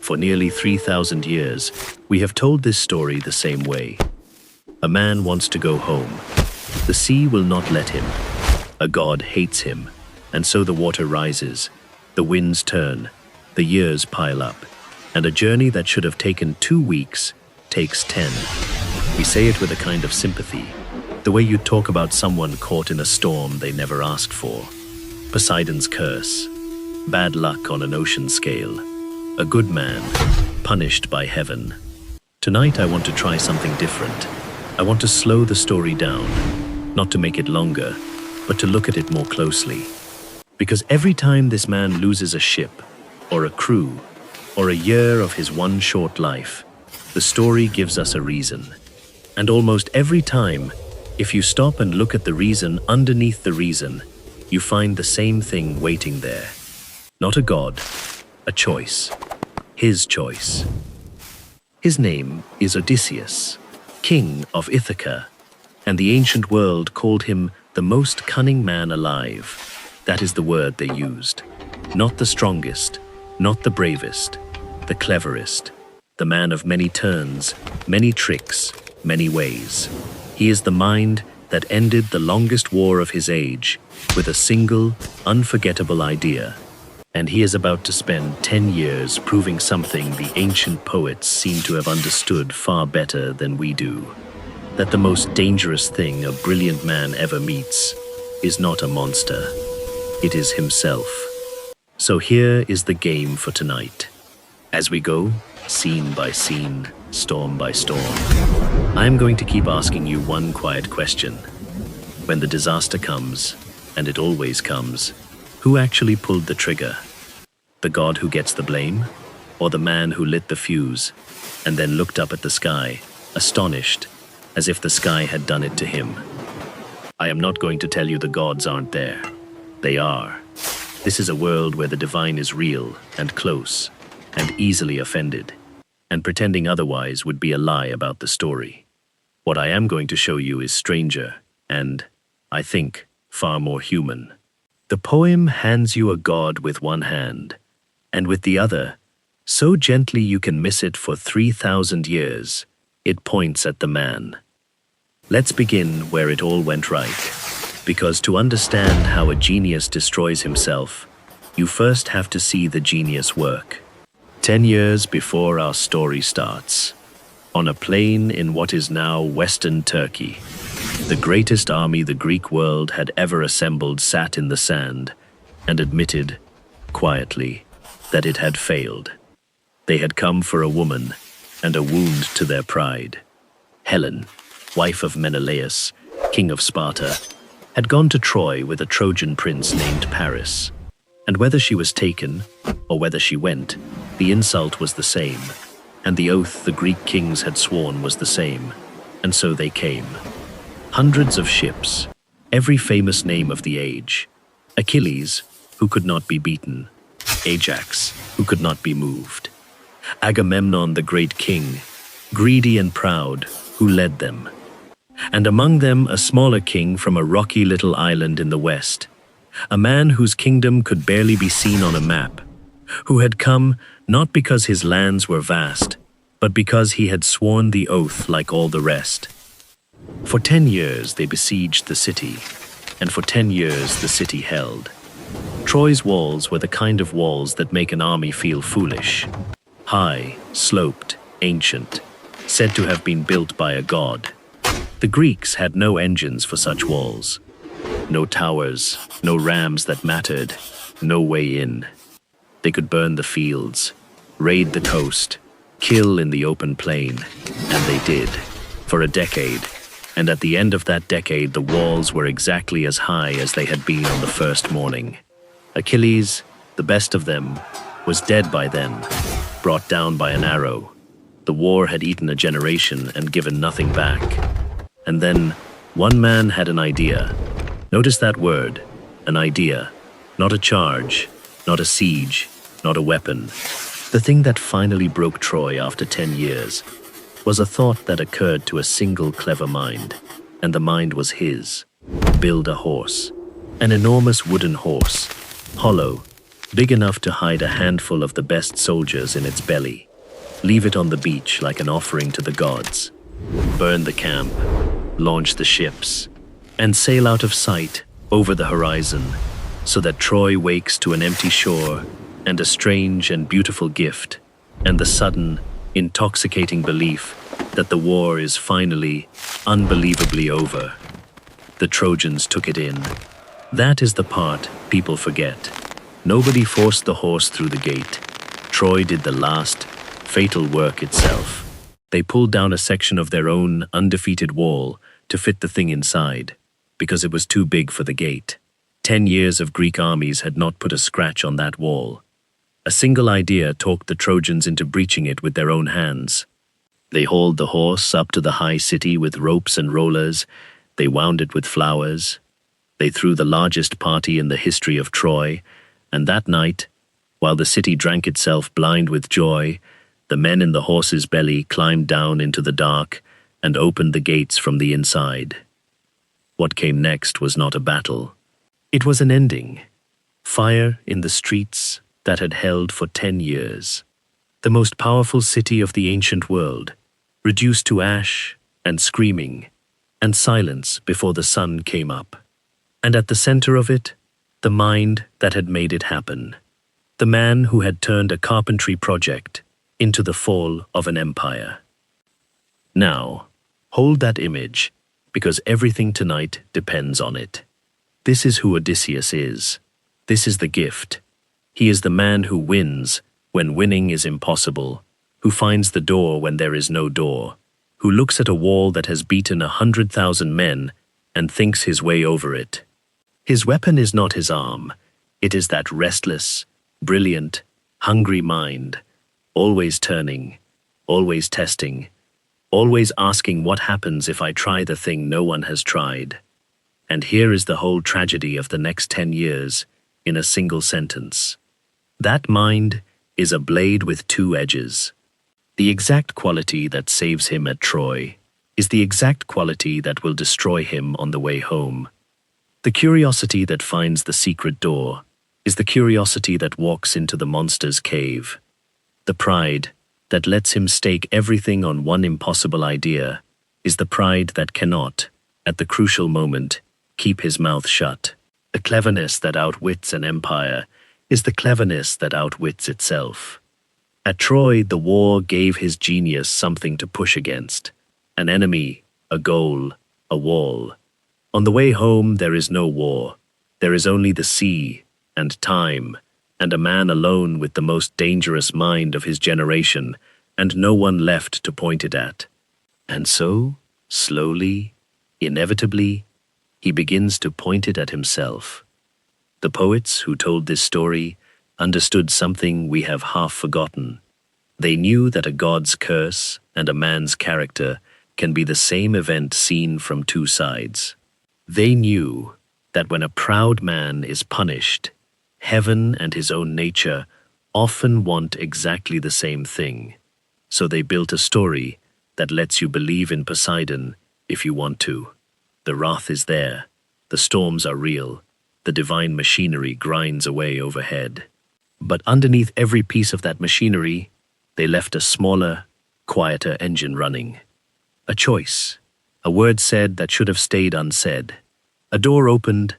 For nearly 3,000 years, we have told this story the same way. A man wants to go home. The sea will not let him. A god hates him, and so the water rises, the winds turn, the years pile up, and a journey that should have taken 2 weeks takes 10. We say it with a kind of sympathy, the way you talk about someone caught in a storm they never asked for. Poseidon's curse, bad luck on an ocean scale, a good man, punished by heaven. Tonight I want to try something different. I want to slow the story down, not to make it longer, but to look at it more closely. Because every time this man loses a ship, or a crew, or a year of his one short life, the story gives us a reason. And almost every time, if you stop and look at the reason underneath the reason, you find the same thing waiting there. Not a god, a choice. His choice. His name is Odysseus, king of Ithaca, and the ancient world called him the most cunning man alive. That is the word they used. Not the strongest, not the bravest, the cleverest, the man of many turns, many tricks, many ways. He is the mind that ended the longest war of his age with a single, unforgettable idea. And he is about to spend 10 years proving something the ancient poets seem to have understood far better than we do. That the most dangerous thing a brilliant man ever meets is not a monster. It is himself. So here is the game for tonight. As we go, scene by scene, storm by storm, I am going to keep asking you one quiet question. When the disaster comes, and it always comes, who actually pulled the trigger? The god who gets the blame? Or the man who lit the fuse, and then looked up at the sky, astonished, as if the sky had done it to him? I am not going to tell you the gods aren't there. They are. This is a world where the divine is real and close, and easily offended, and pretending otherwise would be a lie about the story. What I am going to show you is stranger, and, I think, far more human. The poem hands you a god with one hand, and with the other, so gently you can miss it for 3,000 years, it points at the man. Let's begin where it all went right, because to understand how a genius destroys himself, you first have to see the genius work. 10 years before our story starts, on a plain in what is now Western Turkey, the greatest army the Greek world had ever assembled sat in the sand and admitted, quietly, that it had failed. They had come for a woman and a wound to their pride. Helen, wife of Menelaus, king of Sparta, had gone to Troy with a Trojan prince named Paris. And whether she was taken, or whether she went, the insult was the same, and the oath the Greek kings had sworn was the same, and so they came. Hundreds of ships, every famous name of the age. Achilles, who could not be beaten. Ajax, who could not be moved. Agamemnon the great king, greedy and proud, who led them. And among them a smaller king from a rocky little island in the west, a man whose kingdom could barely be seen on a map, who had come not because his lands were vast, but because he had sworn the oath like all the rest. For 10 years they besieged the city, and for 10 years the city held. Troy's walls were the kind of walls that make an army feel foolish. High, sloped, ancient, said to have been built by a god. The Greeks had no engines for such walls. No towers, no rams that mattered, no way in. They could burn the fields, raid the coast, kill in the open plain, and they did, for a decade. And at the end of that decade, the walls were exactly as high as they had been on the first morning. Achilles, the best of them, was dead by then, brought down by an arrow. The war had eaten a generation and given nothing back. And then, one man had an idea. Notice that word, an idea. Not a charge, not a siege, not a weapon. The thing that finally broke Troy after 10 years was a thought that occurred to a single clever mind, and the mind was his. Build a horse. An enormous wooden horse, hollow, big enough to hide a handful of the best soldiers in its belly. Leave it on the beach like an offering to the gods. Burn the camp, launch the ships, and sail out of sight over the horizon, so that Troy wakes to an empty shore and a strange and beautiful gift, and the sudden, intoxicating belief that the war is finally, unbelievably over. The Trojans took it in. That is the part people forget. Nobody forced the horse through the gate. Troy did the last, fatal work itself. They pulled down a section of their own undefeated wall to fit the thing inside, because it was too big for the gate. 10 years of Greek armies had not put a scratch on that wall. A single idea talked the Trojans into breaching it with their own hands. They hauled the horse up to the high city with ropes and rollers. They wound it with flowers. They threw the largest party in the history of Troy, and that night, while the city drank itself blind with joy, the men in the horse's belly climbed down into the dark and opened the gates from the inside. What came next was not a battle. It was an ending. Fire in the streets that had held for 10 years. The most powerful city of the ancient world, reduced to ash and screaming, and silence before the sun came up. And at the center of it, the mind that had made it happen. The man who had turned a carpentry project into the fall of an empire. Now, hold that image, because everything tonight depends on it. This is who Odysseus is. This is the gift. He is the man who wins when winning is impossible, who finds the door when there is no door, who looks at a wall that has beaten 100,000 men and thinks his way over it. His weapon is not his arm. It is that restless, brilliant, hungry mind, always turning, always testing, always asking what happens if I try the thing no one has tried. And here is the whole tragedy of the next 10 years in a single sentence. That mind is a blade with 2 edges. The exact quality that saves him at Troy is the exact quality that will destroy him on the way home. The curiosity that finds the secret door is the curiosity that walks into the monster's cave. The pride that lets him stake everything on one impossible idea is the pride that cannot, at the crucial moment, keep his mouth shut. The cleverness that outwits an empire is the cleverness that outwits itself. At Troy, the war gave his genius something to push against. An enemy, a goal, a wall. On the way home, there is no war. There is only the sea and time, and a man alone with the most dangerous mind of his generation, and no one left to point it at. And so, slowly, inevitably, he begins to point it at himself. The poets who told this story understood something we have half forgotten. They knew that a god's curse and a man's character can be the same event seen from 2 sides. They knew that when a proud man is punished, heaven and his own nature often want exactly the same thing. So they built a story that lets you believe in Poseidon if you want to. The wrath is there, the storms are real, the divine machinery grinds away overhead. But underneath every piece of that machinery, they left a smaller, quieter engine running. A choice, a word said that should have stayed unsaid, a door opened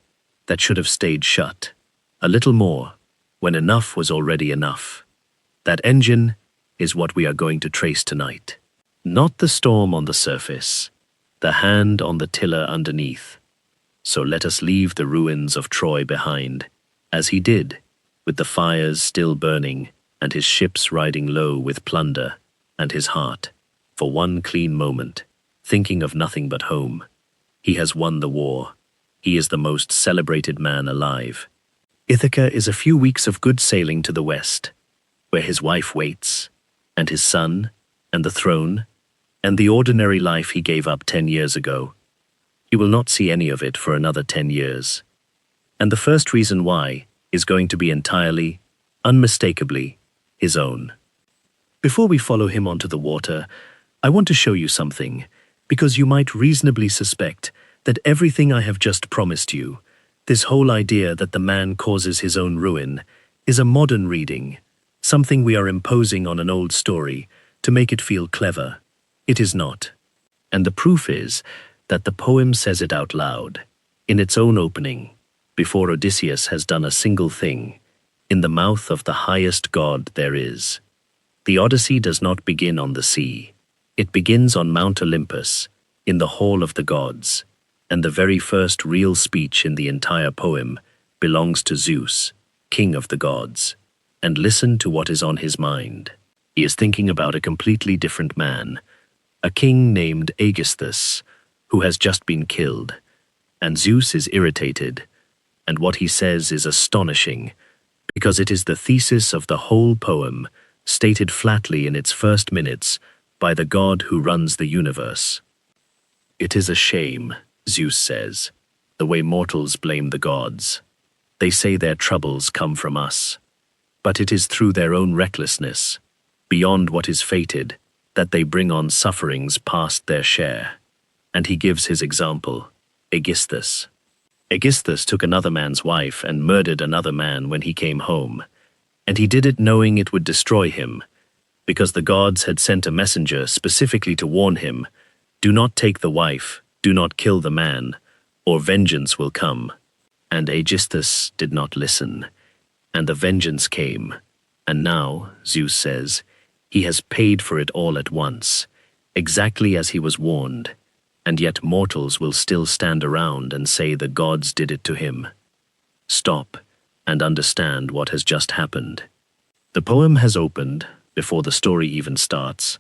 that should have stayed shut, a little more when enough was already enough. That engine is what we are going to trace tonight. Not the storm on the surface, the hand on the tiller underneath. So let us leave the ruins of Troy behind, as he did, with the fires still burning and his ships riding low with plunder, and his heart, for one clean moment, thinking of nothing but home. He has won the war. He is the most celebrated man alive. Ithaca is a few weeks of good sailing to the west, where his wife waits, and his son, and the throne, and the ordinary life he gave up 10 years ago. He will not see any of it for another 10 years. And the first reason why is going to be entirely, unmistakably, his own. Before we follow him onto the water, I want to show you something, because you might reasonably suspect that everything I have just promised you, this whole idea that the man causes his own ruin, is a modern reading, something we are imposing on an old story to make it feel clever. It is not. And the proof is that the poem says it out loud, in its own opening, before Odysseus has done a single thing, in the mouth of the highest god there is. The Odyssey does not begin on the sea. It begins on Mount Olympus, in the hall of the gods, and the very first real speech in the entire poem belongs to Zeus, king of the gods. And listen to what is on his mind. He is thinking about a completely different man, a king named Aegisthus, who has just been killed. And Zeus is irritated, and what he says is astonishing, because it is the thesis of the whole poem, stated flatly in its first minutes by the god who runs the universe. It is a shame, Zeus says, the way mortals blame the gods. They say their troubles come from us, but it is through their own recklessness, beyond what is fated, that they bring on sufferings past their share. And he gives his example, Aegisthus. Aegisthus took another man's wife and murdered another man when he came home, and he did it knowing it would destroy him, because the gods had sent a messenger specifically to warn him, do not take the wife, do not kill the man, or vengeance will come. And Aegisthus did not listen, and the vengeance came, and now, Zeus says, he has paid for it all at once, exactly as he was warned, and yet mortals will still stand around and say the gods did it to him. Stop and understand what has just happened. The poem has opened, before the story even starts,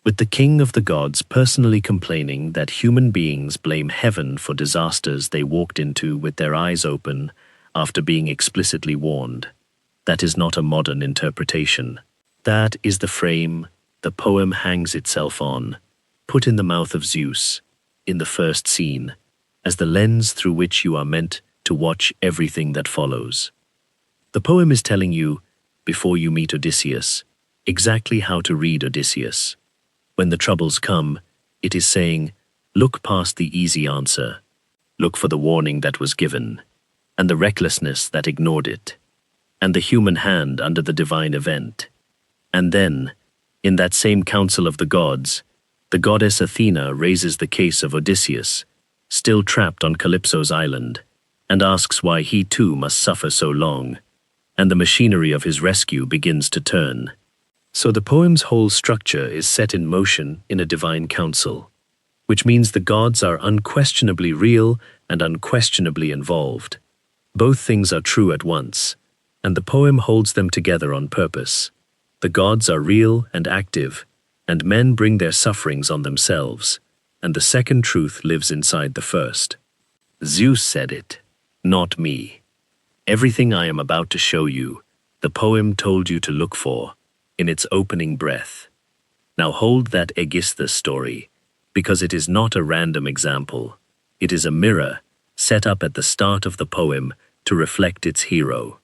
with the king of the gods personally complaining that human beings blame heaven for disasters they walked into with their eyes open after being explicitly warned. That is not a modern interpretation. That is the frame the poem hangs itself on, put in the mouth of Zeus, in the first scene, as the lens through which you are meant to watch everything that follows. The poem is telling you, before you meet Odysseus, exactly how to read Odysseus. When the troubles come, it is saying, look past the easy answer, look for the warning that was given, and the recklessness that ignored it, and the human hand under the divine event. And then, in that same council of the gods, the goddess Athena raises the case of Odysseus, still trapped on Calypso's island, and asks why he too must suffer so long, and the machinery of his rescue begins to turn. So the poem's whole structure is set in motion in a divine council, which means the gods are unquestionably real and unquestionably involved. Both things are true at once, and the poem holds them together on purpose. The gods are real and active, and men bring their sufferings on themselves, and the second truth lives inside the first. Zeus said it, not me. Everything I am about to show you, the poem told you to look for, in its opening breath. Now hold that Aegisthus story, because it is not a random example. It is a mirror set up at the start of the poem to reflect its hero.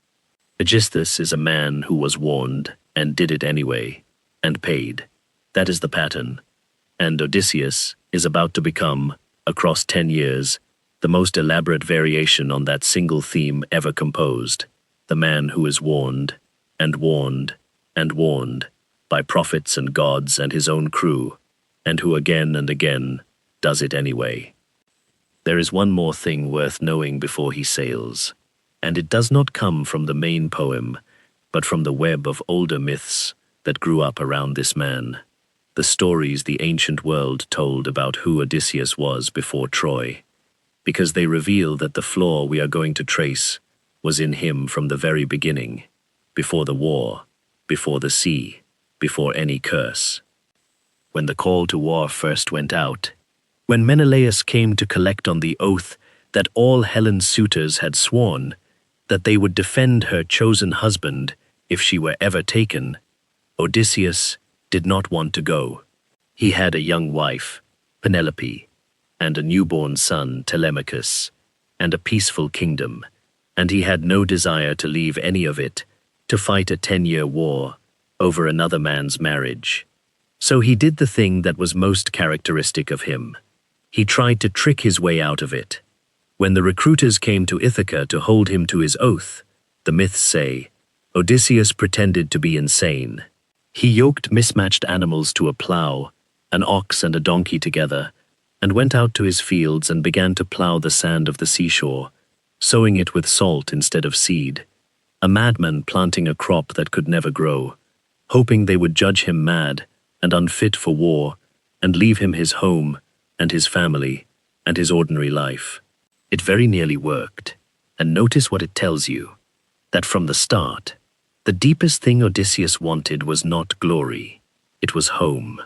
Aegisthus is a man who was warned and did it anyway, and paid. That is the pattern. And Odysseus is about to become, across 10 years, the most elaborate variation on that single theme ever composed, the man who is warned, and warned, and warned, by prophets and gods and his own crew, and who again and again does it anyway. There is one more thing worth knowing before he sails, and it does not come from the main poem, but from the web of older myths that grew up around this man, the stories the ancient world told about who Odysseus was before Troy, because they reveal that the flaw we are going to trace was in him from the very beginning, before the war, before the sea, before any curse. When the call to war first went out, when Menelaus came to collect on the oath that all Helen's suitors had sworn that they would defend her chosen husband if she were ever taken, Odysseus did not want to go. He had a young wife, Penelope, and a newborn son, Telemachus, and a peaceful kingdom, and he had no desire to leave any of it to fight a 10-year war over another man's marriage. So he did the thing that was most characteristic of him. He tried to trick his way out of it. When the recruiters came to Ithaca to hold him to his oath, the myths say, Odysseus pretended to be insane. He yoked mismatched animals to a plow, an ox and a donkey together, and went out to his fields and began to plow the sand of the seashore, sowing it with salt instead of seed, a madman planting a crop that could never grow, hoping they would judge him mad and unfit for war and leave him his home and his family and his ordinary life. It very nearly worked, and notice what it tells you, that from the start, the deepest thing Odysseus wanted was not glory, it was home.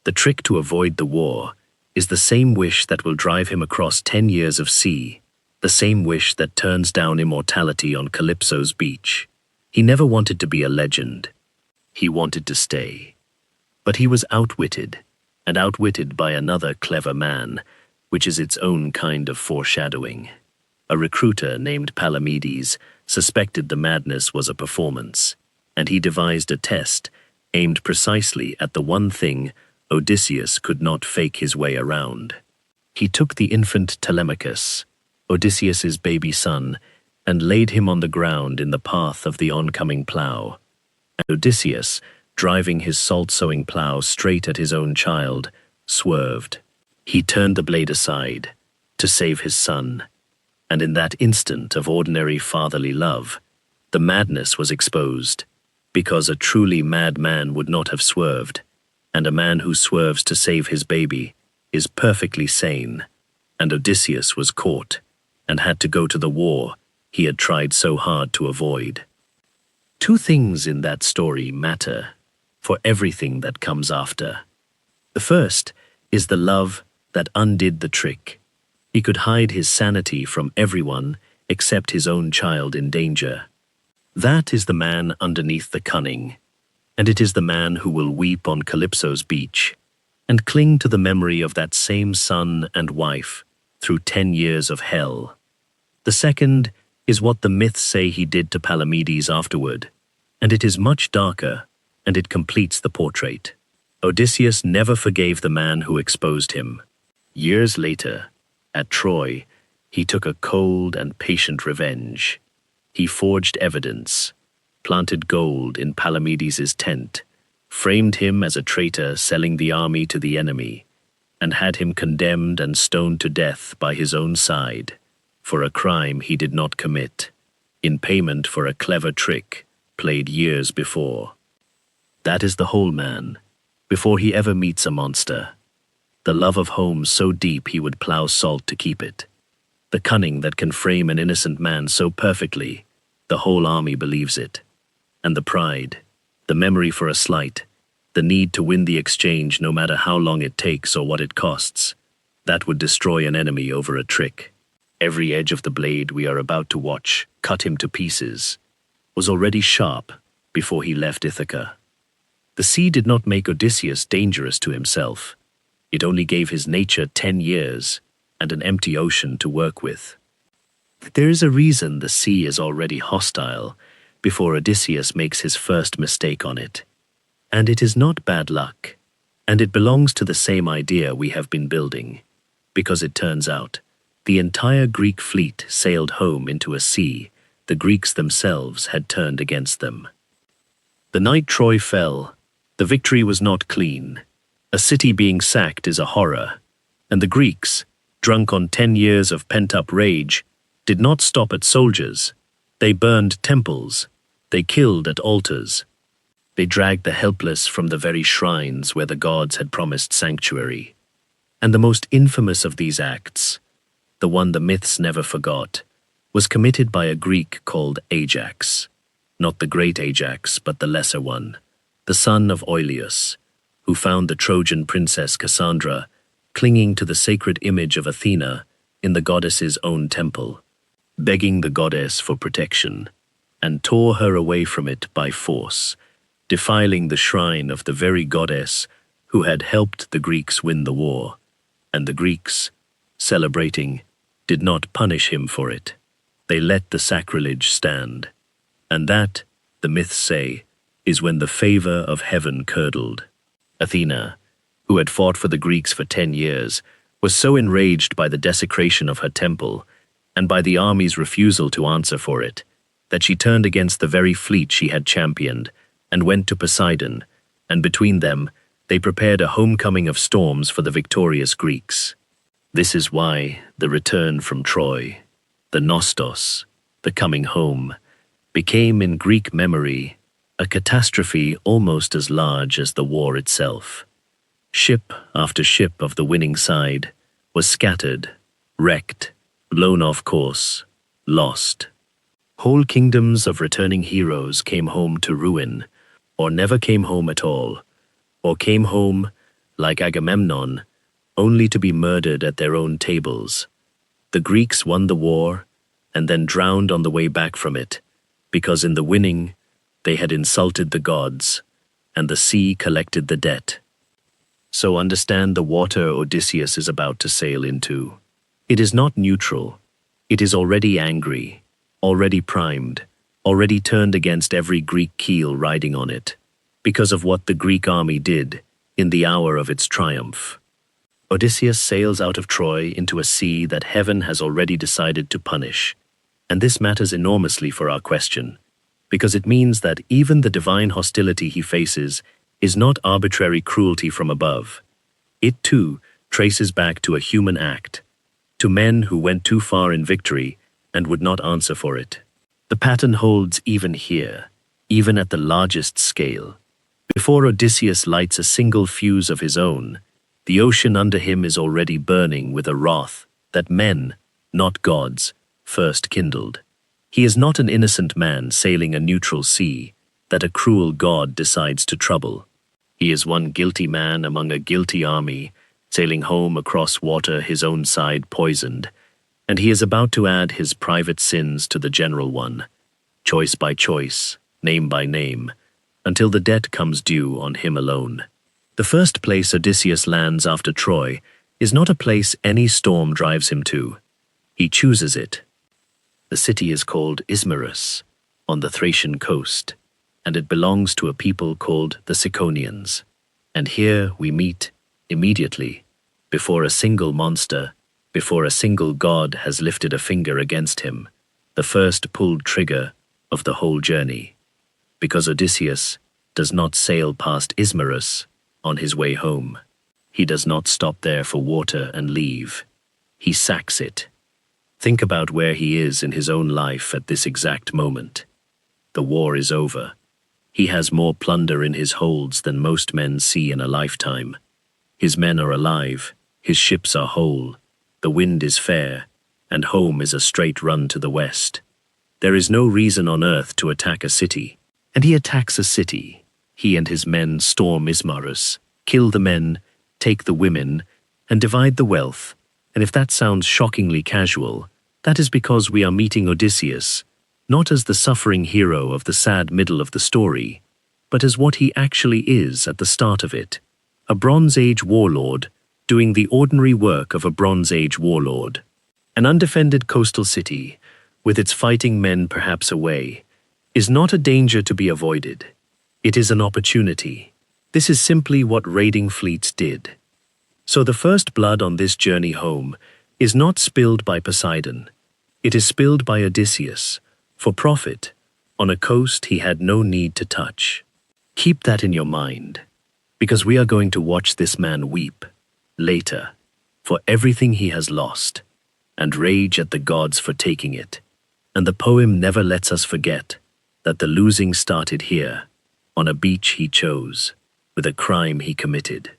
The trick to avoid the war is the same wish that will drive him across 10 years of sea, the same wish that turns down immortality on Calypso's beach. He never wanted to be a legend. He wanted to stay. But he was outwitted, and outwitted by another clever man, which is its own kind of foreshadowing. A recruiter named Palamedes suspected the madness was a performance, and he devised a test aimed precisely at the one thing Odysseus could not fake his way around. He took the infant Telemachus, Odysseus's baby son, and laid him on the ground in the path of the oncoming plow. And Odysseus, driving his salt-sowing plow straight at his own child, swerved. He turned the blade aside to save his son, and in that instant of ordinary fatherly love, the madness was exposed, because a truly mad man would not have swerved, and a man who swerves to save his baby is perfectly sane, and Odysseus was caught and had to go to the war he had tried so hard to avoid. Two things in that story matter for everything that comes after. The first is the love that undid the trick. He could hide his sanity from everyone except his own child in danger. That is the man underneath the cunning, and it is the man who will weep on Calypso's beach and cling to the memory of that same son and wife through 10 years of hell. The second is what the myths say he did to Palamedes afterward, and it is much darker, and it completes the portrait. Odysseus never forgave the man who exposed him. Years later, at Troy, he took a cold and patient revenge. He forged evidence, planted gold in Palamedes' tent, framed him as a traitor selling the army to the enemy, and had him condemned and stoned to death by his own side for a crime he did not commit, in payment for a clever trick played years before. That is the whole man, before he ever meets a monster. The love of home so deep he would plow salt to keep it. The cunning that can frame an innocent man so perfectly, the whole army believes it. And the pride, the memory for a slight, the need to win the exchange no matter how long it takes or what it costs, that would destroy an enemy over a trick. Every edge of the blade we are about to watch cut him to pieces was already sharp before he left Ithaca. The sea did not make Odysseus dangerous to himself. It only gave his nature 10 years and an empty ocean to work with. There is a reason the sea is already hostile before Odysseus makes his first mistake on it. And it is not bad luck, and it belongs to the same idea we have been building, because it turns out the entire Greek fleet sailed home into a sea the Greeks themselves had turned against them. The night Troy fell, the victory was not clean. A city being sacked is a horror, and the Greeks, drunk on 10 years of pent-up rage, did not stop at soldiers. They burned temples, they killed at altars, they dragged the helpless from the very shrines where the gods had promised sanctuary. And the most infamous of these acts, the one the myths never forgot, was committed by a Greek called Ajax, not the great Ajax, but the lesser one, the son of Aeolus, who found the Trojan princess Cassandra clinging to the sacred image of Athena in the goddess's own temple, begging the goddess for protection, and tore her away from it by force, defiling the shrine of the very goddess who had helped the Greeks win the war. And the Greeks, celebrating, did not punish him for it. They let the sacrilege stand. And that, the myths say, is when the favor of heaven curdled. Athena, who had fought for the Greeks for 10 years, was so enraged by the desecration of her temple and by the army's refusal to answer for it, that she turned against the very fleet she had championed, and went to Poseidon, and between them they prepared a homecoming of storms for the victorious Greeks. This is why the return from Troy, the nostos, the coming home, became in Greek memory a catastrophe almost as large as the war itself. Ship after ship of the winning side was scattered, wrecked, blown off course, lost. Whole kingdoms of returning heroes came home to ruin, or never came home at all, or came home, like Agamemnon, only to be murdered at their own tables. The Greeks won the war, and then drowned on the way back from it, because in the winning they had insulted the gods, and the sea collected the debt. So understand the water Odysseus is about to sail into. It is not neutral. It is already angry, already primed, already turned against every Greek keel riding on it, because of what the Greek army did in the hour of its triumph. Odysseus sails out of Troy into a sea that heaven has already decided to punish, and this matters enormously for our question, because it means that even the divine hostility he faces is not arbitrary cruelty from above. It too traces back to a human act, to men who went too far in victory and would not answer for it. The pattern holds even here, even at the largest scale. Before Odysseus lights a single fuse of his own, the ocean under him is already burning with a wrath that men, not gods, first kindled. He is not an innocent man sailing a neutral sea that a cruel god decides to trouble. He is one guilty man among a guilty army, sailing home across water his own side poisoned, and he is about to add his private sins to the general one, choice by choice, name by name, until the debt comes due on him alone. The first place Odysseus lands after Troy is not a place any storm drives him to. He chooses it. The city is called Ismarus, on the Thracian coast, and it belongs to a people called the Ccconians. And here we meet, immediately, before a single monster, before a single god has lifted a finger against him, the first pulled trigger of the whole journey. Because Odysseus does not sail past Ismarus on his way home. He does not stop there for water and leave. He sacks it. Think about where he is in his own life at this exact moment. The war is over. He has more plunder in his holds than most men see in a lifetime. His men are alive, his ships are whole, the wind is fair, and home is a straight run to the west. There is no reason on earth to attack a city, and he attacks a city. He and his men storm Ismarus, kill the men, take the women, and divide the wealth. And if that sounds shockingly casual, that is because we are meeting Odysseus, not as the suffering hero of the sad middle of the story, but as what he actually is at the start of it, a Bronze Age warlord doing the ordinary work of a Bronze Age warlord. An undefended coastal city, with its fighting men perhaps away, is not a danger to be avoided. It is an opportunity. This is simply what raiding fleets did. So the first blood on this journey home is not spilled by Poseidon. It is spilled by Odysseus, for profit, on a coast he had no need to touch. Keep that in your mind, because we are going to watch this man weep, later, for everything he has lost, and rage at the gods for taking it. And the poem never lets us forget that the losing started here, on a beach he chose, with a crime he committed.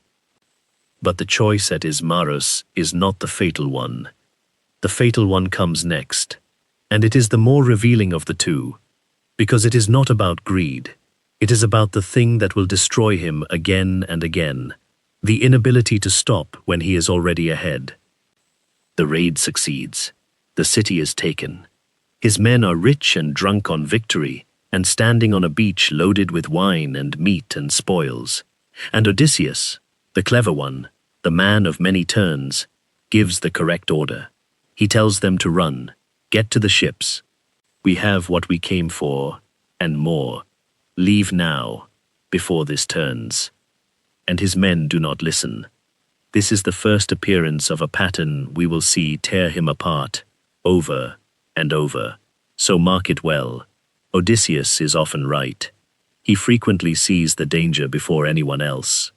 But the choice at Ismarus is not the fatal one. The fatal one comes next, and it is the more revealing of the two, because it is not about greed. It is about the thing that will destroy him again and again, the inability to stop when he is already ahead. The raid succeeds. The city is taken. His men are rich and drunk on victory, and standing on a beach loaded with wine and meat and spoils. And Odysseus, the clever one, the man of many turns, gives the correct order. He tells them to run, get to the ships. We have what we came for, and more. Leave now, before this turns. And his men do not listen. This is the first appearance of a pattern we will see tear him apart, over and over. So mark it well, Odysseus is often right. He frequently sees the danger before anyone else.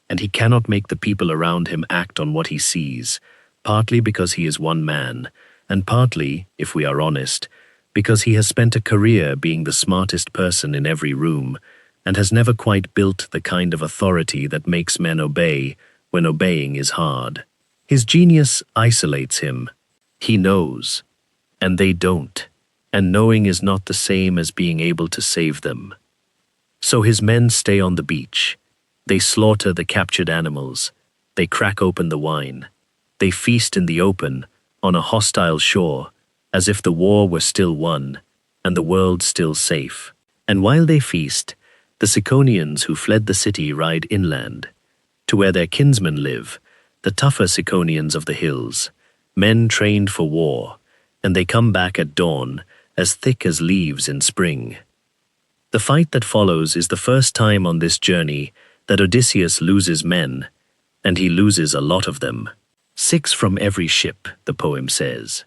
And he cannot make the people around him act on what he sees, partly because he is one man, and partly, if we are honest, because he has spent a career being the smartest person in every room, and has never quite built the kind of authority that makes men obey when obeying is hard. His genius isolates him. He knows, and they don't, and knowing is not the same as being able to save them. So his men stay on the beach. They slaughter the captured animals. They crack open the wine. They feast in the open, on a hostile shore, as if the war were still won, and the world still safe. And while they feast, the Ccconians who fled the city ride inland, to where their kinsmen live, the tougher Ciconians of the hills, men trained for war, and they come back at dawn, as thick as leaves in spring. The fight that follows is the first time on this journey that Odysseus loses men, and he loses a lot of them. 6 from every ship, the poem says.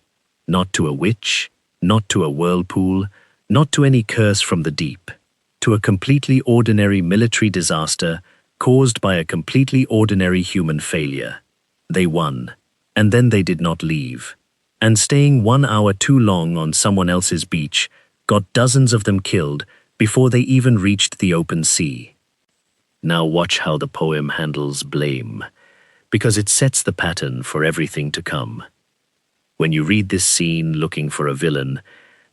Not to a witch, not to a whirlpool, not to any curse from the deep, to a completely ordinary military disaster caused by a completely ordinary human failure. They won, and then they did not leave. And staying 1 hour too long on someone else's beach got dozens of them killed before they even reached the open sea. Now watch how the poem handles blame, because it sets the pattern for everything to come. When you read this scene looking for a villain,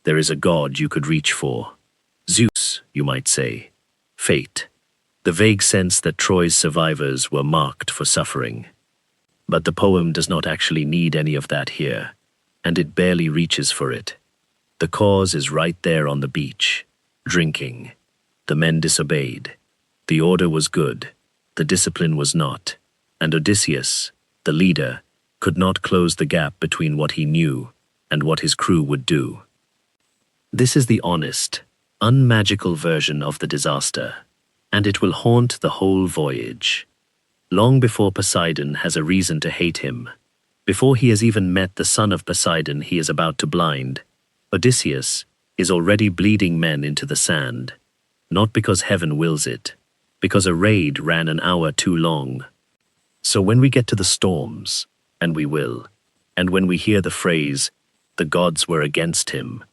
there is a god you could reach for. Zeus, you might say. Fate. The vague sense that Troy's survivors were marked for suffering. But the poem does not actually need any of that here, and it barely reaches for it. The cause is right there on the beach. Drinking. The men disobeyed. The order was good. The discipline was not. And Odysseus, the leader, could not close the gap between what he knew and what his crew would do. This is the honest, unmagical version of the disaster, and it will haunt the whole voyage. Long before Poseidon has a reason to hate him, before he has even met the son of Poseidon he is about to blind, Odysseus is already bleeding men into the sand, not because heaven wills it, because a raid ran an hour too long. So when we get to the storms, and we will, and when we hear the phrase, "the gods were against him,"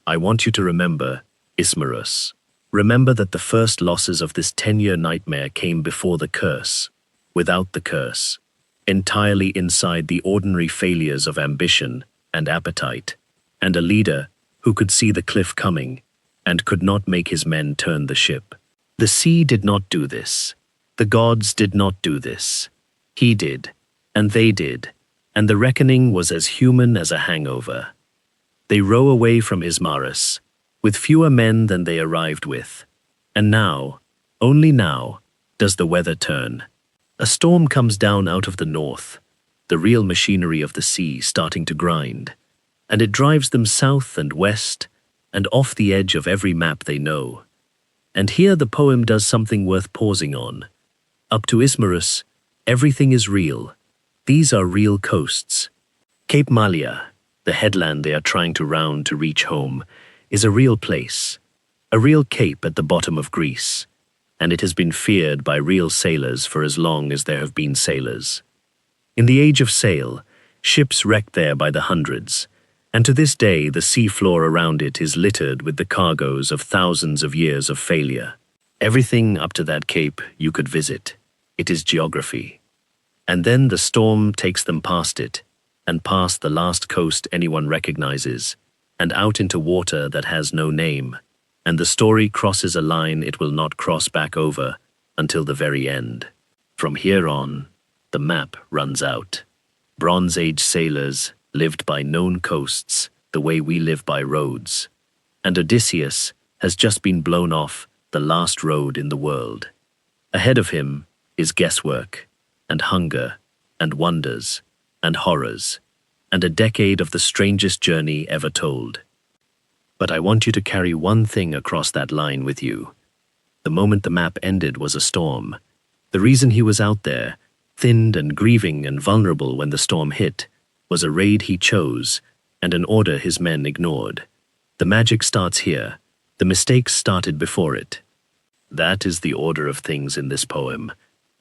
I want you to remember Ismarus. Remember that the first losses of this 10-year nightmare came before the curse, without the curse, entirely inside the ordinary failures of ambition and appetite, and a leader who could see the cliff coming and could not make his men turn the ship. The sea did not do this. The gods did not do this. He did, and they did, and the reckoning was as human as a hangover. They row away from Ismarus, with fewer men than they arrived with. And now, only now, does the weather turn. A storm comes down out of the north, the real machinery of the sea starting to grind, and it drives them south and west and off the edge of every map they know. And here the poem does something worth pausing on. Up to Ismarus, everything is real. These are real coasts. Cape Malea, the headland they are trying to round to reach home, is a real place, a real cape at the bottom of Greece, and it has been feared by real sailors for as long as there have been sailors. In the age of sail, ships wrecked there by the hundreds, and to this day the sea floor around it is littered with the cargoes of thousands of years of failure. Everything up to that cape you could visit. It is geography. And then the storm takes them past it, and past the last coast anyone recognizes, and out into water that has no name, and the story crosses a line it will not cross back over until the very end. From here on, the map runs out. Bronze Age sailors lived by known coasts the way we live by roads, and Odysseus has just been blown off the last road in the world. Ahead of him is guesswork, and hunger, and wonders, and horrors, and a decade of the strangest journey ever told. But I want you to carry one thing across that line with you. The moment the map ended was a storm. The reason he was out there, thinned and grieving and vulnerable when the storm hit, was a raid he chose and an order his men ignored. The magic starts here, The mistakes started before it. That is the order of things in this poem,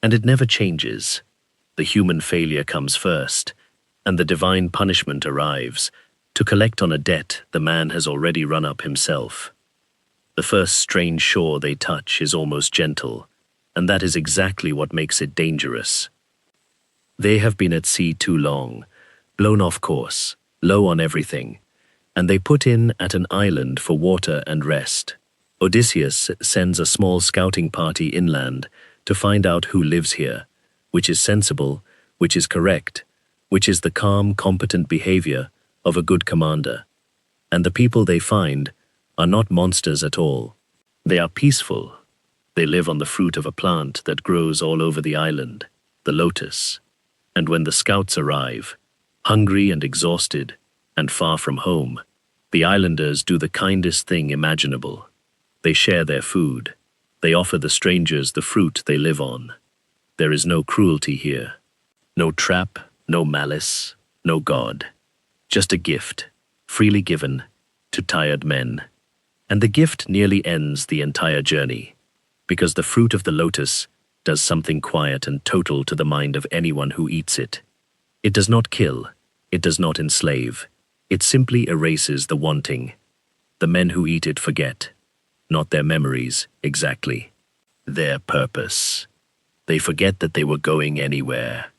and it never changes. The human failure comes first, and the divine punishment arrives to collect on a debt the man has already run up himself. The first strange shore they touch is almost gentle, and that is exactly what makes it dangerous. They have been at sea too long, blown off course, low on everything, and they put in at an island for water and rest. Odysseus sends a small scouting party inland to find out who lives here, which is sensible, which is correct, which is the calm, competent behavior of a good commander. And the people they find are not monsters at all. They are peaceful. They live on the fruit of a plant that grows all over the island, the lotus. And when the scouts arrive, hungry and exhausted, and far from home, the islanders do the kindest thing imaginable. They share their food. They offer the strangers the fruit they live on. There is no cruelty here. No trap, no malice, no God. Just a gift, freely given, to tired men. And the gift nearly ends the entire journey, because the fruit of the lotus does something quiet and total to the mind of anyone who eats it. It does not kill, it does not enslave, it simply erases the wanting. The men who eat it forget, not their memories exactly, their purpose. They forget that they were going anywhere.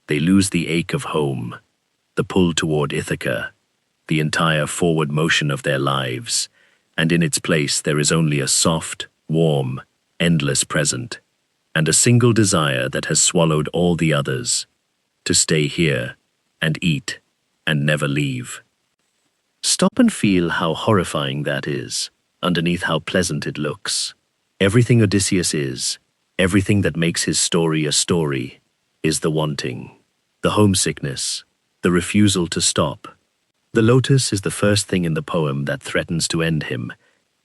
They lose the ache of home, the pull toward Ithaca, the entire forward motion of their lives, and in its place there is only a soft, warm, endless present, and a single desire that has swallowed all the others, to stay here, and eat, and never leave. Stop and feel how horrifying that is, underneath how pleasant it looks. Everything Odysseus is, everything that makes his story a story, is the wanting, the homesickness, the refusal to stop. The lotus is the first thing in the poem that threatens to end him,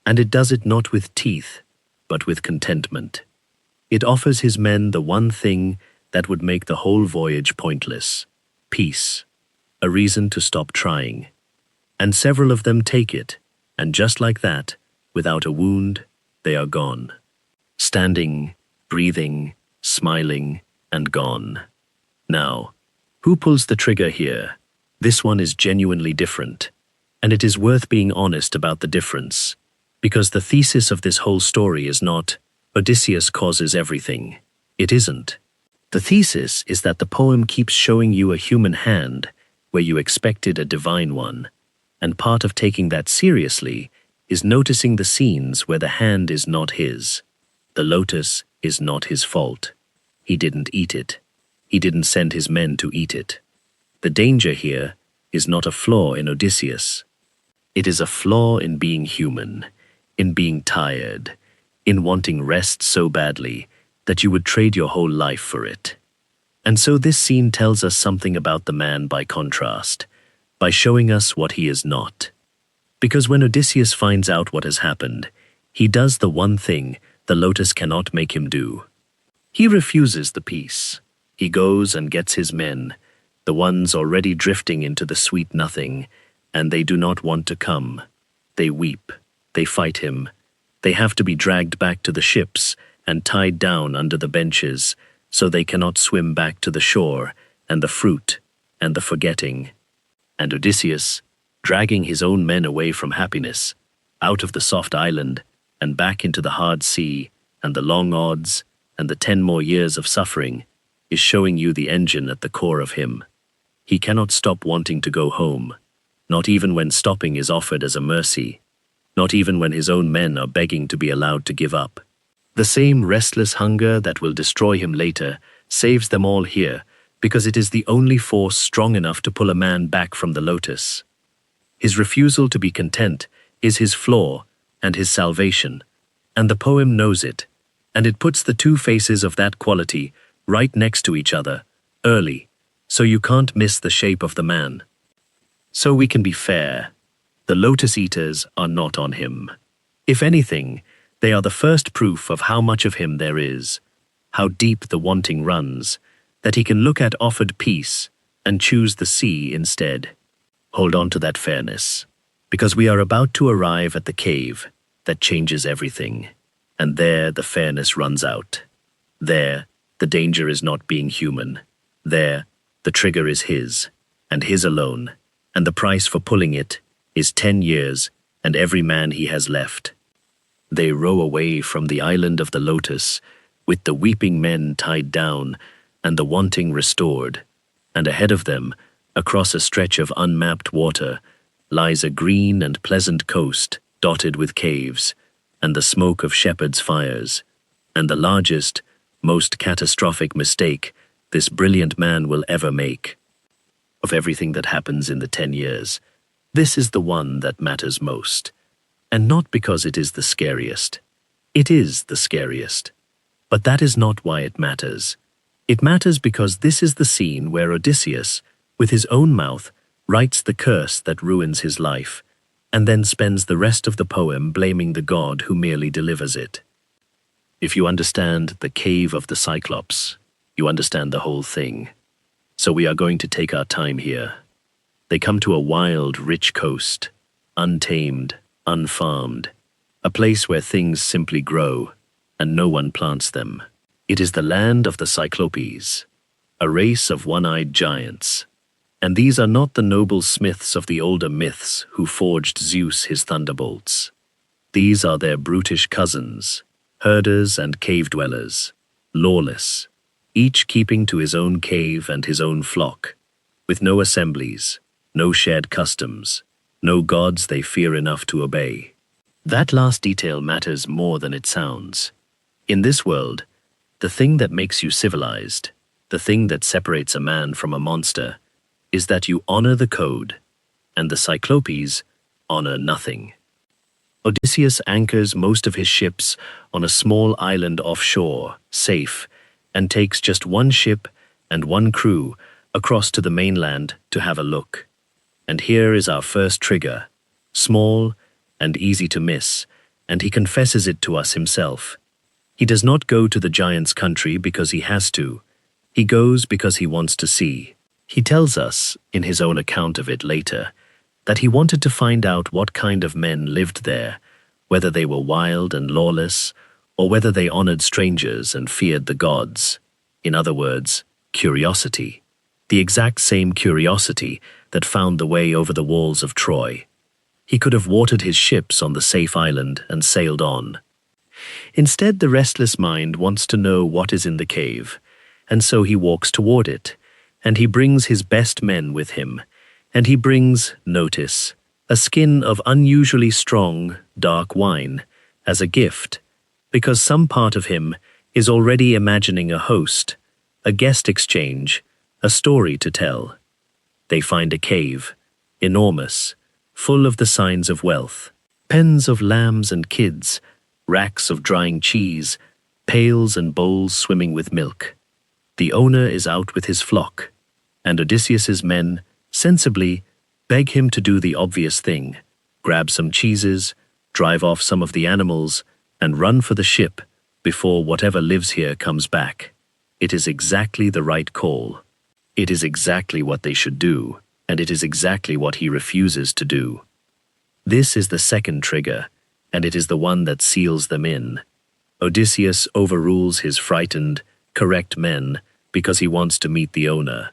and it does it not with teeth, but with contentment. It offers his men the one thing that would make the whole voyage pointless: peace, a reason to stop trying. And several of them take it, and just like that, without a wound, they are gone. Standing, breathing, smiling, and gone. Now, who pulls the trigger here? This one is genuinely different, and it is worth being honest about the difference, because the thesis of this whole story is not, Odysseus causes everything. It isn't. The thesis is that the poem keeps showing you a human hand where you expected a divine one, and part of taking that seriously is noticing the scenes where the hand is not his. The lotus is not his fault. He didn't eat it. He didn't send his men to eat it. The danger here is not a flaw in Odysseus. It is a flaw in being human, in being tired, in wanting rest so badly that you would trade your whole life for it. And so this scene tells us something about the man by contrast, by showing us what he is not. Because when Odysseus finds out what has happened, he does the one thing the lotus cannot make him do. He refuses the peace. He goes and gets his men, the ones already drifting into the sweet nothing, and they do not want to come. They weep. They fight him. They have to be dragged back to the ships and tied down under the benches so they cannot swim back to the shore and the fruit and the forgetting. And Odysseus, dragging his own men away from happiness, out of the soft island and back into the hard sea and the long odds and the 10 more years of suffering, is showing you the engine at the core of him. He cannot stop wanting to go home, not even when stopping is offered as a mercy, not even when his own men are begging to be allowed to give up. The same restless hunger that will destroy him later saves them all here, because it is the only force strong enough to pull a man back from the lotus. His refusal to be content is his flaw and his salvation, and the poem knows it, and it puts the two faces of that quality right next to each other, early, so you can't miss the shape of the man. So we can be fair. The Lotus-eaters are not on him. If anything, they are the first proof of how much of him there is, how deep the wanting runs, that he can look at offered peace and choose the sea instead. Hold on to that fairness, because we are about to arrive at the cave, that changes everything. And there the fairness runs out. There, the danger is not being human. There, the trigger is his, and his alone, and the price for pulling it is 10 years and every man he has left. They row away from the island of the Lotus, with the weeping men tied down and the wanting restored, and ahead of them, across a stretch of unmapped water, lies a green and pleasant coast dotted with caves, and the smoke of shepherds' fires, and the largest, most catastrophic mistake this brilliant man will ever make. Of everything that happens in the 10 years, this is the one that matters most. And not because it is the scariest. It is the scariest. But that is not why it matters. It matters because this is the scene where Odysseus, with his own mouth, writes the curse that ruins his life, and then spends the rest of the poem blaming the god who merely delivers it. If you understand the cave of the Cyclops, you understand the whole thing. So we are going to take our time here. They come to a wild, rich coast, untamed, unfarmed, a place where things simply grow, and no one plants them. It is the land of the Cyclopes, a race of one-eyed giants. And these are not the noble smiths of the older myths who forged Zeus his thunderbolts. These are their brutish cousins, herders and cave-dwellers, lawless, each keeping to his own cave and his own flock, with no assemblies, no shared customs, no gods they fear enough to obey. That last detail matters more than it sounds. In this world, the thing that makes you civilized, the thing that separates a man from a monster, is that you honor the code, and the Cyclopes honor nothing. Odysseus anchors most of his ships on a small island offshore, safe, and takes just one ship and one crew across to the mainland to have a look. And here is our first trigger, small and easy to miss, and he confesses it to us himself. He does not go to the giant's country because he has to. He goes because he wants to see. He tells us, in his own account of it later, that he wanted to find out what kind of men lived there, whether they were wild and lawless, or whether they honored strangers and feared the gods. In other words, curiosity. The exact same curiosity that found the way over the walls of Troy. He could have watered his ships on the safe island and sailed on. Instead, the restless mind wants to know what is in the cave, and so he walks toward it, and he brings his best men with him, and he brings, notice, a skin of unusually strong, dark wine, as a gift, because some part of him is already imagining a host, a guest exchange, a story to tell. They find a cave, enormous, full of the signs of wealth, pens of lambs and kids, racks of drying cheese, pails and bowls swimming with milk. The owner is out with his flock, and Odysseus's men, sensibly, beg him to do the obvious thing, grab some cheeses, drive off some of the animals, and run for the ship before whatever lives here comes back. It is exactly the right call. It is exactly what they should do, and it is exactly what he refuses to do. This is the second trigger, and it is the one that seals them in. Odysseus overrules his frightened, correct men because he wants to meet the owner.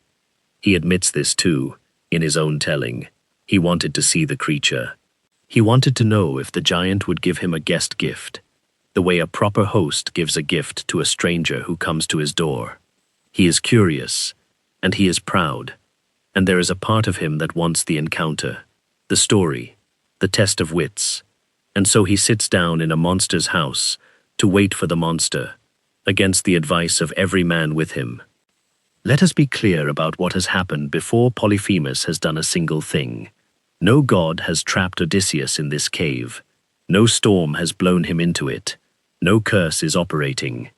He admits this too, in his own telling. He wanted to see the creature. He wanted to know if the giant would give him a guest gift, the way a proper host gives a gift to a stranger who comes to his door. He is curious, and he is proud, and there is a part of him that wants the encounter, the story, the test of wits, and so he sits down in a monster's house to wait for the monster, against the advice of every man with him. Let us be clear about what has happened before Polyphemus has done a single thing. No god has trapped Odysseus in this cave. No storm has blown him into it. No curse is operating.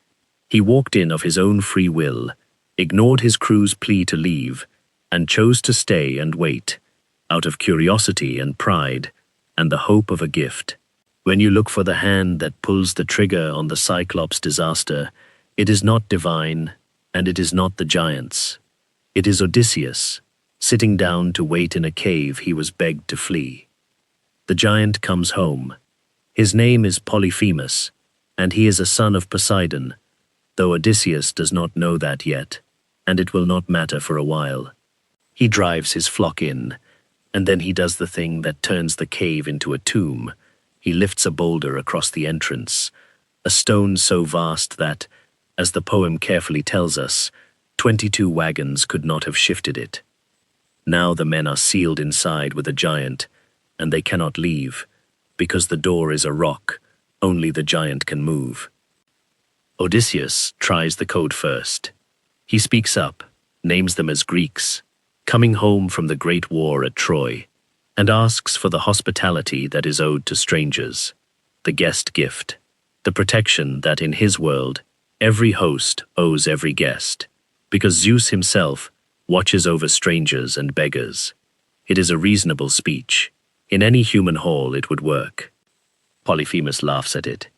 He walked in of his own free will, ignored his crew's plea to leave, and chose to stay and wait, out of curiosity and pride, and the hope of a gift. When you look for the hand that pulls the trigger on the Cyclops disaster, it is not divine, and it is not the giants. It is Odysseus, sitting down to wait in a cave he was begged to flee. The giant comes home. His name is Polyphemus, and he is a son of Poseidon, though Odysseus does not know that yet, and it will not matter for a while. He drives his flock in, and then he does the thing that turns the cave into a tomb. He lifts a boulder across the entrance, a stone so vast that, as the poem carefully tells us, 22 wagons could not have shifted it. Now the men are sealed inside with a giant, and they cannot leave, because the door is a rock, only the giant can move. Odysseus tries the code first. He speaks up, names them as Greeks, coming home from the great war at Troy, and asks for the hospitality that is owed to strangers, the guest gift, the protection that in his world every host owes every guest, because Zeus himself watches over strangers and beggars. It is a reasonable speech. In any human hall it would work. Polyphemus laughs at it.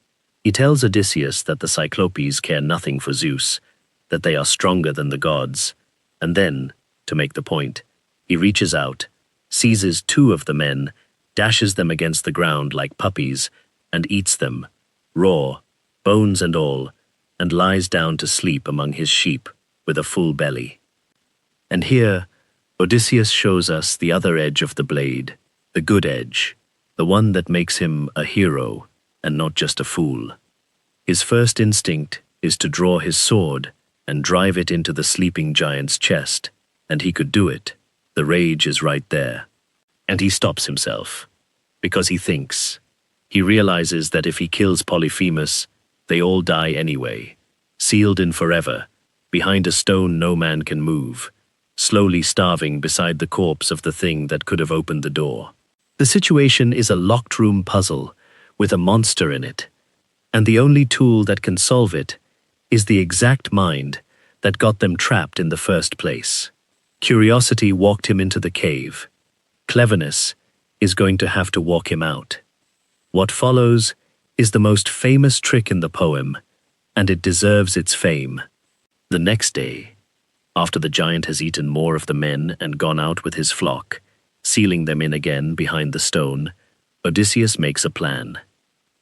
He tells Odysseus that the Cyclopes care nothing for Zeus, that they are stronger than the gods, and then, to make the point, he reaches out, seizes 2 of the men, dashes them against the ground like puppies, and eats them, raw, bones and all, and lies down to sleep among his sheep with a full belly. And here, Odysseus shows us the other edge of the blade, the good edge, the one that makes him a hero and not just a fool. His first instinct is to draw his sword and drive it into the sleeping giant's chest, and he could do it. The rage is right there. And he stops himself, because he thinks. He realizes that if he kills Polyphemus, they all die anyway, sealed in forever, behind a stone no man can move, slowly starving beside the corpse of the thing that could have opened the door. The situation is a locked-room puzzle with a monster in it, and the only tool that can solve it is the exact mind that got them trapped in the first place. Curiosity walked him into the cave. Cleverness is going to have to walk him out. What follows is the most famous trick in the poem, and it deserves its fame. The next day, after the giant has eaten more of the men and gone out with his flock, sealing them in again behind the stone, Odysseus makes a plan.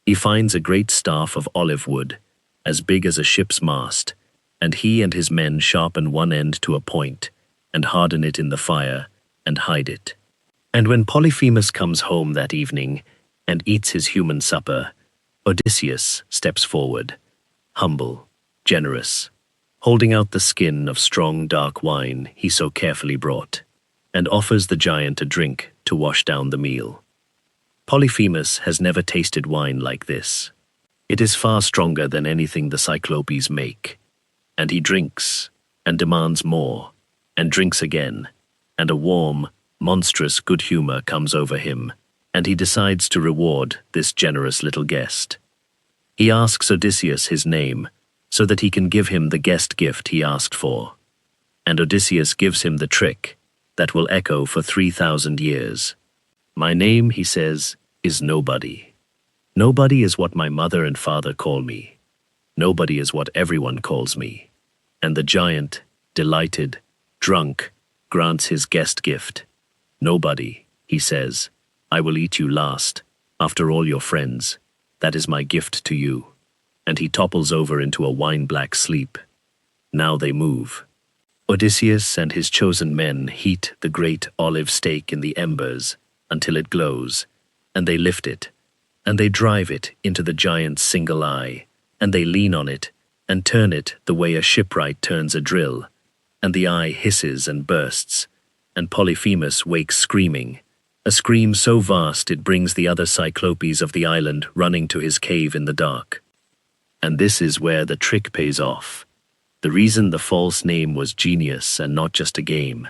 He finds a great staff of olive wood, as big as a ship's mast, and he and his men sharpen one end to a point, and harden it in the fire, and hide it. And when Polyphemus comes home that evening and eats his human supper, Odysseus steps forward, humble, generous, holding out the skin of strong dark wine he so carefully brought, and offers the giant a drink to wash down the meal. Polyphemus has never tasted wine like this. It is far stronger than anything the Cyclopes make, and he drinks, and demands more, and drinks again, and a warm, monstrous good humor comes over him, and he decides to reward this generous little guest. He asks Odysseus his name, so that he can give him the guest gift he asked for, and Odysseus gives him the trick that will echo for 3,000 years. My name, he says, is Nobody. Nobody is what my mother and father call me. Nobody is what everyone calls me. And the giant, delighted, drunk, grants his guest gift. Nobody, he says, I will eat you last, after all your friends. That is my gift to you. And he topples over into a wine-black sleep. Now they move. Odysseus and his chosen men heat the great olive stake in the embers until it glows, and they lift it, and they drive it into the giant's single eye, and they lean on it and turn it the way a shipwright turns a drill, and the eye hisses and bursts, and Polyphemus wakes screaming, a scream so vast it brings the other Cyclopes of the island running to his cave in the dark. And this is where the trick pays off. The reason the false name was genius and not just a game.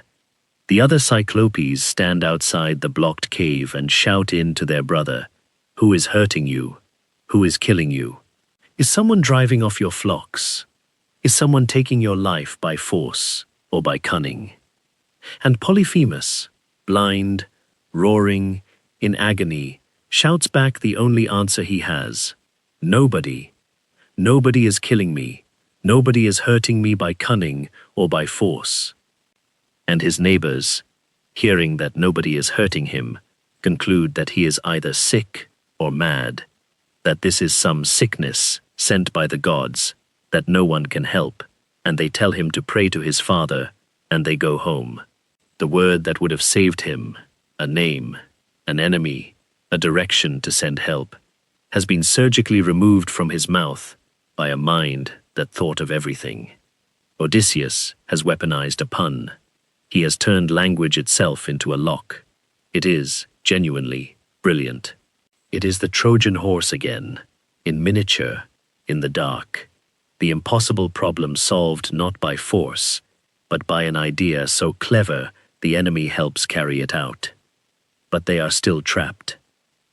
The other Cyclopes stand outside the blocked cave and shout in to their brother, "Who is hurting you? Who is killing you? Is someone driving off your flocks? Is someone taking your life by force or by cunning?" And Polyphemus, blind, roaring, in agony, shouts back the only answer he has: "Nobody. Nobody is killing me. Nobody is hurting me by cunning or by force." And his neighbors, hearing that nobody is hurting him, conclude that he is either sick or mad, that this is some sickness sent by the gods that no one can help, and they tell him to pray to his father, and they go home. The word that would have saved him, a name, an enemy, a direction to send help, has been surgically removed from his mouth by a mind that thought of everything. Odysseus has weaponized a pun. He has turned language itself into a lock. It is, genuinely, brilliant. It is the Trojan horse again, in miniature, in the dark. The impossible problem solved not by force, but by an idea so clever the enemy helps carry it out. But they are still trapped.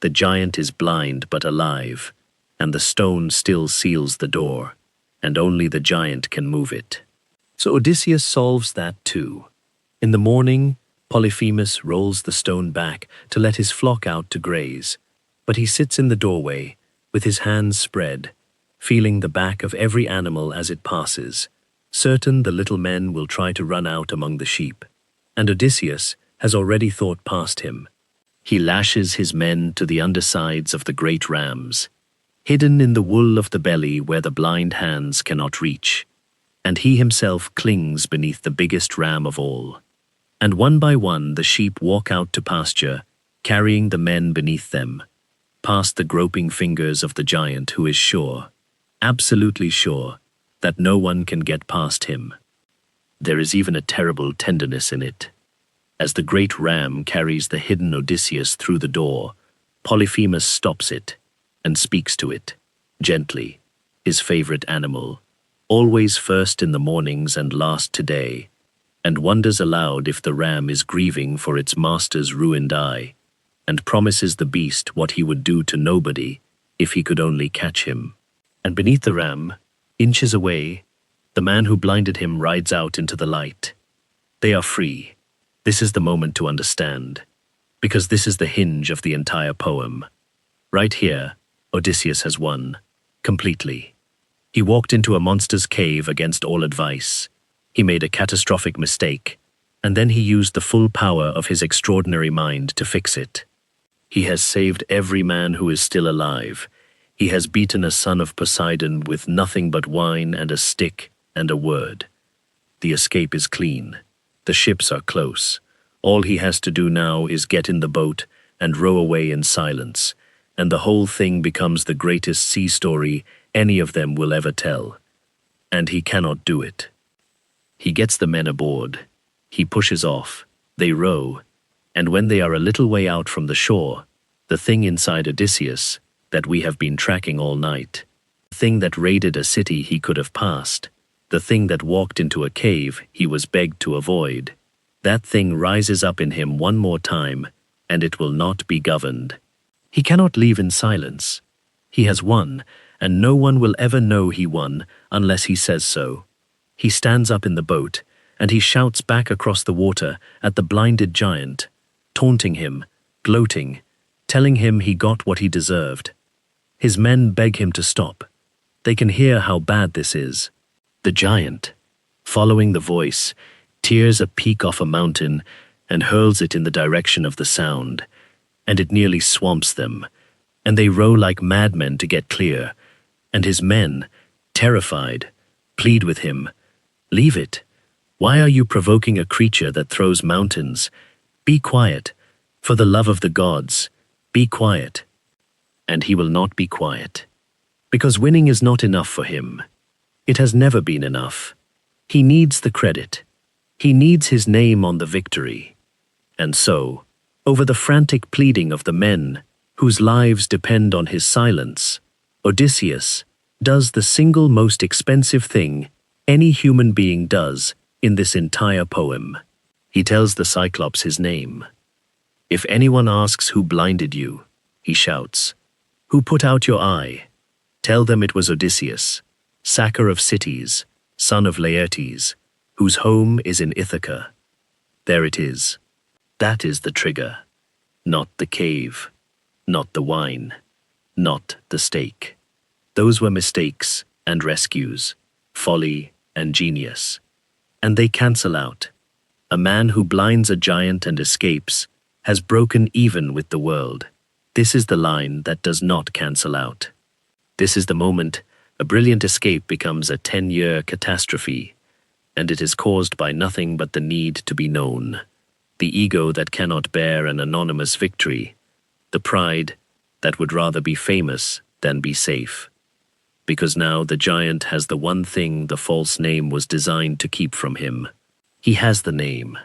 The giant is blind but alive, and the stone still seals the door, and only the giant can move it. So Odysseus solves that too. In the morning, Polyphemus rolls the stone back to let his flock out to graze, but he sits in the doorway, with his hands spread, feeling the back of every animal as it passes, certain the little men will try to run out among the sheep. And Odysseus has already thought past him. He lashes his men to the undersides of the great rams, hidden in the wool of the belly where the blind hands cannot reach, and he himself clings beneath the biggest ram of all. And one by one the sheep walk out to pasture, carrying the men beneath them, past the groping fingers of the giant who is sure, absolutely sure, that no one can get past him. There is even a terrible tenderness in it. As the great ram carries the hidden Odysseus through the door, Polyphemus stops it and speaks to it, gently, his favorite animal, always first in the mornings and last today, and wonders aloud if the ram is grieving for its master's ruined eye, and promises the beast what he would do to nobody if he could only catch him. And beneath the ram, inches away, the man who blinded him rides out into the light. They are free. This is the moment to understand, because this is the hinge of the entire poem. Right here, Odysseus has won, completely. He walked into a monster's cave against all advice. He made a catastrophic mistake, and then he used the full power of his extraordinary mind to fix it. He has saved every man who is still alive. He has beaten a son of Poseidon with nothing but wine and a stick and a word. The escape is clean. The ships are close. All he has to do now is get in the boat and row away in silence, and the whole thing becomes the greatest sea story any of them will ever tell. And he cannot do it. He gets the men aboard. He pushes off. They row. And when they are a little way out from the shore, the thing inside Odysseus that we have been tracking all night, the thing that raided a city he could have passed, the thing that walked into a cave he was begged to avoid, that thing rises up in him one more time, and it will not be governed. He cannot leave in silence. He has won, and no one will ever know he won unless he says so. He stands up in the boat, and he shouts back across the water at the blinded giant, taunting him, gloating, telling him he got what he deserved. His men beg him to stop. They can hear how bad this is. The giant, following the voice, tears a peak off a mountain and hurls it in the direction of the sound, and it nearly swamps them, and they row like madmen to get clear, and his men, terrified, plead with him, "Leave it. Why are you provoking a creature that throws mountains? Be quiet. For the love of the gods, be quiet." And he will not be quiet, because winning is not enough for him. It has never been enough. He needs the credit. He needs his name on the victory. And so, over the frantic pleading of the men, whose lives depend on his silence, Odysseus does the single most expensive thing any human being does in this entire poem. He tells the Cyclops his name. "If anyone asks who blinded you," he shouts, "who put out your eye, tell them it was Odysseus, sacker of cities, son of Laertes, whose home is in Ithaca." There it is. That is the trigger. Not the cave, not the wine, not the stake. Those were mistakes and rescues, folly and genius. And they cancel out. A man who blinds a giant and escapes has broken even with the world. This is the line that does not cancel out. This is the moment a brilliant escape becomes a 10-year catastrophe, and it is caused by nothing but the need to be known, the ego that cannot bear an anonymous victory, the pride that would rather be famous than be safe. Because now the giant has the one thing the false name was designed to keep from him. He has the name.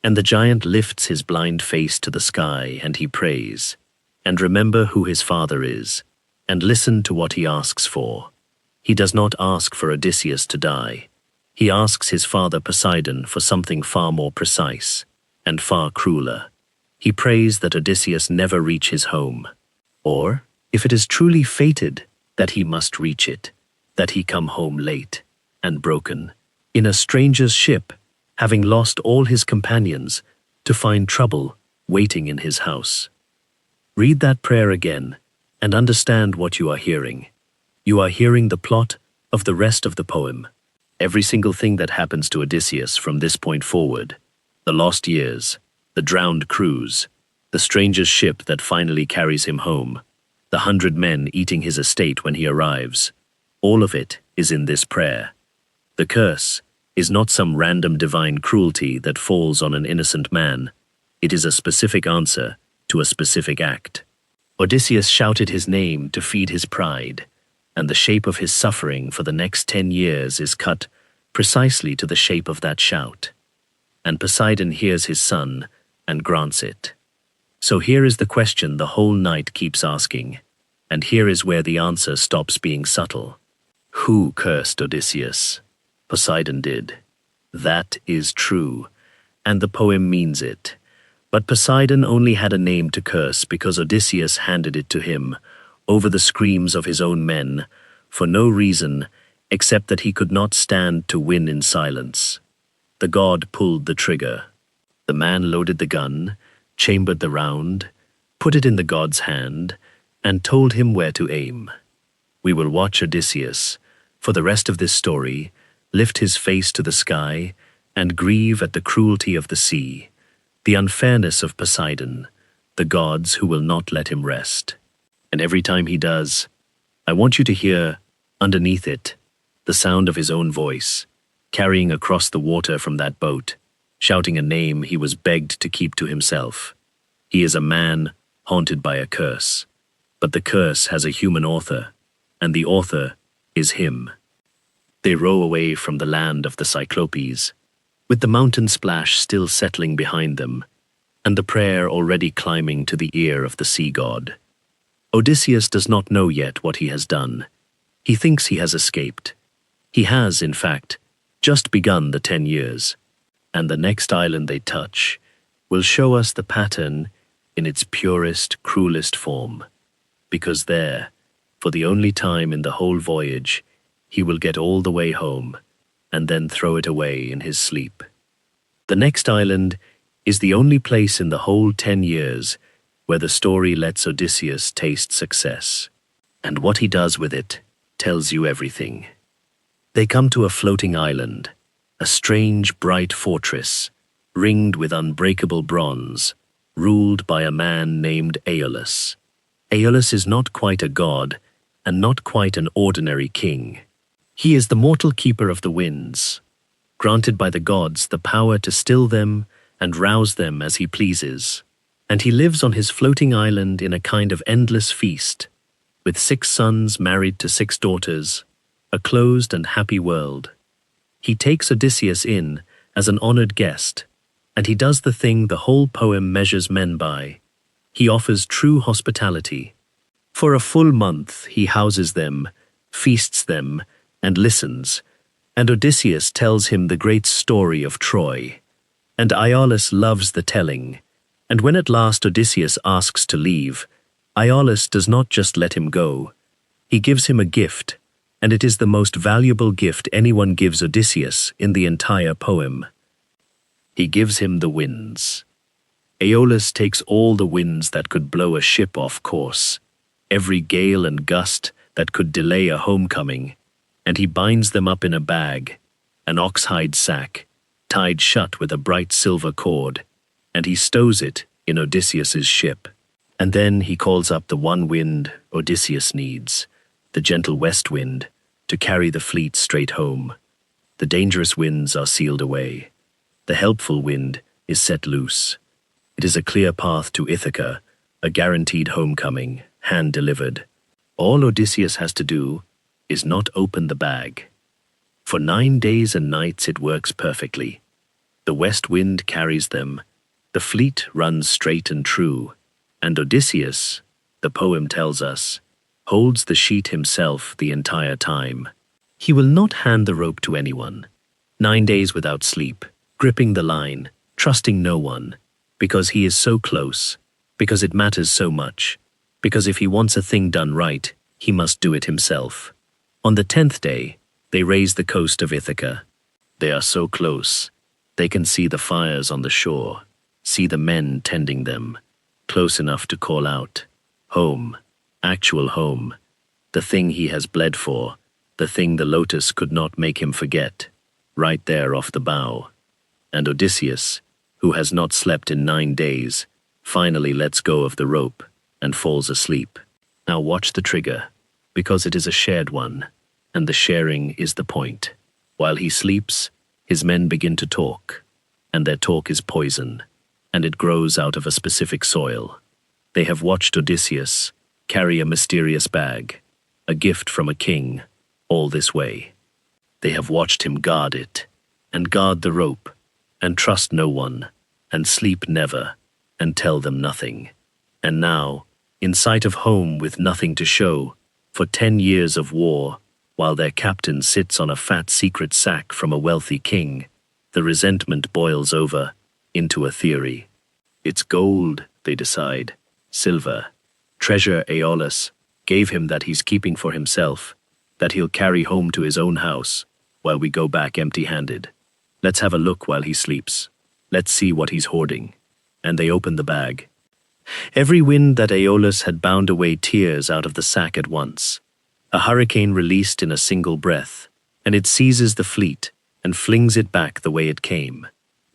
And the giant lifts his blind face to the sky and he prays. And remember who his father is, and listen to what he asks for. He does not ask for Odysseus to die. He asks his father Poseidon for something far more precise and far crueler. He prays that Odysseus never reach his home. Or, if it is truly fated that he must reach it, that he come home late and broken, in a stranger's ship, having lost all his companions, to find trouble waiting in his house. Read that prayer again and understand what you are hearing. You are hearing the plot of the rest of the poem. Every single thing that happens to Odysseus from this point forward, the lost years, the drowned crews, the stranger's ship that finally carries him home, the 100 men eating his estate when he arrives, all of it is in this prayer. The curse is not some random divine cruelty that falls on an innocent man. It is a specific answer to a specific act. Odysseus shouted his name to feed his pride, and the shape of his suffering for the next 10 years is cut precisely to the shape of that shout. And Poseidon hears his son and grants it. So here is the question the whole night keeps asking, and here is where the answer stops being subtle. Who cursed Odysseus? Poseidon did. That is true, and the poem means it. But Poseidon only had a name to curse because Odysseus handed it to him, over the screams of his own men, for no reason except that he could not stand to win in silence. The god pulled the trigger. The man loaded the gun, chambered the round, put it in the god's hand, and told him where to aim. We will watch Odysseus, for the rest of this story, lift his face to the sky and grieve at the cruelty of the sea, the unfairness of Poseidon, the gods who will not let him rest. And every time he does, I want you to hear, underneath it, the sound of his own voice, carrying across the water from that boat, shouting a name he was begged to keep to himself. He is a man haunted by a curse, but the curse has a human author, and the author is him. They row away from the land of the Cyclopes, with the mountain splash still settling behind them, and the prayer already climbing to the ear of the sea god. Odysseus does not know yet what he has done. He thinks he has escaped. He has, in fact, just begun the 10 years, and the next island they touch will show us the pattern in its purest, cruelest form, because there, for the only time in the whole voyage, he will get all the way home, and then throw it away in his sleep. The next island is the only place in the whole 10 years where the story lets Odysseus taste success, and what he does with it tells you everything. They come to a floating island, a strange, bright fortress, ringed with unbreakable bronze, ruled by a man named Aeolus. Aeolus is not quite a god, and not quite an ordinary king. He is the mortal keeper of the winds, granted by the gods the power to still them and rouse them as he pleases. And he lives on his floating island in a kind of endless feast, with 6 sons married to 6 daughters, a closed and happy world. He takes Odysseus in as an honored guest, and he does the thing the whole poem measures men by. He offers true hospitality. For a full month he houses them, feasts them, and listens, and Odysseus tells him the great story of Troy. And Aeolus loves the telling, and when at last Odysseus asks to leave, Aeolus does not just let him go. He gives him a gift, and it is the most valuable gift anyone gives Odysseus in the entire poem. He gives him the winds. Aeolus takes all the winds that could blow a ship off course, every gale and gust that could delay a homecoming, and he binds them up in a bag, an oxhide sack, tied shut with a bright silver cord, and he stows it in Odysseus's ship. And then he calls up the one wind Odysseus needs, the gentle west wind, to carry the fleet straight home. The dangerous winds are sealed away. The helpful wind is set loose. It is a clear path to Ithaca, a guaranteed homecoming, hand-delivered. All Odysseus has to do is not open the bag. For 9 days and nights it works perfectly. The west wind carries them, the fleet runs straight and true, and Odysseus, the poem tells us, holds the sheet himself the entire time. He will not hand the rope to anyone. 9 days without sleep, gripping the line, trusting no one, because he is so close, because it matters so much, because if he wants a thing done right, he must do it himself. On the 10th day, they raise the coast of Ithaca. They are so close. They can see the fires on the shore, see the men tending them, close enough to call out, home, actual home, the thing he has bled for, the thing the lotus could not make him forget, right there off the bow. And Odysseus, who has not slept in 9 days, finally lets go of the rope and falls asleep. Now watch the trigger, because it is a shared one, and the sharing is the point. While he sleeps, his men begin to talk, and their talk is poison, and it grows out of a specific soil. They have watched Odysseus carry a mysterious bag, a gift from a king, all this way. They have watched him guard it, and guard the rope, and trust no one, and sleep never, and tell them nothing. And now, in sight of home with nothing to show, for 10 years of war, while their captain sits on a fat secret sack from a wealthy king, the resentment boils over into a theory. It's gold, they decide, silver, treasure aeolus gave him that he's keeping for himself, that he'll carry home to his own house, while we go back empty-handed. Let's have a look while he sleeps. Let's see what he's hoarding. And they open the bag. Every wind that aeolus had bound away tears out of the sack at once. A hurricane released in a single breath, and it seizes the fleet and flings it back the way it came,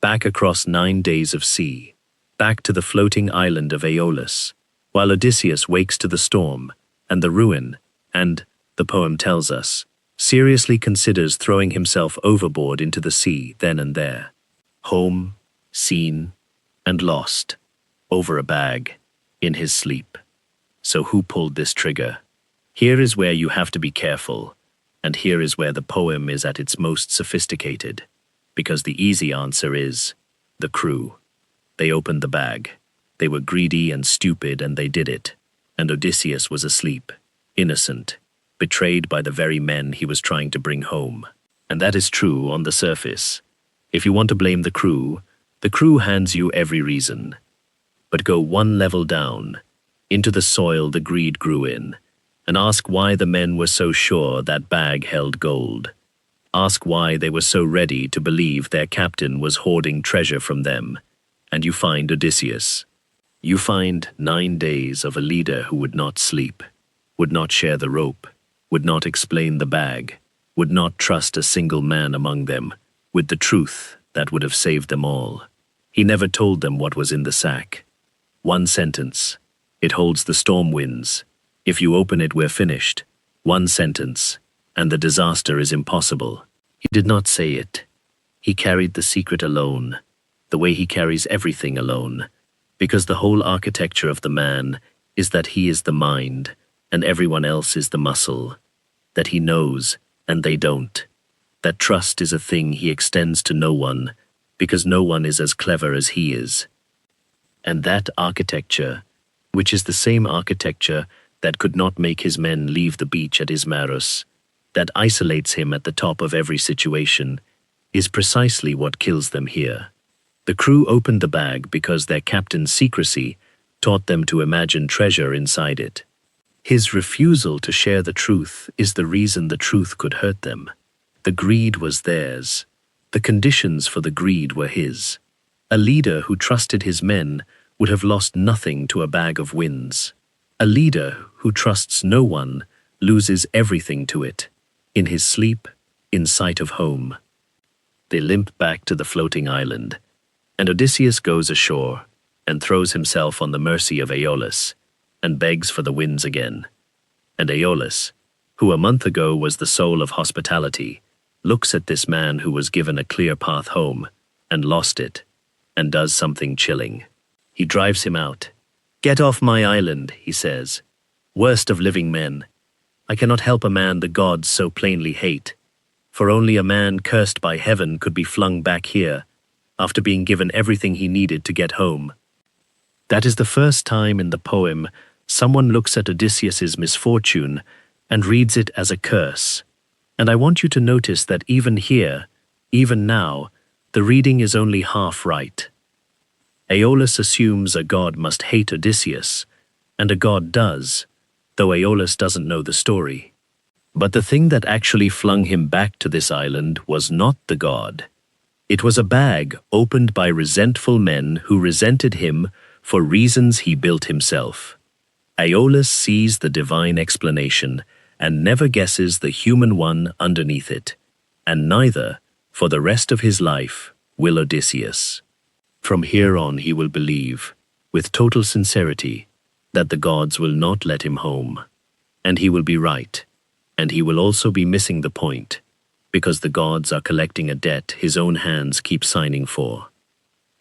back across 9 days of sea, back to the floating island of Aeolus, while Odysseus wakes to the storm and the ruin, and, the poem tells us, seriously considers throwing himself overboard into the sea then and there. Home, seen, and lost, over a bag, in his sleep. So who pulled this trigger? Here is where you have to be careful, and here is where the poem is at its most sophisticated, because the easy answer is the crew. They opened the bag. They were greedy and stupid, and they did it. And Odysseus was asleep, innocent, betrayed by the very men he was trying to bring home. And that is true on the surface. If you want to blame the crew hands you every reason. But go one level down, into the soil the greed grew in, and ask why the men were so sure that bag held gold. Ask why they were so ready to believe their captain was hoarding treasure from them, and you find Odysseus. You find 9 days of a leader who would not sleep, would not share the rope, would not explain the bag, would not trust a single man among them with the truth that would have saved them all. He never told them what was in the sack. One sentence: it holds the storm winds. If you open it, we're finished. One sentence, and the disaster is impossible. He did not say it. He carried the secret alone, the way he carries everything alone, because the whole architecture of the man is that he is the mind, and everyone else is the muscle, that he knows, and they don't. That trust is a thing he extends to no one, because no one is as clever as he is. And that architecture, which is the same architecture that could not make his men leave the beach at Ismarus, that isolates him at the top of every situation, is precisely what kills them here. The crew opened the bag because their captain's secrecy taught them to imagine treasure inside it. His refusal to share the truth is the reason the truth could hurt them. The greed was theirs. The conditions for the greed were his. A leader who trusted his men would have lost nothing to a bag of winds. A leader who trusts no one loses everything to it, in his sleep, in sight of home. They limp back to the floating island, and Odysseus goes ashore and throws himself on the mercy of Aeolus and begs for the winds again. And Aeolus, who a month ago was the soul of hospitality, looks at this man who was given a clear path home and lost it, and does something chilling. He drives him out. "Get off my island," he says. "Worst of living men. I cannot help a man the gods so plainly hate, for only a man cursed by heaven could be flung back here, after being given everything he needed to get home." That is the first time in the poem someone looks at Odysseus's misfortune and reads it as a curse. And I want you to notice that even here, even now, the reading is only half right. Aeolus assumes a god must hate Odysseus, and a god does, though Aeolus doesn't know the story. But the thing that actually flung him back to this island was not the god. It was a bag opened by resentful men who resented him for reasons he built himself. Aeolus sees the divine explanation and never guesses the human one underneath it, and neither, for the rest of his life, will Odysseus. From here on he will believe, with total sincerity, that the gods will not let him home. And he will be right, and he will also be missing the point, because the gods are collecting a debt his own hands keep signing for.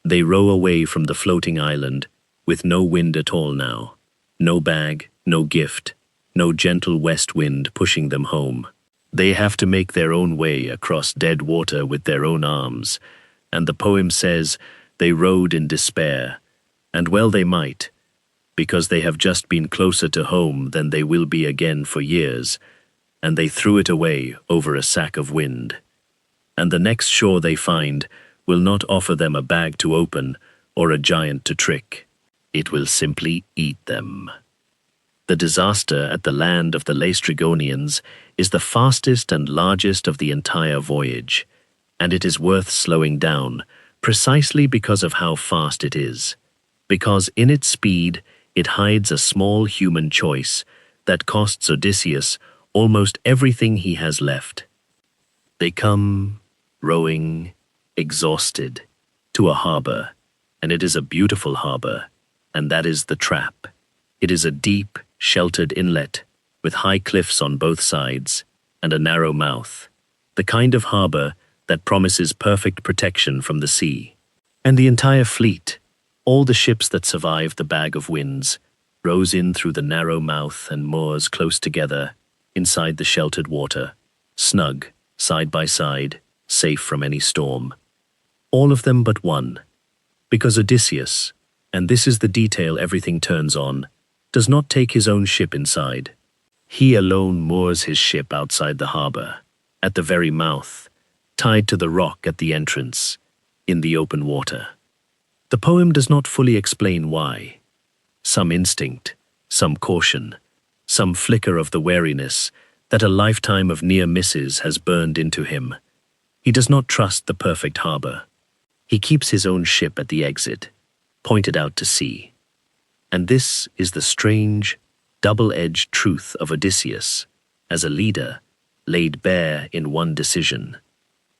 They row away from the floating island, with no wind at all now, no bag, no gift, no gentle west wind pushing them home. They have to make their own way across dead water with their own arms, and the poem says they rowed in despair, and well they might, because they have just been closer to home than they will be again for years, and they threw it away over a sack of wind. And the next shore they find will not offer them a bag to open or a giant to trick. It will simply eat them. The disaster at the land of the Laestrygonians is the fastest and largest of the entire voyage, and it is worth slowing down precisely because of how fast it is, because in its speed it hides a small human choice that costs Odysseus almost everything he has left. They come, rowing, exhausted, to a harbor, and it is a beautiful harbor, and that is the trap. It is a deep, sheltered inlet with high cliffs on both sides and a narrow mouth, the kind of harbor that promises perfect protection from the sea. And the entire fleet, all the ships that survive the bag of winds, rows in through the narrow mouth and moors close together inside the sheltered water, snug, side by side, safe from any storm. All of them but one, because Odysseus, and this is the detail everything turns on, does not take his own ship inside. He alone moors his ship outside the harbor, at the very mouth, tied to the rock at the entrance, in the open water. The poem does not fully explain why. Some instinct, some caution, some flicker of the wariness that a lifetime of near misses has burned into him. He does not trust the perfect harbor. He keeps his own ship at the exit, pointed out to sea. And this is the strange, double-edged truth of Odysseus, as a leader, laid bare in one decision.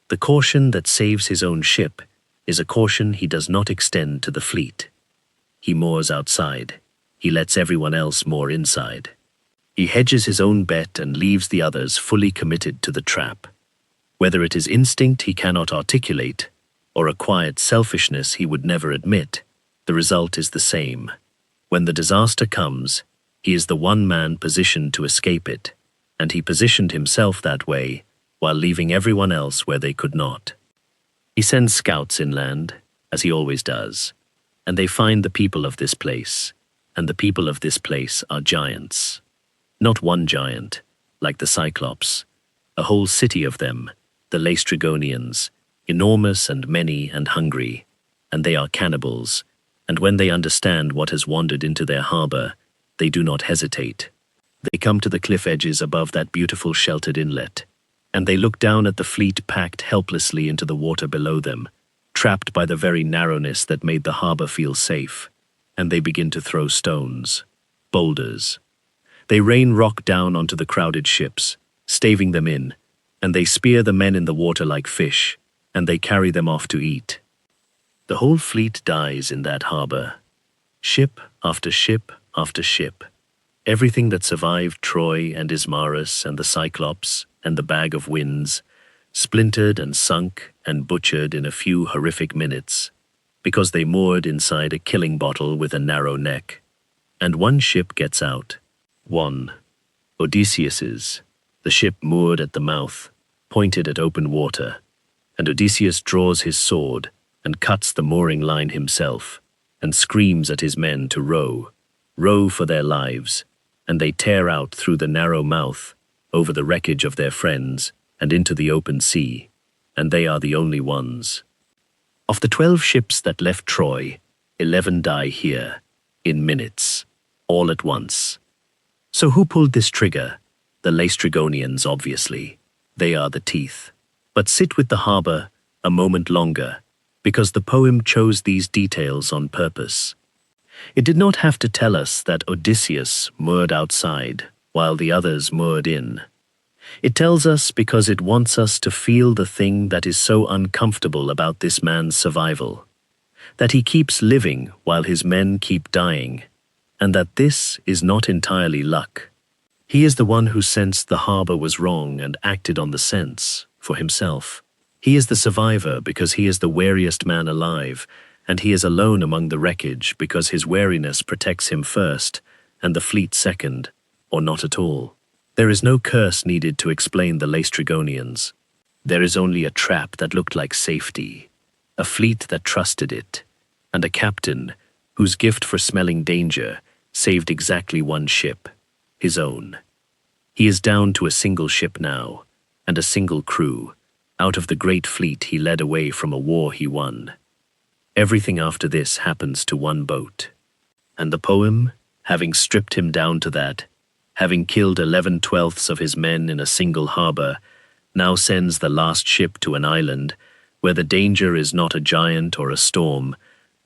The caution that saves his own ship is a caution he does not extend to the fleet. He moors outside. He lets everyone else moor inside. He hedges his own bet and leaves the others fully committed to the trap. Whether it is instinct he cannot articulate, or a quiet selfishness he would never admit, the result is the same. When the disaster comes, he is the one man positioned to escape it, and he positioned himself that way while leaving everyone else where they could not. He sends scouts inland, as he always does, and they find the people of this place, and the people of this place are giants. Not one giant, like the Cyclops, a whole city of them, the Laestrygonians, enormous and many and hungry, and they are cannibals, and when they understand what has wandered into their harbor, they do not hesitate. They come to the cliff edges above that beautiful sheltered inlet, and they look down at the fleet packed helplessly into the water below them, trapped by the very narrowness that made the harbor feel safe, and they begin to throw stones, boulders. They rain rock down onto the crowded ships, staving them in, and they spear the men in the water like fish, and they carry them off to eat. The whole fleet dies in that harbor, ship after ship after ship, Everything that survived Troy and Ismarus and the Cyclops and the Bag of Winds, splintered and sunk and butchered in a few horrific minutes, because they moored inside a killing bottle with a narrow neck. And one ship gets out. One. Odysseus's, the ship moored at the mouth, pointed at open water, and Odysseus draws his sword and cuts the mooring line himself, and screams at his men to row for their lives, and they tear out through the narrow mouth, over the wreckage of their friends, and into the open sea, and they are the only ones. Of the 12 ships that left Troy, 11 die here, in minutes, all at once. So who pulled this trigger? The Laestrygonians, obviously. They are the teeth. But sit with the harbor a moment longer, because the poem chose these details on purpose. It did not have to tell us that Odysseus moored outside, while the others moored in. It tells us because it wants us to feel the thing that is so uncomfortable about this man's survival, that he keeps living while his men keep dying, and that this is not entirely luck. He is the one who sensed the harbor was wrong and acted on the sense for himself. He is the survivor because he is the wariest man alive, and he is alone among the wreckage because his wariness protects him first, and the fleet second, or not at all. There is no curse needed to explain the Laestrygonians. There is only a trap that looked like safety, a fleet that trusted it, and a captain whose gift for smelling danger saved exactly one ship, his own. He is down to a single ship now, and a single crew, out of the great fleet he led away from a war he won. Everything after this happens to one boat. And the poem, having stripped him down to that, having killed 11/12 of his men in a single harbor, now sends the last ship to an island where the danger is not a giant or a storm,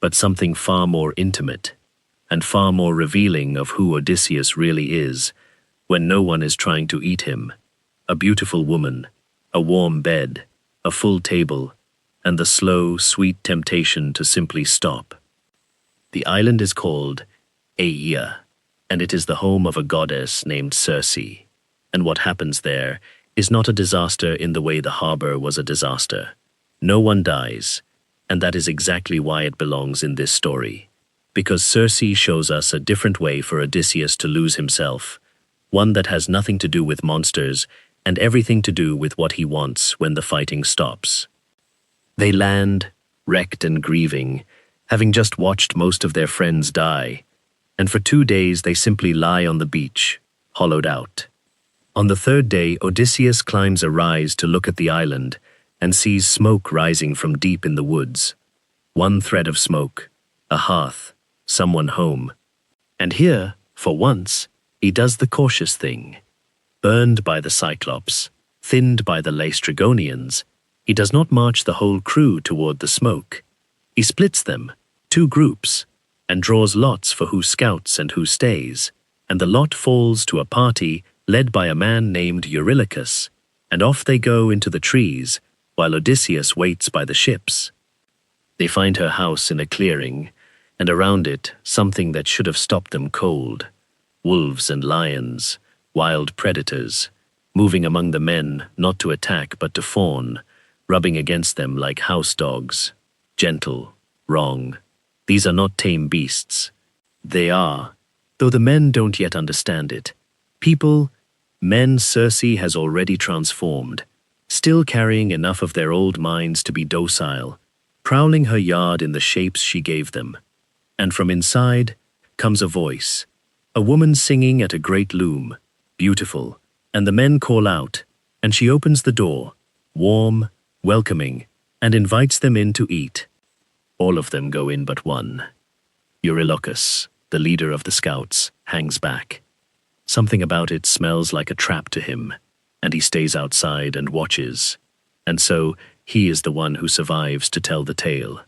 but something far more intimate, and far more revealing of who Odysseus really is, when no one is trying to eat him. A beautiful woman, a warm bed, a full table, and the slow, sweet temptation to simply stop. The island is called Aeolus, and it is the home of a goddess named Circe, and what happens there is not a disaster in the way the harbor was a disaster. No one dies, and that is exactly why it belongs in this story, because Circe shows us a different way for Odysseus to lose himself, one that has nothing to do with monsters and everything to do with what he wants when the fighting stops. They land, wrecked and grieving, having just watched most of their friends die, and for 2 days they simply lie on the beach, hollowed out. On the 3rd day, Odysseus climbs a rise to look at the island and sees smoke rising from deep in the woods. One thread of smoke, a hearth, someone home. And here, for once, he does the cautious thing. Burned by the Cyclops, thinned by the Laestrygonians, he does not march the whole crew toward the smoke. He splits them, 2 groups, and draws lots for who scouts and who stays, and the lot falls to a party led by a man named Eurylochus, and off they go into the trees, while Odysseus waits by the ships. They find her house in a clearing, and around it something that should have stopped them cold. Wolves and lions, wild predators, moving among the men not to attack but to fawn, rubbing against them like house dogs. Gentle, wrong. These are not tame beasts. They are, though the men don't yet understand it, people, men Circe has already transformed, still carrying enough of their old minds to be docile, prowling her yard in the shapes she gave them. And from inside comes a voice, a woman singing at a great loom, beautiful, and the men call out, and she opens the door, warm, welcoming, and invites them in to eat. All of them go in but one. Eurylochus, the leader of the scouts, hangs back. Something about it smells like a trap to him, and he stays outside and watches. And so, he is the one who survives to tell the tale.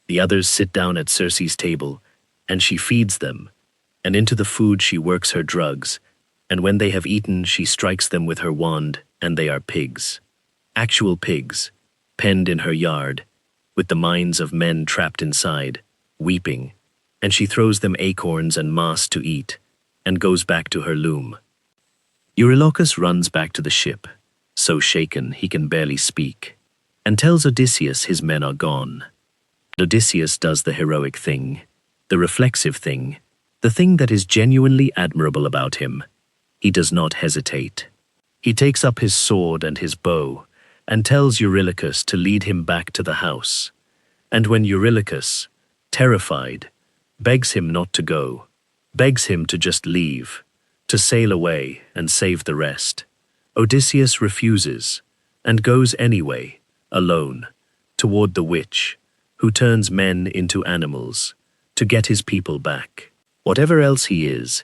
The others sit down at Circe's table, and she feeds them, and into the food she works her drugs, and when they have eaten she strikes them with her wand, and they are pigs. Actual pigs, penned in her yard, with the minds of men trapped inside, weeping, and she throws them acorns and moss to eat, and goes back to her loom. Eurylochus runs back to the ship, so shaken he can barely speak, and tells Odysseus his men are gone. Odysseus does the heroic thing, the reflexive thing, the thing that is genuinely admirable about him. He does not hesitate. He takes up his sword and his bow, and tells Eurylochus to lead him back to the house. And when Eurylochus, terrified, begs him not to go, begs him to just leave, to sail away and save the rest, Odysseus refuses, and goes anyway, alone, toward the witch, who turns men into animals, to get his people back. Whatever else he is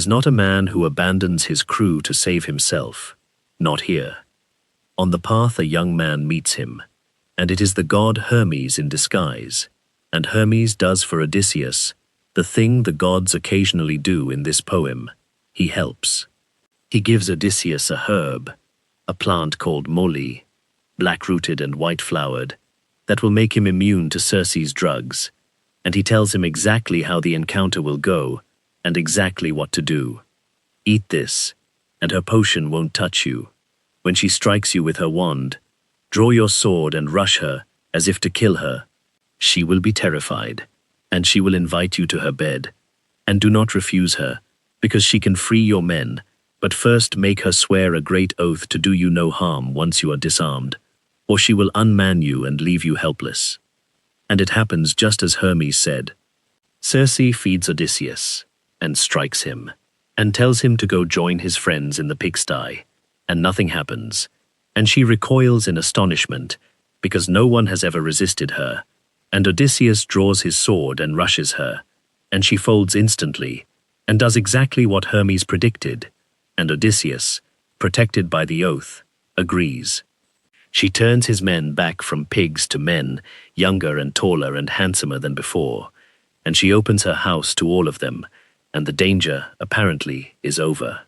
not a man who abandons his crew to save himself. Not here. On the path a young man meets him, and it is the god Hermes in disguise, and Hermes does for Odysseus the thing the gods occasionally do in this poem. He helps. He gives Odysseus a herb, a plant called moly, black-rooted and white-flowered, that will make him immune to Circe's drugs, and he tells him exactly how the encounter will go and exactly what to do. Eat this, and her potion won't touch you. When she strikes you with her wand, draw your sword and rush her as if to kill her. She will be terrified, and she will invite you to her bed. And do not refuse her, because she can free your men, but first make her swear a great oath to do you no harm once you are disarmed, or she will unman you and leave you helpless. And it happens just as Hermes said. Circe feeds Odysseus, and strikes him, and tells him to go join his friends in the pigsty, and nothing happens, and she recoils in astonishment, because no one has ever resisted her, and Odysseus draws his sword and rushes her, and she folds instantly, and does exactly what Hermes predicted, and Odysseus, protected by the oath, agrees. She turns his men back from pigs to men, younger and taller and handsomer than before, and she opens her house to all of them, and the danger, apparently, is over.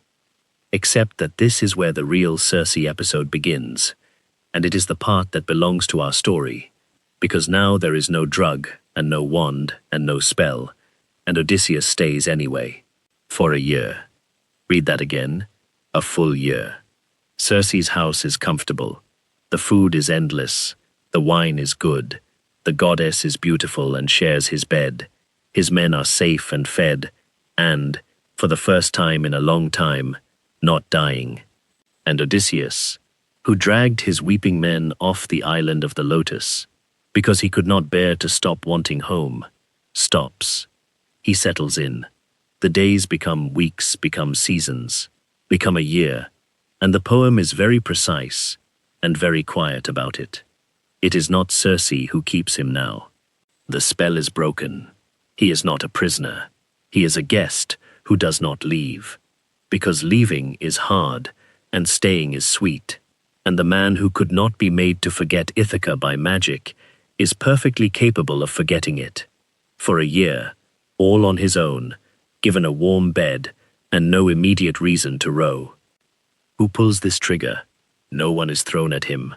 Except that this is where the real Circe episode begins, and it is the part that belongs to our story, because now there is no drug, and no wand, and no spell, and Odysseus stays anyway. For a year. Read that again. A full year. Circe's house is comfortable. The food is endless. The wine is good. The goddess is beautiful and shares his bed. His men are safe and fed, and, for the first time in a long time, not dying. And Odysseus, who dragged his weeping men off the island of the Lotus, because he could not bear to stop wanting home, stops. He settles in. The days become weeks, become seasons, become a year, and the poem is very precise and very quiet about it. It is not Circe who keeps him now. The spell is broken. He is not a prisoner. He is a guest who does not leave, because leaving is hard and staying is sweet, and the man who could not be made to forget Ithaca by magic is perfectly capable of forgetting it. For a year, all on his own, given a warm bed and no immediate reason to row. Who pulls this trigger? No one is thrown at him.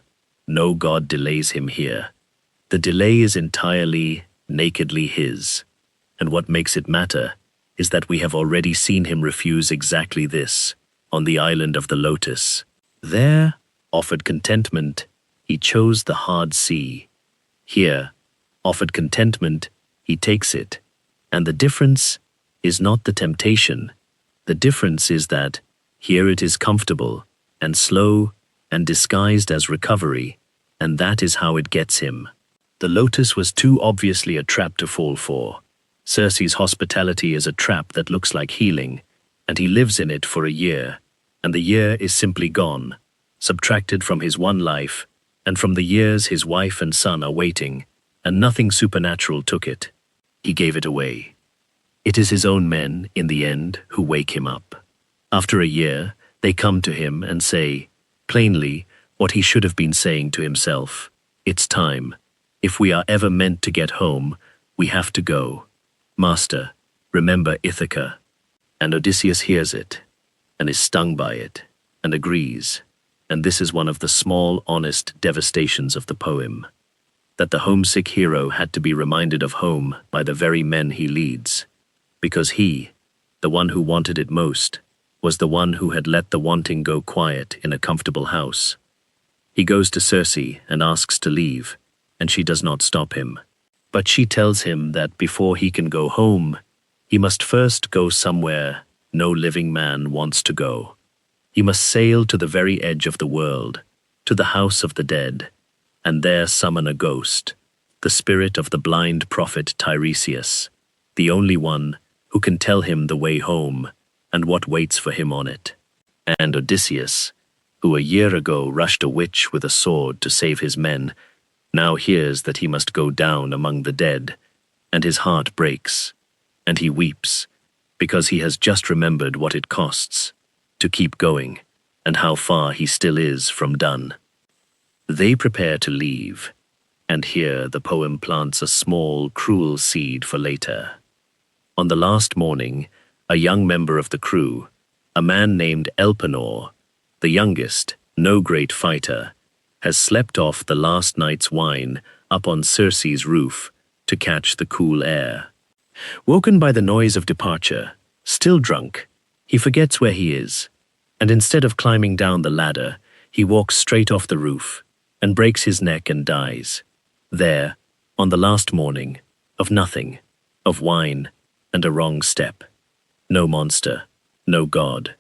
No god delays him here. The delay is entirely, nakedly his. And what makes it matter is that we have already seen him refuse exactly this on the island of the Lotus. There, offered contentment, he chose the hard sea. Here, offered contentment, he takes it. And the difference is not the temptation. The difference is that here it is comfortable and slow and disguised as recovery, and that is how it gets him. The Lotus was too obviously a trap to fall for. Circe's hospitality is a trap that looks like healing, and he lives in it for a year, and the year is simply gone, subtracted from his one life, and from the years his wife and son are waiting, and nothing supernatural took it. He gave it away. It is his own men, in the end, who wake him up. After a year, they come to him and say, plainly, what he should have been saying to himself. It's time. If we are ever meant to get home, we have to go. Master, remember Ithaca. And Odysseus hears it, and is stung by it, and agrees. And this is one of the small, honest devastations of the poem. That the homesick hero had to be reminded of home by the very men he leads. Because he, the one who wanted it most, was the one who had let the wanting go quiet in a comfortable house. He goes to Circe and asks to leave, and she does not stop him. But she tells him that before he can go home, he must first go somewhere no living man wants to go. He must sail to the very edge of the world, to the house of the dead, and there summon a ghost, the spirit of the blind prophet Tiresias, the only one who can tell him the way home and what waits for him on it. And Odysseus, who a year ago rushed a witch with a sword to save his men, now hears that he must go down among the dead, and his heart breaks, and he weeps, because he has just remembered what it costs to keep going, and how far he still is from done. They prepare to leave, and here the poem plants a small, cruel seed for later. On the last morning, a young member of the crew, a man named Elpenor, the youngest, no great fighter, has slept off the last night's wine up on Circe's roof to catch the cool air. Woken by the noise of departure, still drunk, he forgets where he is, and instead of climbing down the ladder, he walks straight off the roof and breaks his neck and dies. There, on the last morning, of nothing, of wine and a wrong step. No monster, no god.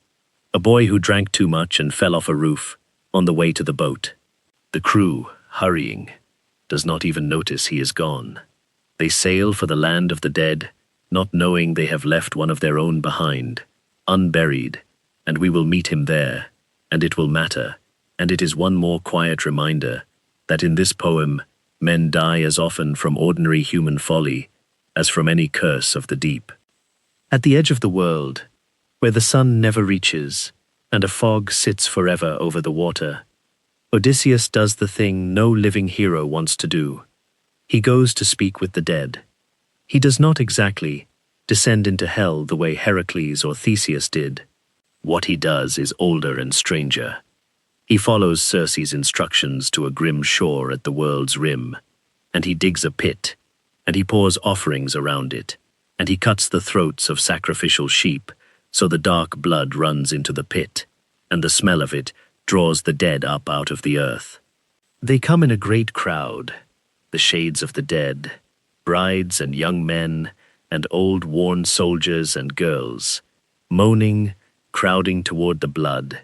A boy who drank too much and fell off a roof on the way to the boat. The crew, hurrying, does not even notice he is gone. They sail for the land of the dead, not knowing they have left one of their own behind, unburied, and we will meet him there, and it will matter, and it is one more quiet reminder that in this poem, men die as often from ordinary human folly as from any curse of the deep. At the edge of the world, where the sun never reaches, and a fog sits forever over the water, Odysseus does the thing no living hero wants to do. He goes to speak with the dead. He does not exactly descend into hell the way Heracles or Theseus did. What he does is older and stranger. He follows Circe's instructions to a grim shore at the world's rim, and he digs a pit, and he pours offerings around it, and he cuts the throats of sacrificial sheep so the dark blood runs into the pit, and the smell of it draws the dead up out of the earth. They come in a great crowd, the shades of the dead, brides and young men, and old worn soldiers and girls, moaning, crowding toward the blood,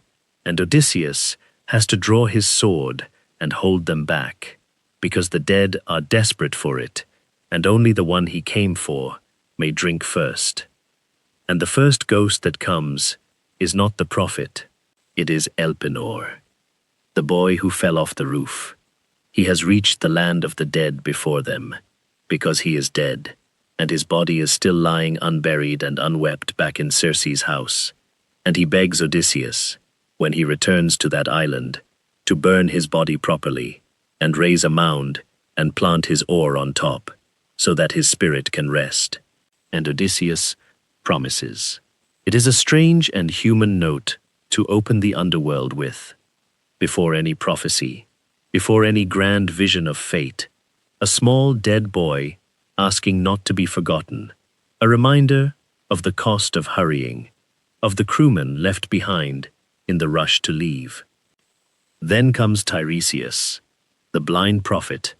and Odysseus has to draw his sword and hold them back, because the dead are desperate for it, and only the one he came for may drink first. And the first ghost that comes is not the prophet, it is Elpenor, the boy who fell off the roof. He has reached the land of the dead before them, because he is dead, and his body is still lying unburied and unwept back in Circe's house, and he begs Odysseus, when he returns to that island, to burn his body properly, and raise a mound, and plant his ore on top, so that his spirit can rest. And Odysseus promises. It is a strange and human note to open the underworld with. Before any prophecy, before any grand vision of fate, a small dead boy asking not to be forgotten, a reminder of the cost of hurrying, of the crewmen left behind in the rush to leave. Then comes Tiresias, the blind prophet,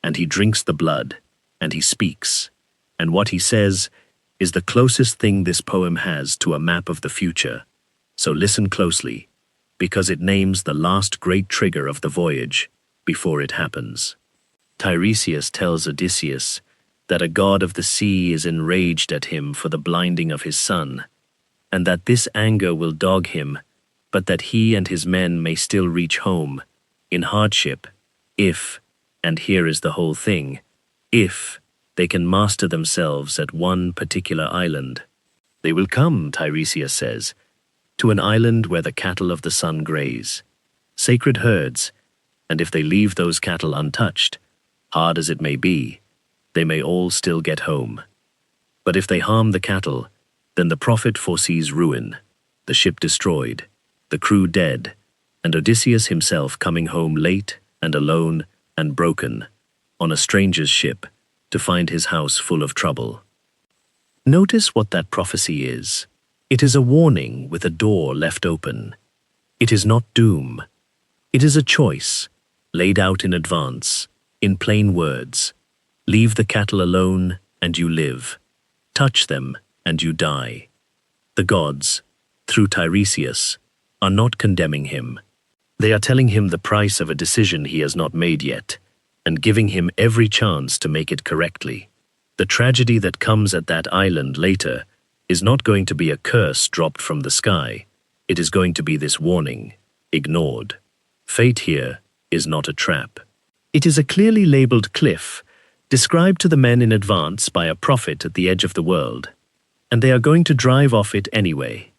and he drinks the blood, and he speaks, and what he says is the closest thing this poem has to a map of the future. So listen closely, because it names the last great trigger of the voyage before it happens. Tiresias tells Odysseus that a god of the sea is enraged at him for the blinding of his son, and that this anger will dog him, but that he and his men may still reach home, in hardship, if, and here is the whole thing, if they can master themselves at one particular island. They will come, Tiresias says, to an island where the cattle of the sun graze, sacred herds, and if they leave those cattle untouched, hard as it may be, they may all still get home. But if they harm the cattle, then the prophet foresees ruin, the ship destroyed, the crew dead, and Odysseus himself coming home late and alone and broken, on a stranger's ship, to find his house full of trouble. Notice what that prophecy is. It is a warning with a door left open. It is not doom. It is a choice, laid out in advance, in plain words. Leave the cattle alone, and you live. Touch them, and you die. The gods, through Tiresias, are not condemning him. They are telling him the price of a decision he has not made yet, and giving him every chance to make it correctly. The tragedy that comes at that island later is not going to be a curse dropped from the sky. It is going to be this warning, ignored. Fate here is not a trap. It is a clearly labeled cliff, described to the men in advance by a prophet at the edge of the world, and they are going to drive off it anyway.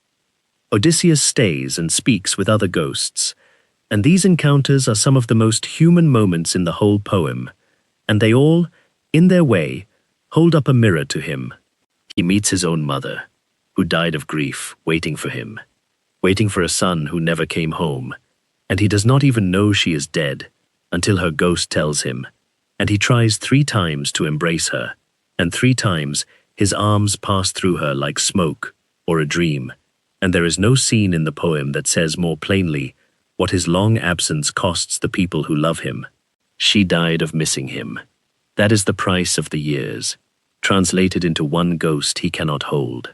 Odysseus stays and speaks with other ghosts, and these encounters are some of the most human moments in the whole poem, and they all, in their way, hold up a mirror to him. He meets his own mother, who died of grief, waiting for him, waiting for a son who never came home, and he does not even know she is dead until her ghost tells him, and he tries 3 times to embrace her, and 3 times his arms pass through her like smoke or a dream, and there is no scene in the poem that says more plainly what his long absence costs the people who love him. She died of missing him. That is the price of the years, translated into one ghost he cannot hold.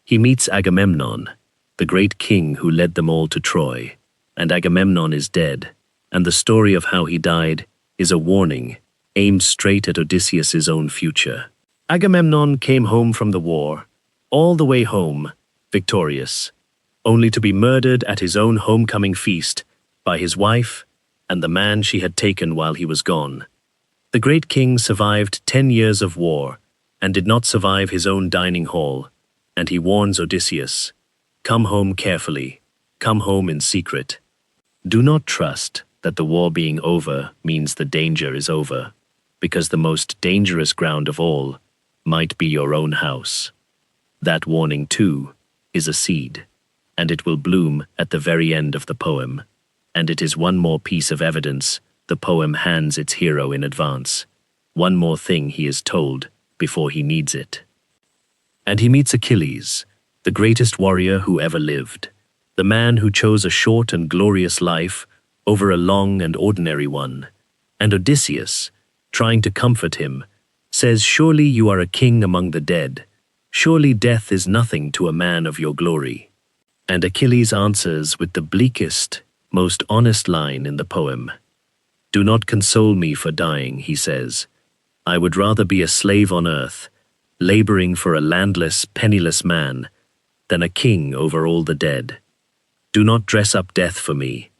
He meets Agamemnon, the great king who led them all to Troy, and Agamemnon is dead, and the story of how he died is a warning aimed straight at Odysseus' own future. Agamemnon came home from the war, all the way home, victorious, only to be murdered at his own homecoming feast by his wife and the man she had taken while he was gone. The great king survived 10 years of war and did not survive his own dining hall, and he warns Odysseus, "Come home carefully, come home in secret. Do not trust that the war being over means the danger is over, because the most dangerous ground of all might be your own house." That warning, too, is a seed, and it will bloom at the very end of the poem, and it is one more piece of evidence the poem hands its hero in advance, one more thing he is told before he needs it. And he meets Achilles, the greatest warrior who ever lived, the man who chose a short and glorious life over a long and ordinary one, and Odysseus, trying to comfort him, says, "Surely you are a king among the dead. Surely death is nothing to a man of your glory." And Achilles answers with the bleakest, most honest line in the poem. "Do not console me for dying," he says. "I would rather be a slave on earth, laboring for a landless, penniless man, than a king over all the dead. Do not dress up death for me.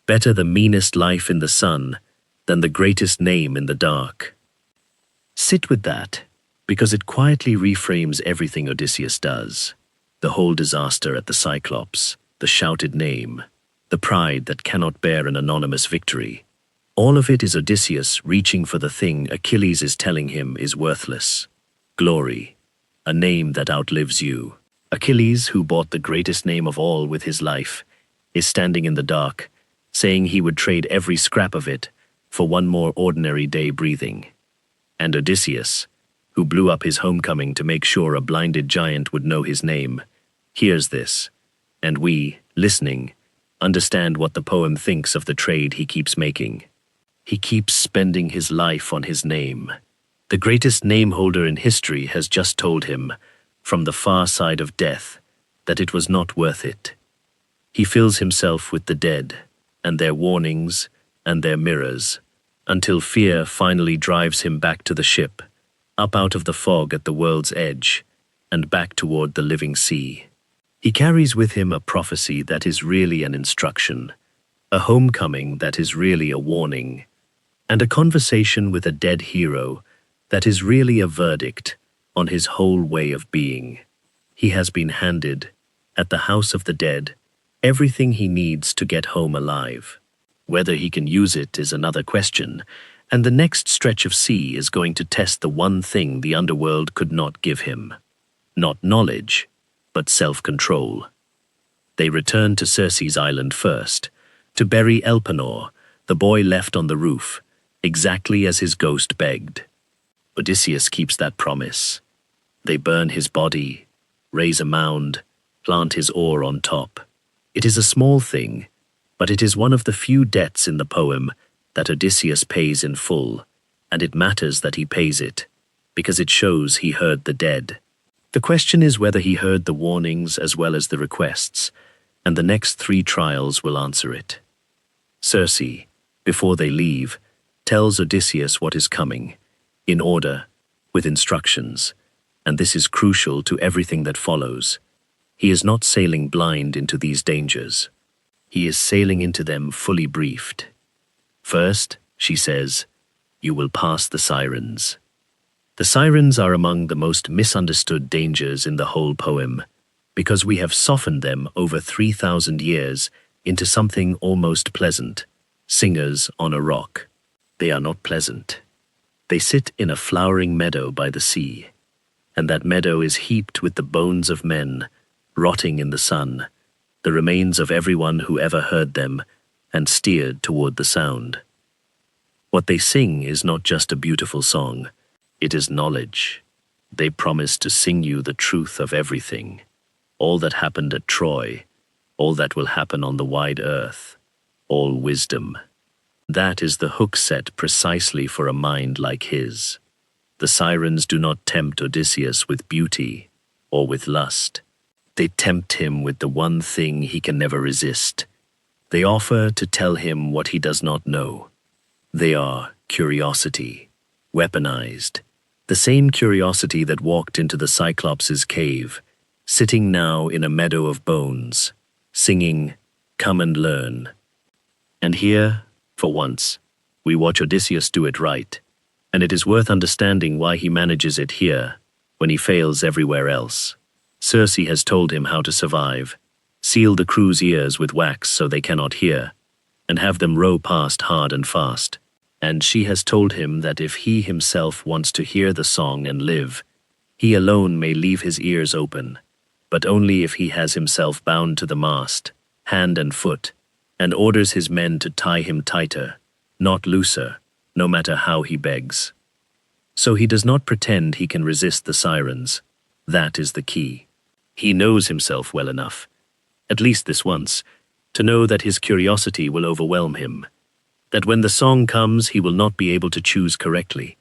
Better the meanest life in the sun than the greatest name in the dark." Sit with that, because it quietly reframes everything Odysseus does. The whole disaster at the Cyclops, the shouted name, the pride that cannot bear an anonymous victory. All of it is Odysseus reaching for the thing Achilles is telling him is worthless. Glory, a name that outlives you. Achilles, who bought the greatest name of all with his life, is standing in the dark, saying he would trade every scrap of it for one more ordinary day breathing. And Odysseus, who blew up his homecoming to make sure a blinded giant would know his name, hears this, and we, listening, understand what the poem thinks of the trade he keeps making. He keeps spending his life on his name. The greatest name holder in history has just told him, from the far side of death, that it was not worth it. He fills himself with the dead, and their warnings, and their mirrors, until fear finally drives him back to the ship, up out of the fog at the world's edge, and back toward the living sea. He carries with him a prophecy that is really an instruction, a homecoming that is really a warning, and a conversation with a dead hero that is really a verdict on his whole way of being. He has been handed, at the house of the dead, everything he needs to get home alive. Whether he can use it is another question, and the next stretch of sea is going to test the one thing the underworld could not give him. Not knowledge, but self-control. They return to Circe's island first, to bury Elpenor, the boy left on the roof, exactly as his ghost begged. Odysseus keeps that promise. They burn his body, raise a mound, plant his oar on top. It is a small thing, but it is one of the few debts in the poem that Odysseus pays in full, and it matters that he pays it, because it shows he heard the dead. The question is whether he heard the warnings as well as the requests, and the next 3 trials will answer it. Circe, before they leave, tells Odysseus what is coming, in order, with instructions, and this is crucial to everything that follows. He is not sailing blind into these dangers. He is sailing into them fully briefed. First, she says, you will pass the Sirens. The Sirens are among the most misunderstood dangers in the whole poem, because we have softened them over 3,000 years into something almost pleasant, singers on a rock. They are not pleasant. They sit in a flowering meadow by the sea, and that meadow is heaped with the bones of men, rotting in the sun, the remains of everyone who ever heard them and steered toward the sound. What they sing is not just a beautiful song, it is knowledge. They promise to sing you the truth of everything, all that happened at Troy, all that will happen on the wide earth, all wisdom. That is the hook set precisely for a mind like his. The Sirens do not tempt Odysseus with beauty or with lust. They tempt him with the one thing he can never resist. They offer to tell him what he does not know. They are curiosity, weaponized. The same curiosity that walked into the Cyclops' cave, sitting now in a meadow of bones, singing, "Come and learn." And here, for once, we watch Odysseus do it right, and it is worth understanding why he manages it here, when he fails everywhere else. Circe has told him how to survive, seal the crew's ears with wax so they cannot hear, and have them row past hard and fast. And she has told him that if he himself wants to hear the song and live, he alone may leave his ears open, but only if he has himself bound to the mast, hand and foot, and orders his men to tie him tighter, not looser, no matter how he begs. So he does not pretend he can resist the Sirens. That is the key. He knows himself well enough, at least this once, to know that his curiosity will overwhelm him, that when the song comes he will not be able to choose correctly,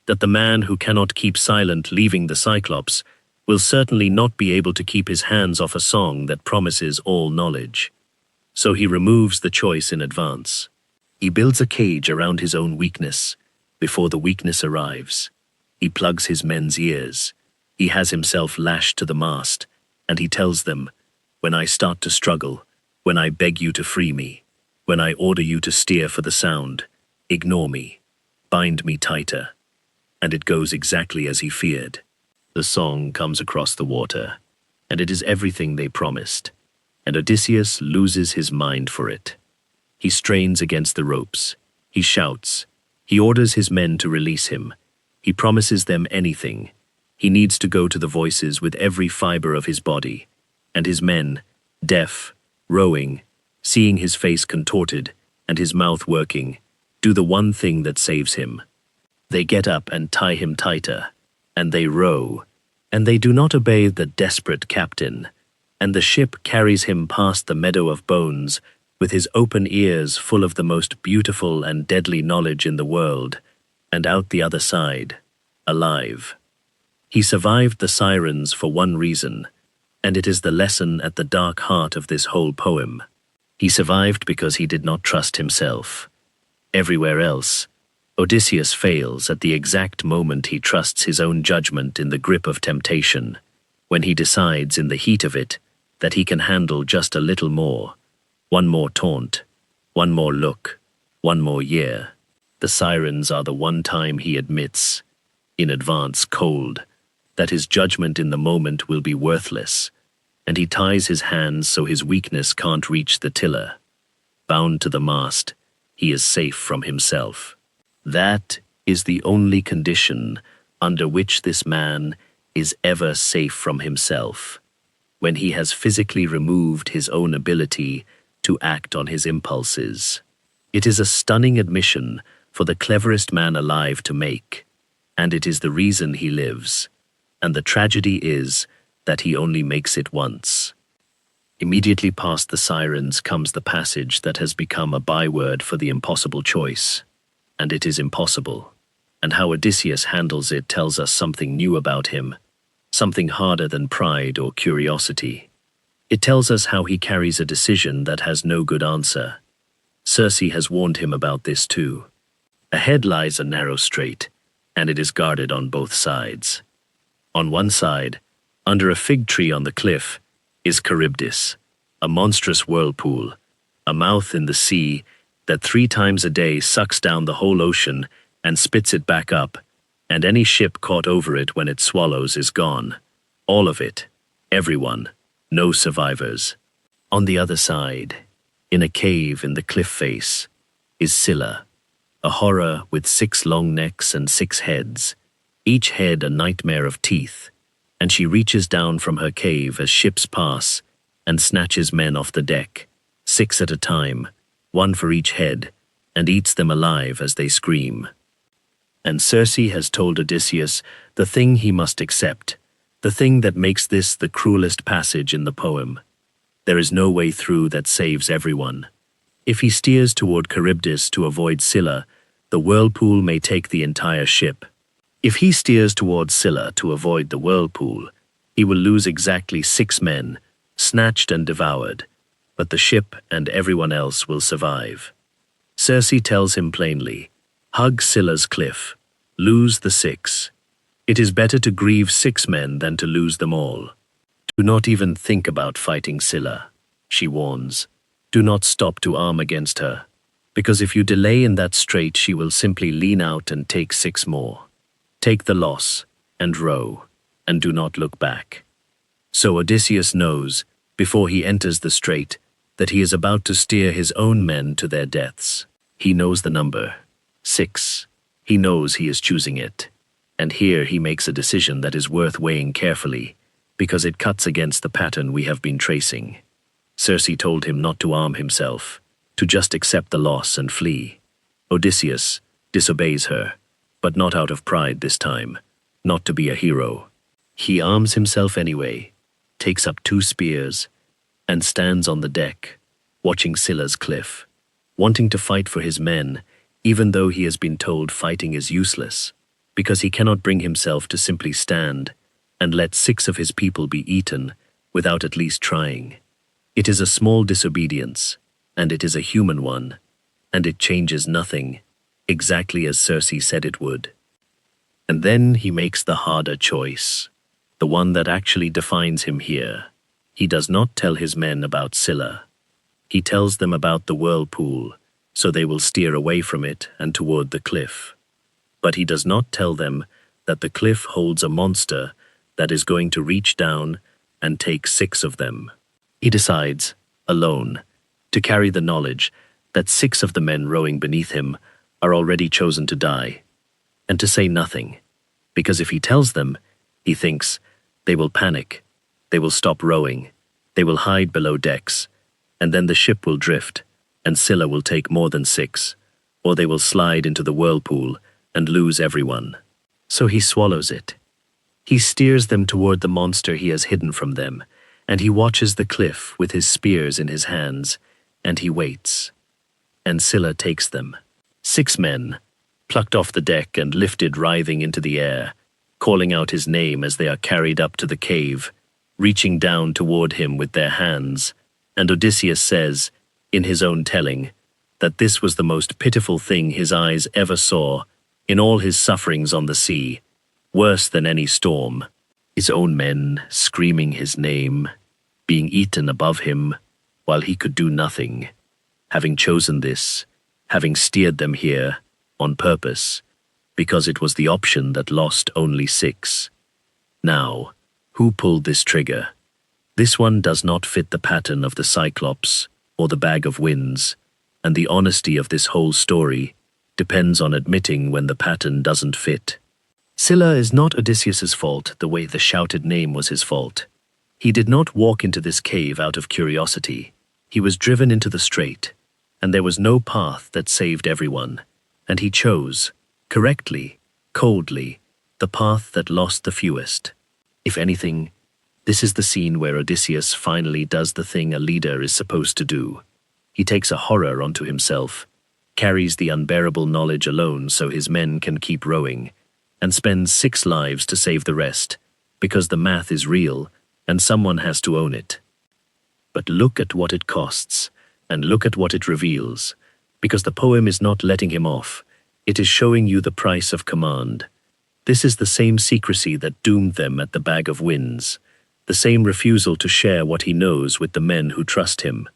that the man who cannot keep silent leaving the Cyclops will certainly not be able to keep his hands off a song that promises all knowledge. So he removes the choice in advance. He builds a cage around his own weakness before the weakness arrives. He plugs his men's ears. He has himself lashed to the mast, and he tells them, "When I start to struggle, when I beg you to free me, when I order you to steer for the sound, ignore me, bind me tighter." And it goes exactly as he feared. The song comes across the water, and it is everything they promised, and Odysseus loses his mind for it. He strains against the ropes. He shouts. He orders his men to release him. He promises them anything. He needs to go to the voices with every fiber of his body, and his men, deaf, rowing, seeing his face contorted and his mouth working, do the one thing that saves him. They get up and tie him tighter, and they row, and they do not obey the desperate captain, and the ship carries him past the meadow of bones with his open ears full of the most beautiful and deadly knowledge in the world, and out the other side, alive. He survived the Sirens for one reason, and it is the lesson at the dark heart of this whole poem. He survived because he did not trust himself. Everywhere else, Odysseus fails at the exact moment he trusts his own judgment in the grip of temptation, when he decides in the heat of it that he can handle just a little more, one more taunt, one more look, one more year. The Sirens are the one time he admits, in advance cold, that his judgment in the moment will be worthless, and he ties his hands so his weakness can't reach the tiller. Bound to the mast, he is safe from himself. That is the only condition under which this man is ever safe from himself, when he has physically removed his own ability to act on his impulses. It is a stunning admission for the cleverest man alive to make, and it is the reason he lives. And the tragedy is that he only makes it once. Immediately past the Sirens comes the passage that has become a byword for the impossible choice. And it is impossible. And how Odysseus handles it tells us something new about him, something harder than pride or curiosity. It tells us how he carries a decision that has no good answer. Circe has warned him about this too. Ahead lies a narrow strait, and it is guarded on both sides. On one side, under a fig tree on the cliff, is Charybdis, a monstrous whirlpool, a mouth in the sea that 3 times a day sucks down the whole ocean and spits it back up, and any ship caught over it when it swallows is gone. All of it, everyone, no survivors. On the other side, in a cave in the cliff face, is Scylla, a horror with 6 long necks and 6 heads, each head a nightmare of teeth, and she reaches down from her cave as ships pass and snatches men off the deck, 6 at a time, 1 for each head, and eats them alive as they scream. And Circe has told Odysseus the thing he must accept, the thing that makes this the cruelest passage in the poem. There is no way through that saves everyone. If he steers toward Charybdis to avoid Scylla, the whirlpool may take the entire ship. If he steers toward Scylla to avoid the whirlpool, he will lose exactly 6 men, snatched and devoured, but the ship and everyone else will survive. Circe tells him plainly, hug Scylla's cliff, lose the 6. It is better to grieve 6 men than to lose them all. Do not even think about fighting Scylla, she warns. Do not stop to arm against her, because if you delay in that strait she will simply lean out and take 6 more. Take the loss, and row, and do not look back. So Odysseus knows, before he enters the strait, that he is about to steer his own men to their deaths. He knows the number, 6. He knows he is choosing it. And here he makes a decision that is worth weighing carefully, because it cuts against the pattern we have been tracing. Circe told him not to arm himself, to just accept the loss and flee. Odysseus disobeys her, but not out of pride this time, not to be a hero. He arms himself anyway, takes up 2 spears, and stands on the deck, watching Scylla's cliff, wanting to fight for his men, even though he has been told fighting is useless, because he cannot bring himself to simply stand and let 6 of his people be eaten without at least trying. It is a small disobedience, and it is a human one, and it changes nothing, exactly as Circe said it would. And then he makes the harder choice, the one that actually defines him here. He does not tell his men about Scylla. He tells them about the whirlpool, so they will steer away from it and toward the cliff. But he does not tell them that the cliff holds a monster that is going to reach down and take 6 of them. He decides, alone, to carry the knowledge that 6 of the men rowing beneath him are already chosen to die, and to say nothing, because if he tells them, he thinks, they will panic, they will stop rowing, they will hide below decks, and then the ship will drift, and Scylla will take more than 6, or they will slide into the whirlpool and lose everyone. So he swallows it. He steers them toward the monster he has hidden from them, and he watches the cliff with his spears in his hands, and he waits. And Scylla takes them. 6 men, plucked off the deck and lifted writhing into the air, calling out his name as they are carried up to the cave, reaching down toward him with their hands, and Odysseus says, in his own telling, that this was the most pitiful thing his eyes ever saw in all his sufferings on the sea, worse than any storm. His own men screaming his name, being eaten above him, while he could do nothing, having chosen this, having steered them here, on purpose, because it was the option that lost only 6. Now, who pulled this trigger? This one does not fit the pattern of the Cyclops or the Bag of Winds, and the honesty of this whole story depends on admitting when the pattern doesn't fit. Scylla is not Odysseus's fault the way the shouted name was his fault. He did not walk into this cave out of curiosity. He was driven into the strait, and there was no path that saved everyone, and he chose, correctly, coldly, the path that lost the fewest. If anything, This is the scene where Odysseus finally does the thing a leader is supposed to do. He takes a horror onto himself, carries the unbearable knowledge alone so his men can keep rowing, and spends 6 lives to save the rest, because the math is real and someone has to own it. But look at what it costs, and look at what it reveals, because the poem is not letting him off, it is showing you the price of command. This is the same secrecy that doomed them at the Bag of Winds, the same refusal to share what he knows with the men who trust him.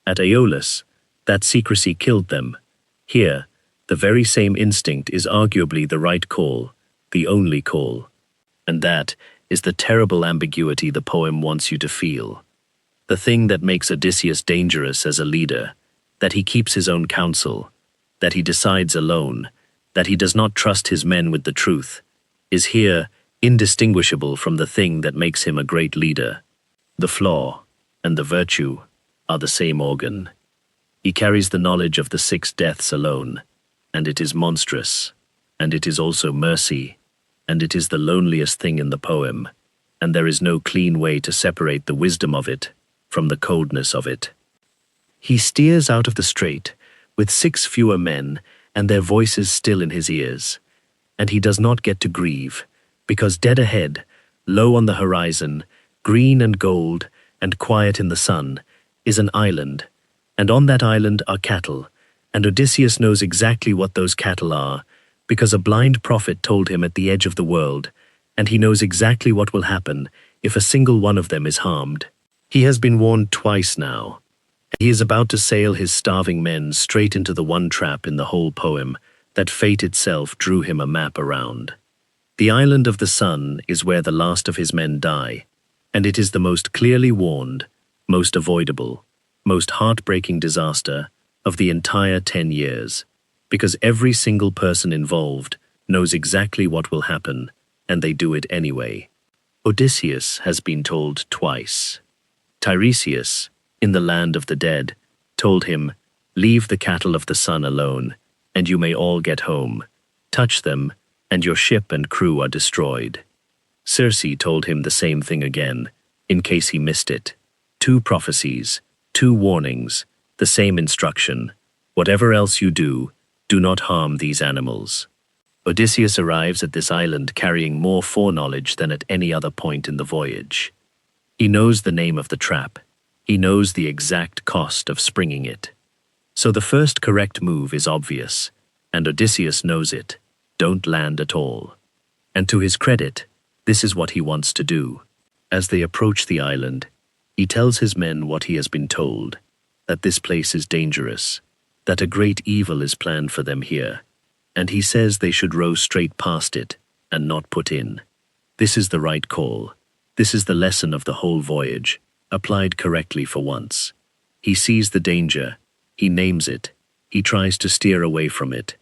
At Aeolus, that secrecy killed them. Here, the very same instinct is arguably the right call, the only call. And that is the terrible ambiguity the poem wants you to feel. The thing that makes Odysseus dangerous as a leader, that he keeps his own counsel, that he decides alone, that he does not trust his men with the truth, is here indistinguishable from the thing that makes him a great leader. The flaw and the virtue are the same organ. He carries the knowledge of the 6 deaths alone, and it is monstrous, and it is also mercy, and it is the loneliest thing in the poem, and there is no clean way to separate the wisdom of it from the coldness of it. He steers out of the strait with 6 fewer men and their voices still in his ears, and he does not get to grieve, because dead ahead, low on the horizon, green and gold and quiet in the sun, is an island, and on that island are cattle, and Odysseus knows exactly what those cattle are, because a blind prophet told him at the edge of the world, and he knows exactly what will happen if a single one of them is harmed. He has been warned twice now. He is about to sail his starving men straight into the one trap in the whole poem that fate itself drew him a map around. The island of the sun is where the last of his men die, and it is the most clearly warned, most avoidable, most heartbreaking disaster of the entire 10 years, because every single person involved knows exactly what will happen, and they do it anyway. Odysseus has been told twice. Tiresias, in the land of the dead, told him, "Leave the cattle of the sun alone, and you may all get home. Touch them, and your ship and crew are destroyed." Circe told him the same thing again, in case he missed it. 2 prophecies, 2 warnings, the same instruction. Whatever else you do not harm these animals. Odysseus arrives at this island carrying more foreknowledge than at any other point in the voyage. He knows the name of the trap. He knows the exact cost of springing it. So the first correct move is obvious, and Odysseus knows it. Don't land at all. And to his credit, this is what he wants to do. As they approach the island, he tells his men what he has been told, that this place is dangerous, that a great evil is planned for them here, and he says they should row straight past it and not put in. This is the right call. This is the lesson of the whole voyage, applied correctly for once. He sees the danger, he names it, he tries to steer away from it.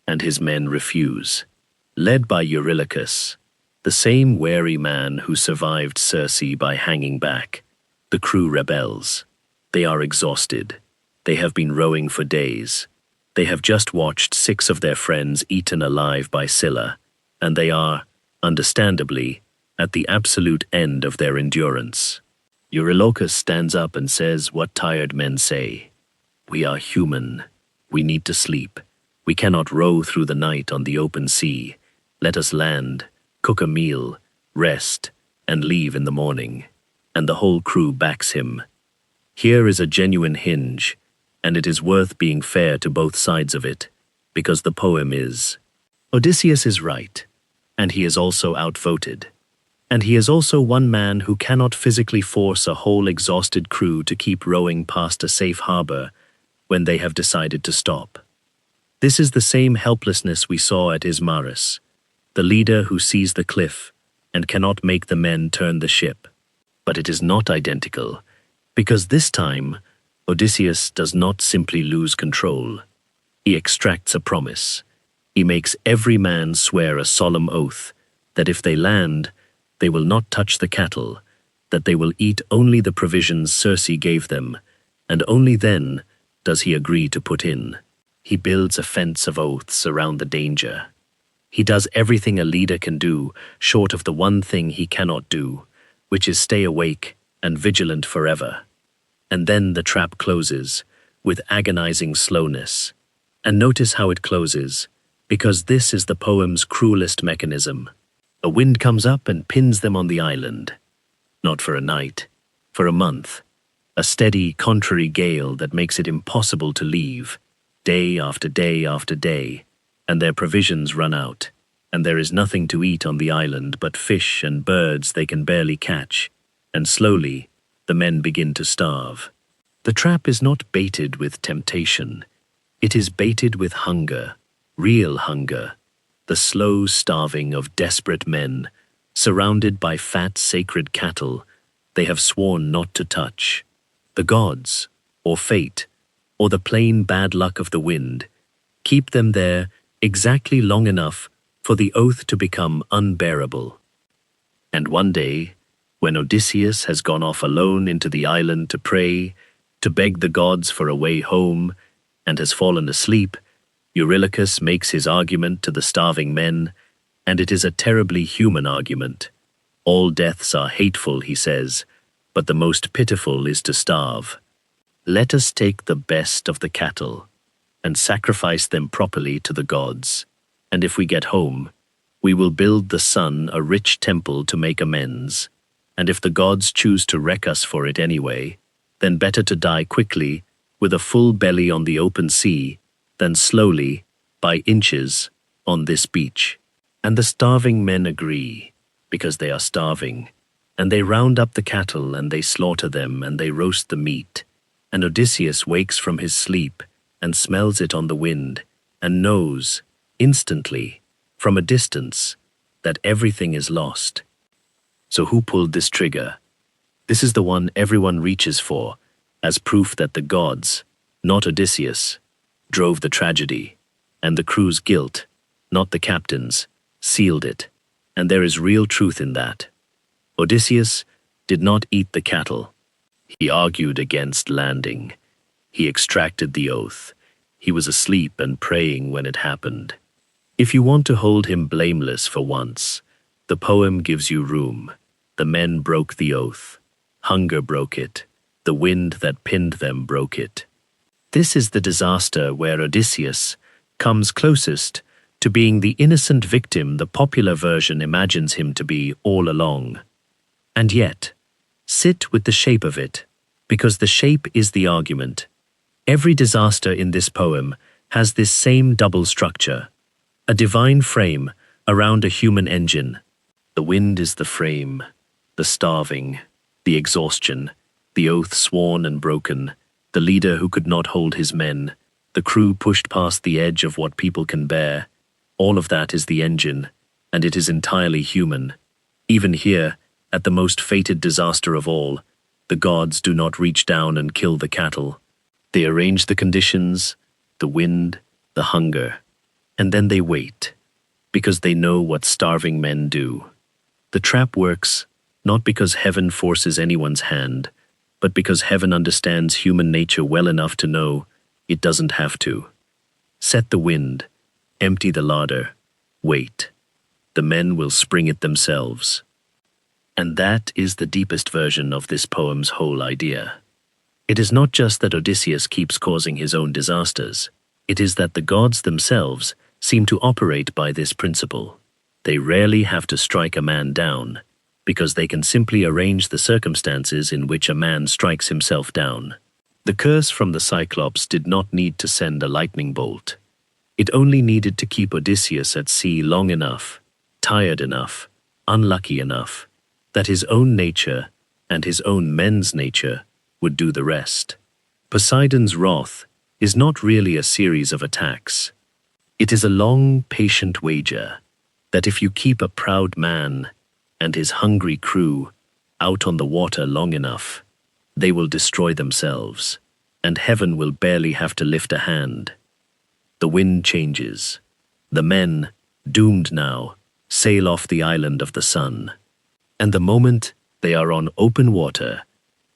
And his men refuse. Led by Eurylochus, the same wary man who survived Circe by hanging back, the crew rebels. They are exhausted. They have been rowing for days. They have just watched 6 of their friends eaten alive by Scylla, and they are, understandably, at the absolute end of their endurance. Eurylochus stands up and says what tired men say. "We are human. We need to sleep. We cannot row through the night on the open sea. Let us land, cook a meal, rest, and leave in the morning." And the whole crew backs him. Here is a genuine hinge, and it is worth being fair to both sides of it, because the poem is. Odysseus is right, and he is also outvoted. And he is also one man who cannot physically force a whole exhausted crew to keep rowing past a safe harbor when they have decided to stop. This is the same helplessness we saw at Ismarus, the leader who sees the cliff and cannot make the men turn the ship. But it is not identical, because this time, Odysseus does not simply lose control. He extracts a promise. He makes every man swear a solemn oath that if they land, they will not touch the cattle, that they will eat only the provisions Circe gave them, and only then does he agree to put in. He builds a fence of oaths around the danger. He does everything a leader can do, short of the one thing he cannot do, which is stay awake and vigilant forever. And then the trap closes with agonizing slowness. And notice how it closes, because this is the poem's cruelest mechanism. A wind comes up and pins them on the island. Not for a night, for a month. A steady, contrary gale that makes it impossible to leave, day after day after day, and their provisions run out, and there is nothing to eat on the island but fish and birds they can barely catch, and slowly the men begin to starve. The trap is not baited with temptation. It is baited with hunger, real hunger, the slow starving of desperate men, surrounded by fat sacred cattle they have sworn not to touch. The gods, or fate, or the plain bad luck of the wind, keep them there exactly long enough for the oath to become unbearable. And one day, when Odysseus has gone off alone into the island to pray, to beg the gods for a way home, and has fallen asleep, Eurylochus makes his argument to the starving men, and it is a terribly human argument. All deaths are hateful, he says, but the most pitiful is to starve. Let us take the best of the cattle and sacrifice them properly to the gods, and if we get home, we will build the sun a rich temple to make amends, and if the gods choose to wreck us for it anyway, then better to die quickly, with a full belly on the open sea, than slowly, by inches, on this beach. And the starving men agree, because they are starving, and they round up the cattle and they slaughter them and they roast the meat. And Odysseus wakes from his sleep and smells it on the wind and knows, instantly, from a distance, that everything is lost. So who pulled this trigger? This is the one everyone reaches for, as proof that the gods, not Odysseus, drove the tragedy, and the crew's guilt, not the captain's, sealed it, and there is real truth in that. Odysseus did not eat the cattle. He argued against landing. He extracted the oath. He was asleep and praying when it happened. If you want to hold him blameless for once, the poem gives you room. The men broke the oath. Hunger broke it. The wind that pinned them broke it. This is the disaster where Odysseus comes closest to being the innocent victim the popular version imagines him to be all along. And yet, sit with the shape of it, because the shape is the argument. Every disaster in this poem has this same double structure, a divine frame around a human engine. The wind is the frame, the starving, the exhaustion, the oath sworn and broken, the leader who could not hold his men, the crew pushed past the edge of what people can bear. All of that is the engine, and it is entirely human. Even here, at the most fated disaster of all, the gods do not reach down and kill the cattle. They arrange the conditions, the wind, the hunger, and then they wait, because they know what starving men do. The trap works not because heaven forces anyone's hand, but because heaven understands human nature well enough to know it doesn't have to. Set the wind, empty the larder, wait. The men will spring it themselves. And that is the deepest version of this poem's whole idea. It is not just that Odysseus keeps causing his own disasters. It is that the gods themselves seem to operate by this principle. They rarely have to strike a man down, because they can simply arrange the circumstances in which a man strikes himself down. The curse from the Cyclops did not need to send a lightning bolt. It only needed to keep Odysseus at sea long enough, tired enough, unlucky enough, that his own nature and his own men's nature would do the rest. Poseidon's wrath is not really a series of attacks. It is a long, patient wager that if you keep a proud man and his hungry crew out on the water long enough, they will destroy themselves, and heaven will barely have to lift a hand. The wind changes. The men, doomed now, sail off the island of the sun. And the moment they are on open water,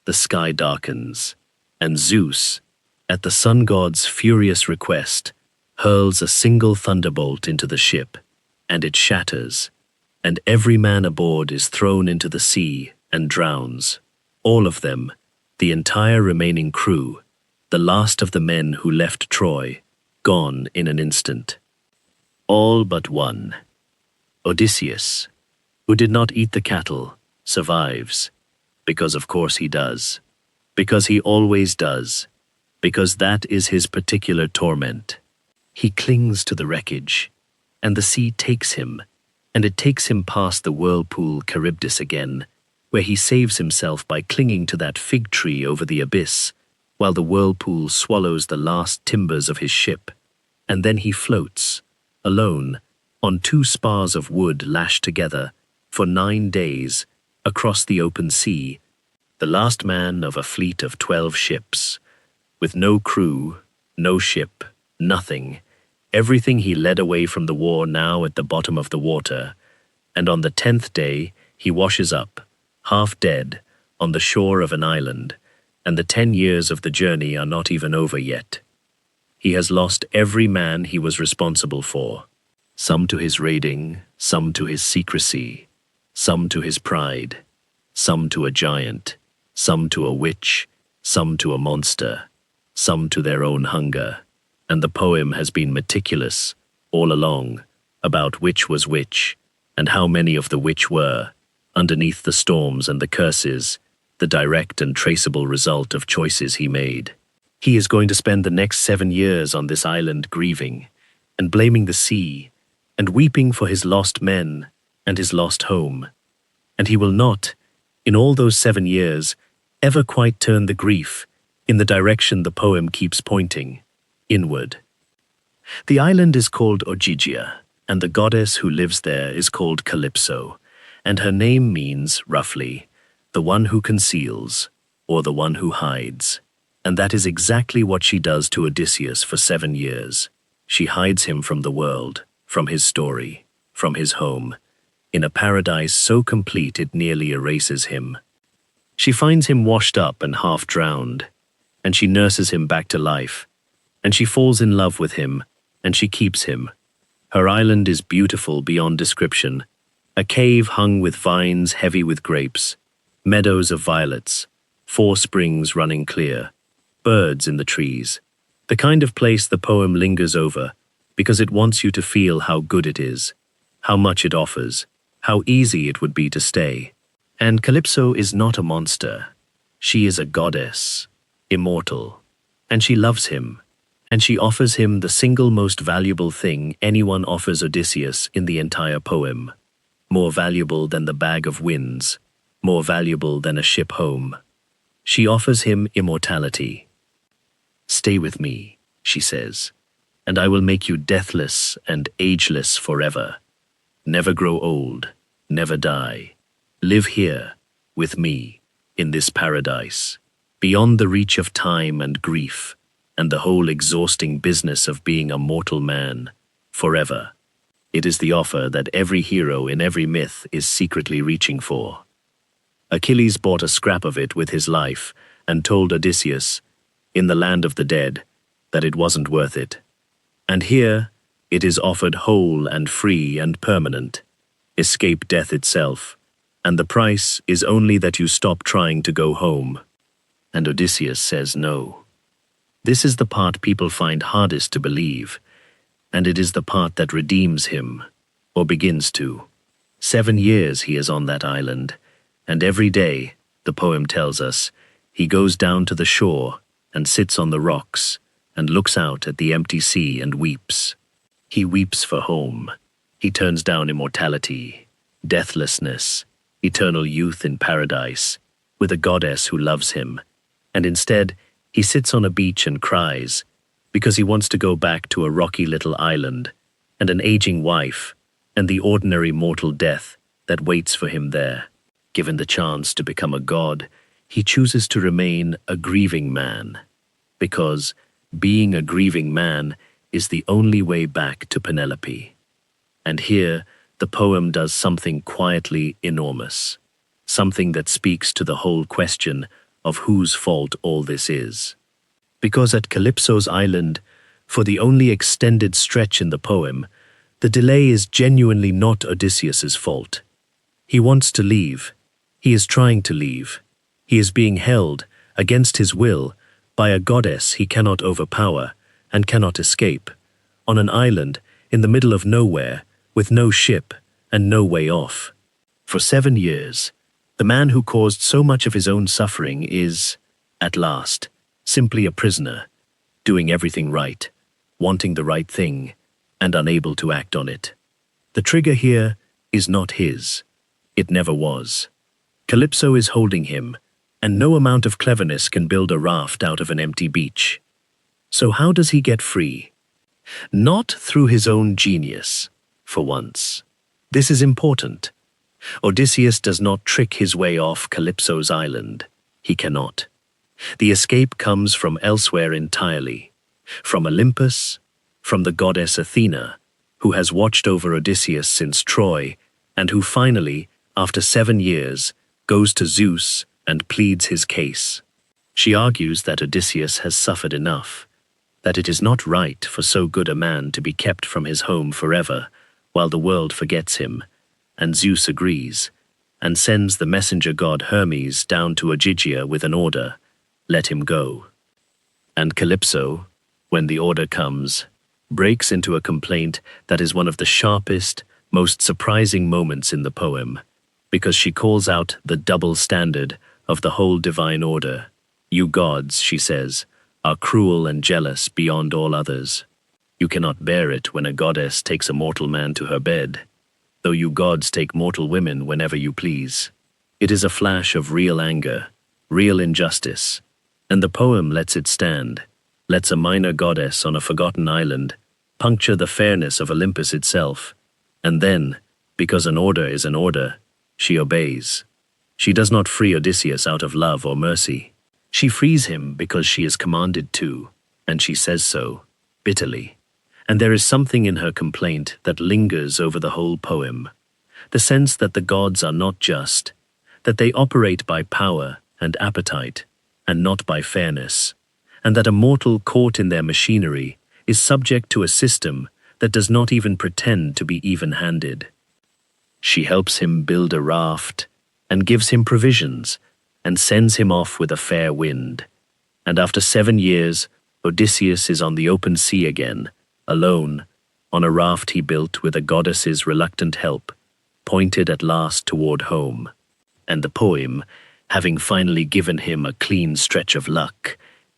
the sky darkens, and Zeus, at the sun god's furious request, hurls a single thunderbolt into the ship, and it shatters, and every man aboard is thrown into the sea and drowns. All of them, the entire remaining crew, the last of the men who left Troy, gone in an instant. All but one. Odysseus, who did not eat the cattle, survives. Because of course he does. Because he always does. Because that is his particular torment. He clings to the wreckage, and the sea takes him, and it takes him past the whirlpool Charybdis again, where he saves himself by clinging to that fig tree over the abyss, while the whirlpool swallows the last timbers of his ship, and then he floats, alone, on 2 spars of wood lashed together, for 9 days, across the open sea, the last man of a fleet of 12 ships, with no crew, no ship, nothing, everything he led away from the war now at the bottom of the water, and on the 10th day he washes up, half dead, on the shore of an island, and the 10 years of the journey are not even over yet. He has lost every man he was responsible for, some to his raiding, some to his secrecy, some to his pride, some to a giant, some to a witch, some to a monster, some to their own hunger, and the poem has been meticulous, all along, about which was which, and how many of the which were, underneath the storms and the curses, the direct and traceable result of choices he made. He is going to spend the next 7 years on this island grieving, and blaming the sea, and weeping for his lost men and his lost home, and he will not, in all those 7 years, ever quite turn the grief in the direction the poem keeps pointing, inward. The island is called Ogygia, and the goddess who lives there is called CALYPSO, and her name means, roughly, the one who conceals, or the one who hides. And that is exactly what she does to Odysseus for 7 years. She hides him from the world, from his story, from his home, in a paradise so complete it nearly erases him. She finds him washed up and half drowned, and she nurses him back to life, and she falls in love with him, and she keeps him. Her island is beautiful beyond description, a cave hung with vines heavy with grapes, meadows of violets, 4 springs running clear, birds in the trees, the kind of place the poem lingers over because it wants you to feel how good it is, how much it offers, how easy it would be to stay. And Calypso is not a monster. She is a goddess, immortal, and she loves him, and she offers him the single most valuable thing anyone offers Odysseus in the entire poem, more valuable than the bag of winds, more valuable than a ship home. She offers him immortality. "Stay with me," she says, "and I will make you deathless and ageless forever. Never grow old, never die. Live here, with me, in this paradise, beyond the reach of time and grief, and the whole exhausting business of being a mortal man, forever." It is the offer that every hero in every myth is secretly reaching for. Achilles bought a scrap of it with his life and told Odysseus, in the land of the dead, that it wasn't worth it. And here, it is offered whole and free and permanent. Escape death itself, and the price is only that you stop trying to go home. And Odysseus says no. This is the part people find hardest to believe, and it is the part that redeems him, or begins to. 7 years he is on that island, and every day, the poem tells us, he goes down to the shore and sits on the rocks and looks out at the empty sea and weeps. He weeps for home. He turns down immortality, deathlessness, eternal youth in paradise, with a goddess who loves him, and instead, he sits on a beach and cries, because he wants to go back to a rocky little island, and an aging wife, and the ordinary mortal death that waits for him there. Given the chance to become a god, he chooses to remain a grieving man, because being a grieving man is the only way back to Penelope. And here, the poem does something quietly enormous, something that speaks to the whole question of whose fault all this is. Because at Calypso's island, for the only extended stretch in the poem, the delay is genuinely not Odysseus's fault. He wants to leave. He is trying to leave. He is being held, against his will, by a goddess he cannot overpower and cannot escape, on an island in the middle of nowhere, with no ship and no way off. For 7 years, the man who caused so much of his own suffering is, at last, simply a prisoner, doing everything right, wanting the right thing, and unable to act on it. The trigger here is not his. It never was. CALYPSO is holding him, and no amount of cleverness can build a raft out of an empty beach. So how does he get free? Not through his own genius, for once. This is important. Odysseus does not trick his way off CALYPSO's island. He cannot. The escape comes from elsewhere entirely. From Olympus, from the goddess Athena, who has watched over Odysseus since Troy, and who finally, after 7 years, goes to Zeus and pleads his case. She argues that Odysseus has suffered enough, that it is not right for so good a man to be kept from his home forever, while the world forgets him, and Zeus agrees, and sends the messenger god Hermes down to Ogygia with an order, let him go. And CALYPSO, when the order comes, breaks into a complaint that is one of the sharpest, most surprising moments in the poem, because she calls out the double standard of the whole divine order. You gods, she says, are cruel and jealous beyond all others. You cannot bear it when a goddess takes a mortal man to her bed, though you gods take mortal women whenever you please. It is a flash of real anger, real injustice, and the poem lets it stand, lets a minor goddess on a forgotten island puncture the fairness of Olympus itself, and then, because an order is an order, she obeys. She does not free Odysseus out of love or mercy. She frees him because she is commanded to, and she says so, bitterly. And there is something in her complaint that lingers over the whole poem, the sense that the gods are not just, that they operate by power and appetite, and not by fairness, and that a mortal caught in their machinery is subject to a system that does not even pretend to be even-handed. She helps him build a raft, and gives him provisions, and sends him off with a fair wind. And after 7 years, Odysseus is on the open sea again, alone, on a raft he built with a goddess's reluctant help, pointed at last toward home. And the poem, having finally given him a clean stretch of luck,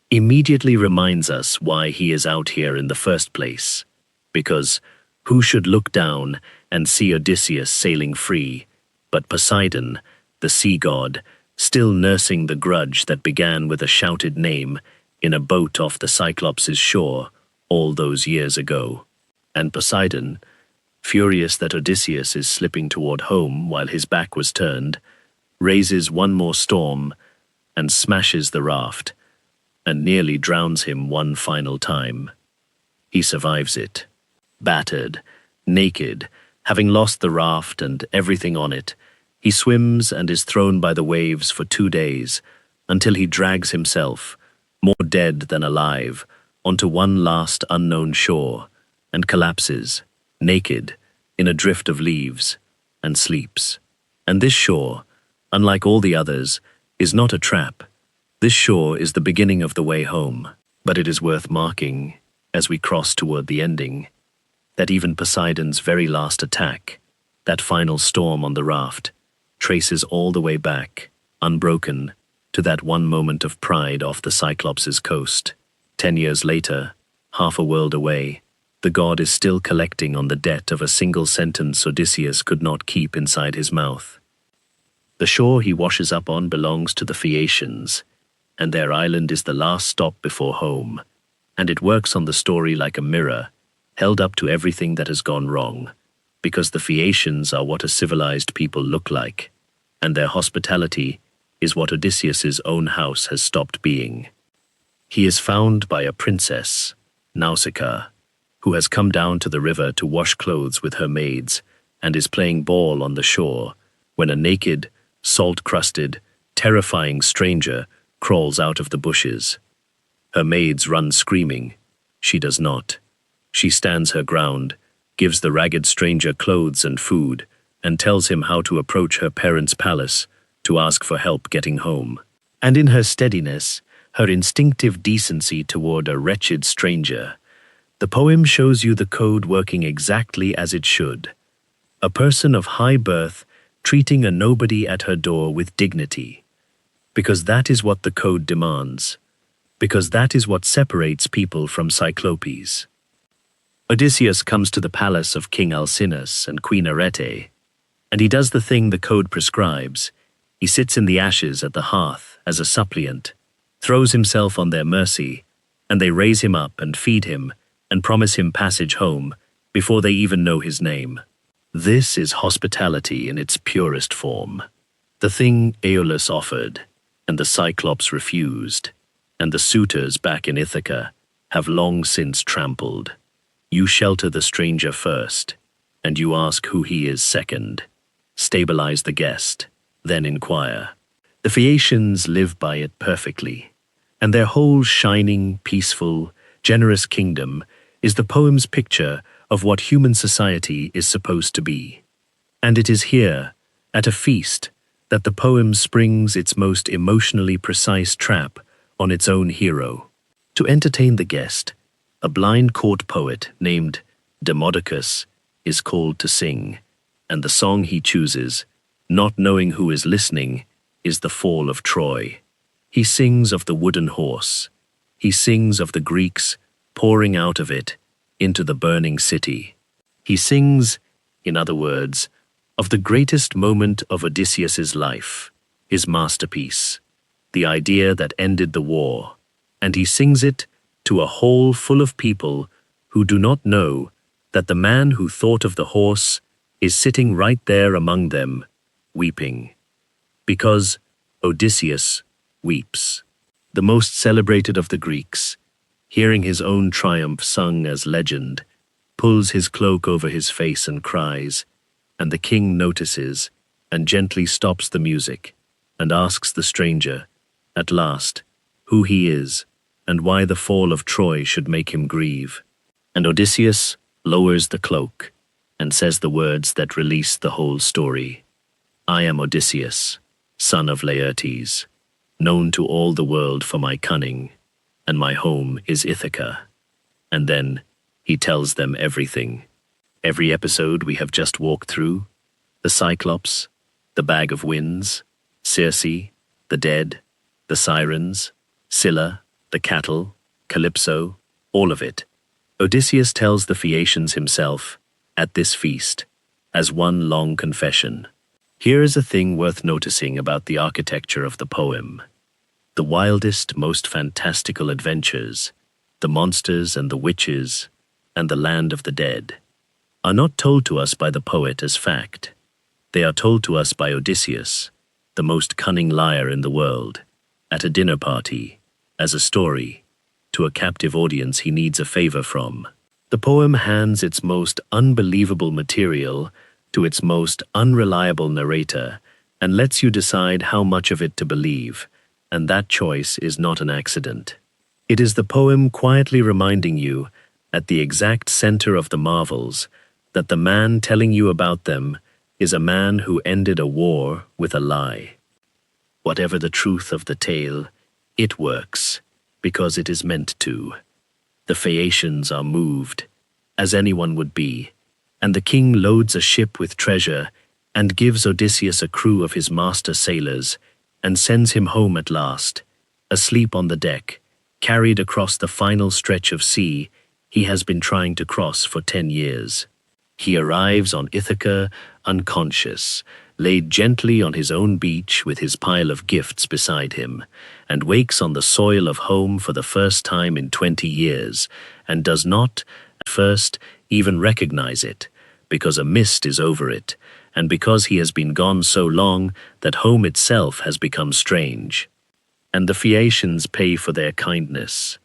immediately reminds us why he is out here in the first place. Because who should look down and see Odysseus sailing free, but Poseidon, the sea god, still nursing the grudge that began with a shouted name in a boat off the Cyclops' shore all those years ago. And Poseidon, furious that Odysseus is slipping toward home while his back was turned, raises one more storm and smashes the raft, and nearly drowns him one final time. He survives it. Battered, naked, having lost the raft and everything on it, he swims and is thrown by the waves for 2 days, until he drags himself, more dead than alive, onto one last unknown shore, and collapses, naked, in a drift of leaves, and sleeps. And this shore, unlike all the others, is not a trap. This shore is the beginning of the way home, but it is worth marking, as we cross toward the ending, that even Poseidon's very last attack, that final storm on the raft, traces all the way back, unbroken, to that one moment of pride off the Cyclops' coast. 10 years later, half a world away, the god is still collecting on the debt of a single sentence Odysseus could not keep inside his mouth. The shore he washes up on belongs to the Phaeacians, and their island is the last stop before home, and it works on the story like a mirror, held up to everything that has gone wrong, because the Phaeacians are what a civilized people look like, and their hospitality is what Odysseus's own house has stopped being. He is found by a princess, Nausicaa, who has come down to the river to wash clothes with her maids, and is playing ball on the shore, when a naked, salt-crusted, terrifying stranger crawls out of the bushes. Her maids run screaming. She does not. She stands her ground, gives the ragged stranger clothes and food, and tells him how to approach her parents' palace to ask for help getting home. And in her steadiness, her instinctive decency toward a wretched stranger, the poem shows you the code working exactly as it should. A person of high birth treating a nobody at her door with dignity. Because that is what the code demands. Because that is what separates people from Cyclopes. Odysseus comes to the palace of King Alcinous and Queen Arete, and he does the thing the code prescribes. He sits in the ashes at the hearth as a suppliant, throws himself on their mercy, and they raise him up and feed him and promise him passage home before they even know his name. This is hospitality in its purest form. The thing Aeolus offered, and the Cyclops refused, and the suitors back in Ithaca have long since trampled. You shelter the stranger first, and you ask who he is second. Stabilize the guest, then inquire. The Phaeacians live by it perfectly, and their whole shining, peaceful, generous kingdom is the poem's picture of what human society is supposed to be. And it is here, at a feast, that the poem springs its most emotionally precise trap on its own hero. To entertain the guest, a blind court poet named Demodocus is called to sing, and the song he chooses, not knowing who is listening, is the fall of Troy. He sings of the wooden horse. He sings of the Greeks pouring out of it into the burning city. He sings, in other words, of the greatest moment of Odysseus's life, his masterpiece, the idea that ended the war, and he sings it to a hall full of people who do not know that the man who thought of the horse is sitting right there among them, weeping. Because Odysseus weeps. The most celebrated of the Greeks, hearing his own triumph sung as legend, pulls his cloak over his face and cries, and the king notices and gently stops the music and asks the stranger, at last, who he is and why the fall of Troy should make him grieve. And Odysseus lowers the cloak and says the words that release the whole story. I am Odysseus, son of Laertes, known to all the world for my cunning, and my home is Ithaca. And then he tells them everything. Every episode we have just walked through, the Cyclops, the Bag of Winds, Circe, the dead, the Sirens, Scylla, the cattle, CALYPSO, all of it. Odysseus tells the Phaeacians himself, at this feast, as one long confession. Here is a thing worth noticing about the architecture of the poem. The wildest, most fantastical adventures, the monsters and the witches, and the land of the dead, are not told to us by the poet as fact. They are told to us by Odysseus, the most cunning liar in the world, at a dinner party, as a story, to a captive audience he needs a favor from. The poem hands its most unbelievable material to its most unreliable narrator and lets you decide how much of it to believe, and that choice is not an accident. It is the poem quietly reminding you, at the exact center of the marvels, that the man telling you about them is a man who ended a war with a lie. Whatever the truth of the tale, it works, because it is meant to. The Phaeacians are moved, as anyone would be, and the king loads a ship with treasure and gives Odysseus a crew of his master sailors and sends him home at last, asleep on the deck, carried across the final stretch of sea he has been trying to cross for 10 years. He arrives on Ithaca unconscious, laid gently on his own beach with his pile of gifts beside him, and wakes on the soil of home for the first time in 20 years, and does not, at first, even recognize it, because a mist is over it, and because he has been gone so long that home itself has become strange. And the Phaeacians pay for their kindness,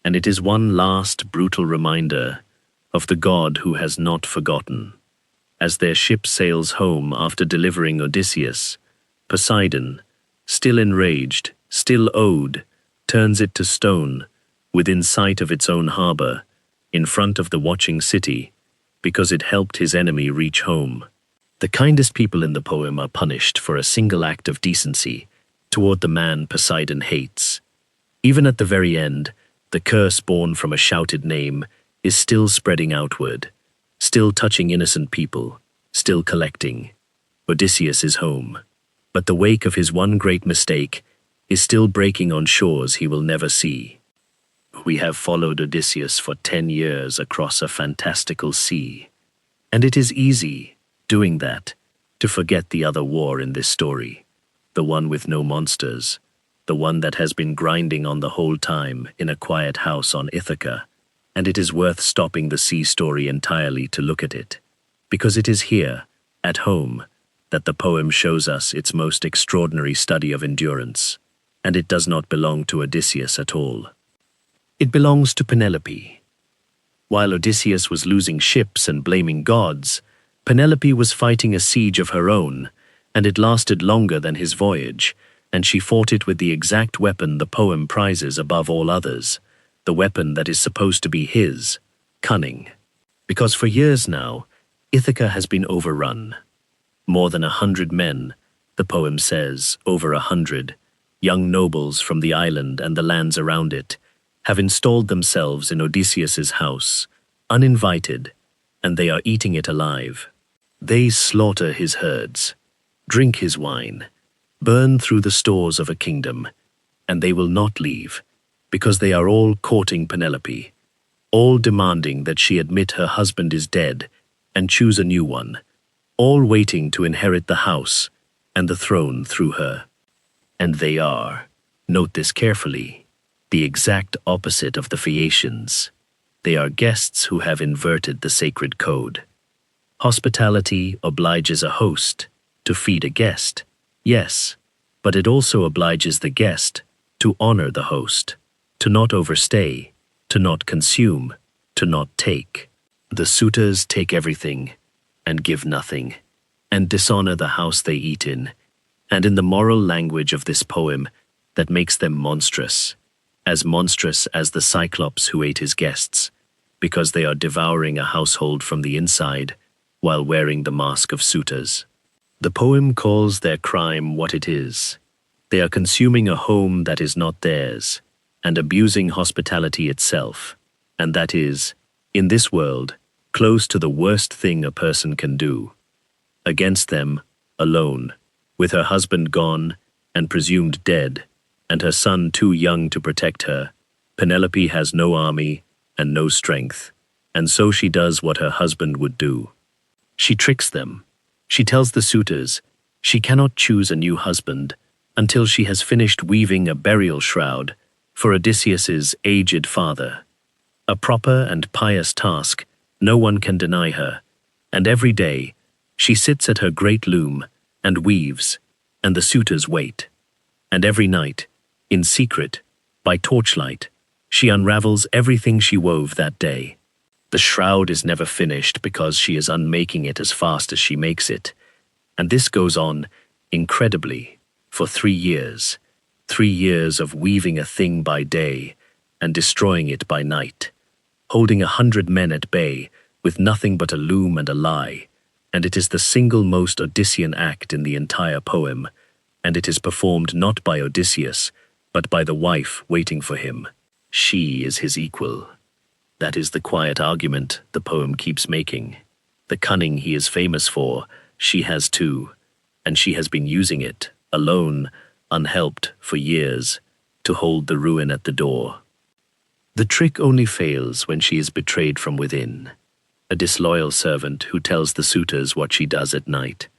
and it is one last brutal reminder of the god who has not forgotten. As their ship sails home after delivering Odysseus, Poseidon, still enraged, still owed, turns it to stone, within sight of its own harbor, in front of the watching city, because it helped his enemy reach home. The kindest people in the poem are punished for a single act of decency toward the man Poseidon hates. Even at the very end, the curse born from a shouted name is still spreading outward, still touching innocent people, still collecting. Odysseus is home, but the wake of his one great mistake is still breaking on shores he will never see. We have followed Odysseus for 10 years across a fantastical sea, and it is easy, doing that, to forget the other war in this story, the one with no monsters, the one that has been grinding on the whole time in a quiet house on Ithaca, and it is worth stopping the sea story entirely to look at it, because it is here, at home, that the poem shows us its most extraordinary study of endurance, and it does not belong to Odysseus at all. It belongs to Penelope. While Odysseus was losing ships and blaming gods, Penelope was fighting a siege of her own, and it lasted longer than his voyage, and she fought it with the exact weapon the poem prizes above all others, the weapon that is supposed to be his, cunning. Because for years now, Ithaca has been overrun. More than 100 men, the poem says, over 100, young nobles from the island and the lands around it, have installed themselves in Odysseus's house, uninvited, and they are eating it alive. They slaughter his herds, drink his wine, burn through the stores of a kingdom, and they will not leave, because they are all courting Penelope, all demanding that she admit her husband is dead and choose a new one, all waiting to inherit the house and the throne through her. And they are, note this carefully, the exact opposite of the Phaeacians. They are guests who have inverted the sacred code. Hospitality obliges a host to feed a guest, yes, but it also obliges the guest to honor the host, to not overstay, to not consume, to not take. The suitors take everything and give nothing, and dishonor the house they eat in, and in the moral language of this poem that makes them monstrous as the Cyclops who ate his guests, because they are devouring a household from the inside while wearing the mask of suitors. The poem calls their crime what it is. They are consuming a home that is not theirs and abusing hospitality itself, and that is, in this world, close to the worst thing a person can do. Against them, alone, with her husband gone and presumed dead, and her son too young to protect her, Penelope has no army and no strength, and so she does what her husband would do. She tricks them. She tells the suitors she cannot choose a new husband until she has finished weaving a burial shroud for Odysseus's aged father. A proper and pious task no one can deny her, and every day she sits at her great loom and weaves, and the suitors wait. And every night, in secret, by torchlight, she unravels everything she wove that day. The shroud is never finished because she is unmaking it as fast as she makes it, and this goes on, incredibly, for 3 years. 3 years of weaving a thing by day and destroying it by night, holding 100 men at bay with nothing but a loom and a lie, and it is the single most Odyssean act in the entire poem, and it is performed not by Odysseus, but by the wife waiting for him. She is his equal. That is the quiet argument the poem keeps making. The cunning he is famous for, she has too, and she has been using it, alone, unhelped, for years, to hold the ruin at the door. The trick only fails when she is betrayed from within, a disloyal servant who tells the suitors what she does at night,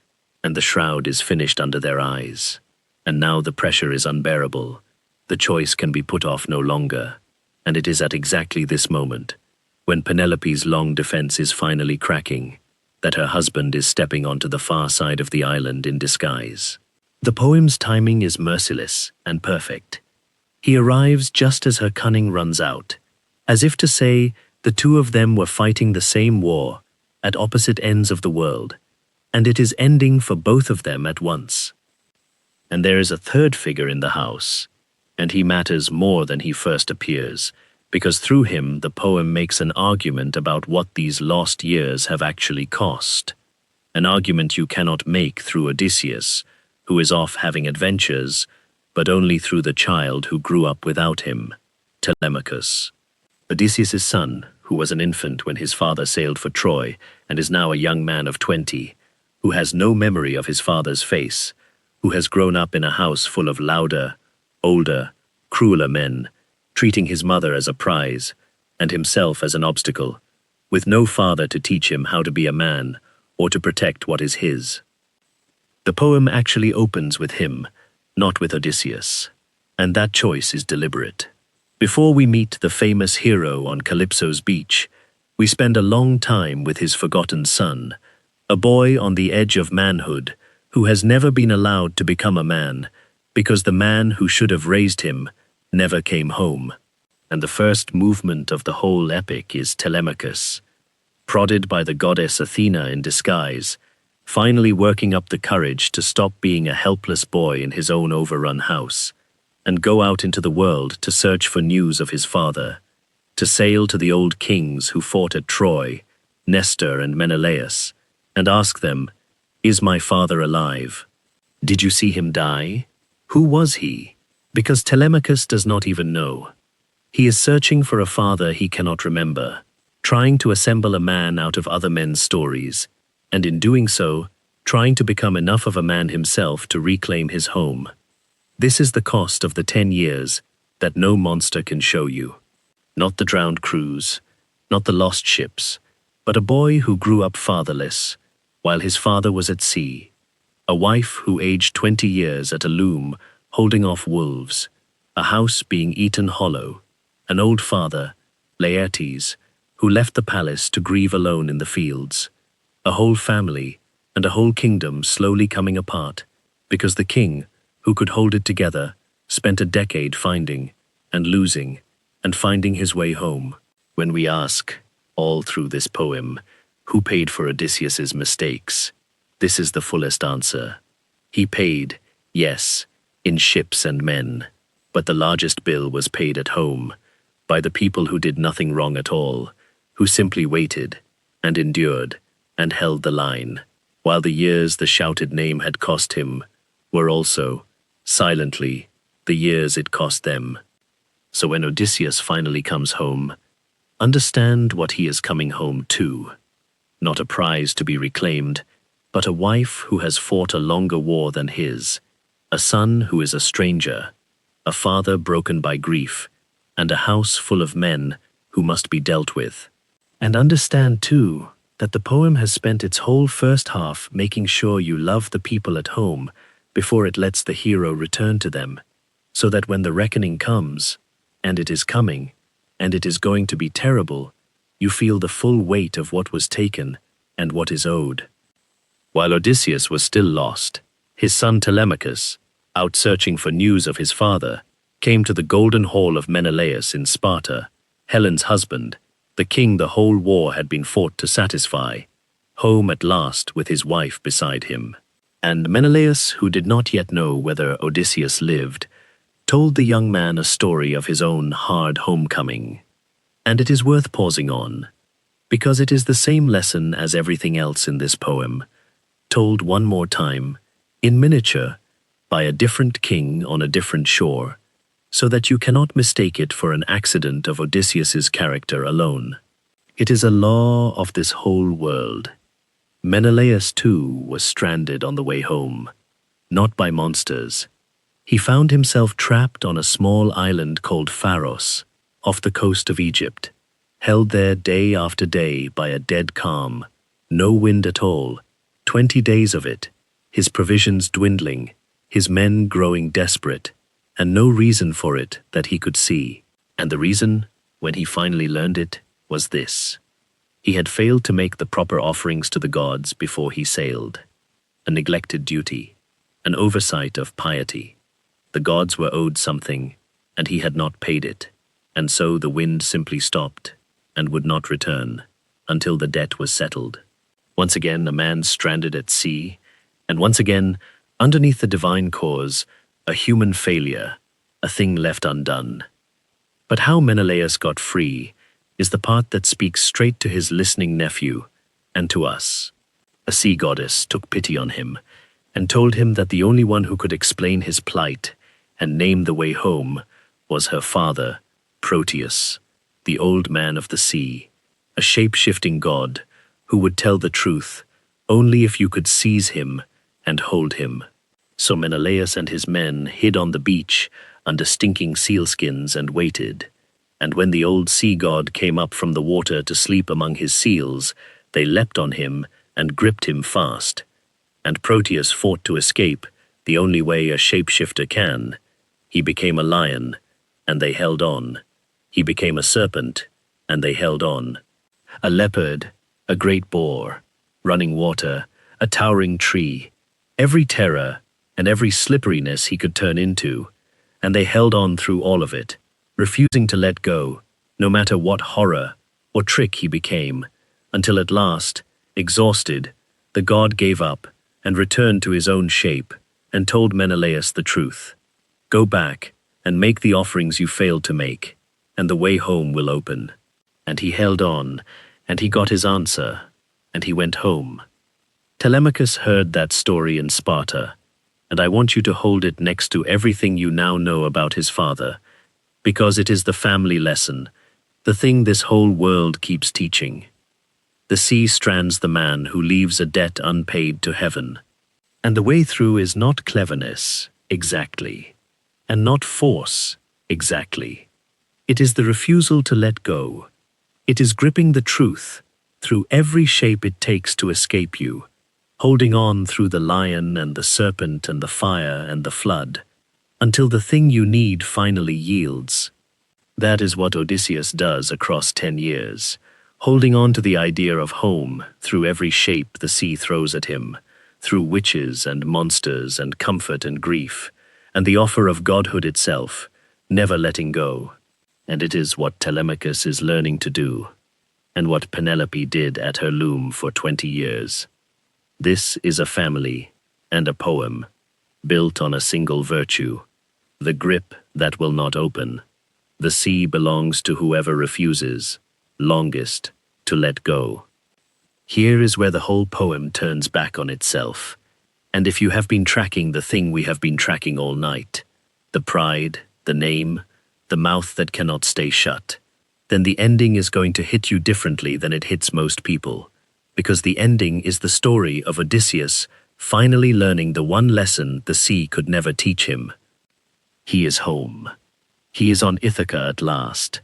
and the shroud is finished under their eyes. And now the pressure is unbearable. The choice can be put off no longer, and it is at exactly this moment, when Penelope's long defense is finally cracking, that her husband is stepping onto the far side of the island in disguise. The poem's timing is merciless and perfect. He arrives just as her cunning runs out, as if to say the two of them were fighting the same war at opposite ends of the world, and it is ending for both of them at once. And there is a third figure in the house, and he matters more than he first appears, because through him the poem makes an argument about what these lost years have actually cost. an argument you cannot make through Odysseus, who is off having adventures, but only through the child who grew up without him, Telemachus. Odysseus' son, who was an infant when his father sailed for Troy and is now a young man of 20, who has no memory of his father's face, who has grown up in a house full of louder, older, crueler men, treating his mother as a prize and himself as an obstacle, with no father to teach him how to be a man or to protect what is his. The poem actually opens with him, not with Odysseus, and that choice is deliberate. Before we meet the famous hero on Calypso's beach, we spend a long time with his forgotten son, a boy on the edge of manhood who has never been allowed to become a man because the man who should have raised him never came home. And the first movement of the whole epic is Telemachus, prodded by the goddess Athena in disguise, finally working up the courage to stop being a helpless boy in his own overrun house and go out into the world to search for news of his father, to sail to the old kings who fought at Troy, Nestor and Menelaus, and ask them, "Is my father alive? Did you see him die? Who was he?" Because Telemachus does not even know. He is searching for a father he cannot remember, trying to assemble a man out of other men's stories, and in doing so, trying to become enough of a man himself to reclaim his home. This is the cost of the 10 years that no monster can show you. Not the drowned crews, not the lost ships, but a boy who grew up fatherless, while his father was at sea, a wife who aged 20 years at a loom holding off wolves, a house being eaten hollow, an old father, Laertes, who left the palace to grieve alone in the fields, a whole family and a whole kingdom slowly coming apart, because the king, who could hold it together, spent a decade finding and losing and finding his way home. When we ask, all through this poem, who paid for Odysseus's mistakes, this is the fullest answer. He paid, yes, in ships and men, but the largest bill was paid at home, by the people who did nothing wrong at all, who simply waited and endured and held the line, while the years the shouted name had cost him were also, silently, the years it cost them. So when Odysseus finally comes home, understand what he is coming home to. Not a prize to be reclaimed, but a wife who has fought a longer war than his, a son who is a stranger, a father broken by grief, and a house full of men who must be dealt with. And understand, too, that the poem has spent its whole first half making sure you love the people at home before it lets the hero return to them, so that when the reckoning comes, and it is coming, and it is going to be terrible, you feel the full weight of what was taken and what is owed. While Odysseus was still lost, his son Telemachus, out searching for news of his father, came to the golden hall of Menelaus in Sparta, Helen's husband, the king the whole war had been fought to satisfy, home at last with his wife beside him. And Menelaus, who did not yet know whether Odysseus lived, told the young man a story of his own hard homecoming. And it is worth pausing on, because it is the same lesson as everything else in this poem, told one more time, in miniature, by a different king on a different shore, so that you cannot mistake it for an accident of Odysseus's character alone. It is a law of this whole world. Menelaus, too, was stranded on the way home, not by monsters. He found himself trapped on a small island called Pharos, off the coast of Egypt, held there day after day by a dead calm, no wind at all, 20 days of it, his provisions dwindling, his men growing desperate, and no reason for it that he could see. And the reason, when he finally learned it, was this. He had failed to make the proper offerings to the gods before he sailed. A neglected duty, an oversight of piety. The gods were owed something, and he had not paid it, and so the wind simply stopped and would not return until the debt was settled. Once again, a man stranded at sea, and once again, underneath the divine cause, a human failure, a thing left undone. But how Menelaus got free is the part that speaks straight to his listening nephew and to us. a sea goddess took pity on him and told him that the only one who could explain his plight and name the way home was her father, Proteus, the old man of the sea, a shape-shifting god who would tell the truth only if you could seize him and hold him. So Menelaus and his men hid on the beach under stinking sealskins and waited. And when the old sea god came up from the water to sleep among his seals, they leapt on him and gripped him fast. And Proteus fought to escape, the only way a shapeshifter can. He became a lion, and they held on. He became a serpent, and they held on. A leopard, a great boar, running water, a towering tree, every terror and every slipperiness he could turn into, and they held on through all of it, refusing to let go, no matter what horror or trick he became, until at last, exhausted, the god gave up and returned to his own shape and told Menelaus the truth. Go back and make the offerings you failed to make, and the way home will open. And he held on, and he got his answer, and he went home. Telemachus heard that story in Sparta, and I want you to hold it next to everything you now know about his father, because it is the family lesson, the thing this whole world keeps teaching. The sea strands the man who leaves a debt unpaid to heaven, and the way through is not cleverness, exactly, and not force, exactly. It is the refusal to let go. It is gripping the truth through every shape it takes to escape you, holding on through the lion and the serpent and the fire and the flood, until the thing you need finally yields. That is what Odysseus does across 10 years, holding on to the idea of home through every shape the sea throws at him, through witches and monsters and comfort and grief, and the offer of godhood itself, never letting go. And it is what Telemachus is learning to do, and what Penelope did at her loom for 20 years. This is a family and a poem, built on a single virtue, the grip that will not open. The sea belongs to whoever refuses, longest, to let go. Here is where the whole poem turns back on itself. And if you have been tracking the thing we have been tracking all night, the pride, the name, the mouth that cannot stay shut, then the ending is going to hit you differently than it hits most people, because the ending is the story of Odysseus finally learning the one lesson the sea could never teach him. He is home. He is on Ithaca at last,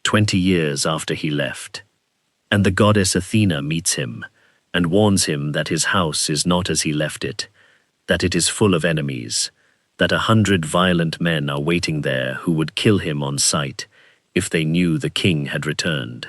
20 years after he left. And the goddess Athena meets him and warns him that his house is not as he left it, that it is full of enemies, that 100 violent men are waiting there who would kill him on sight if they knew the king had returned.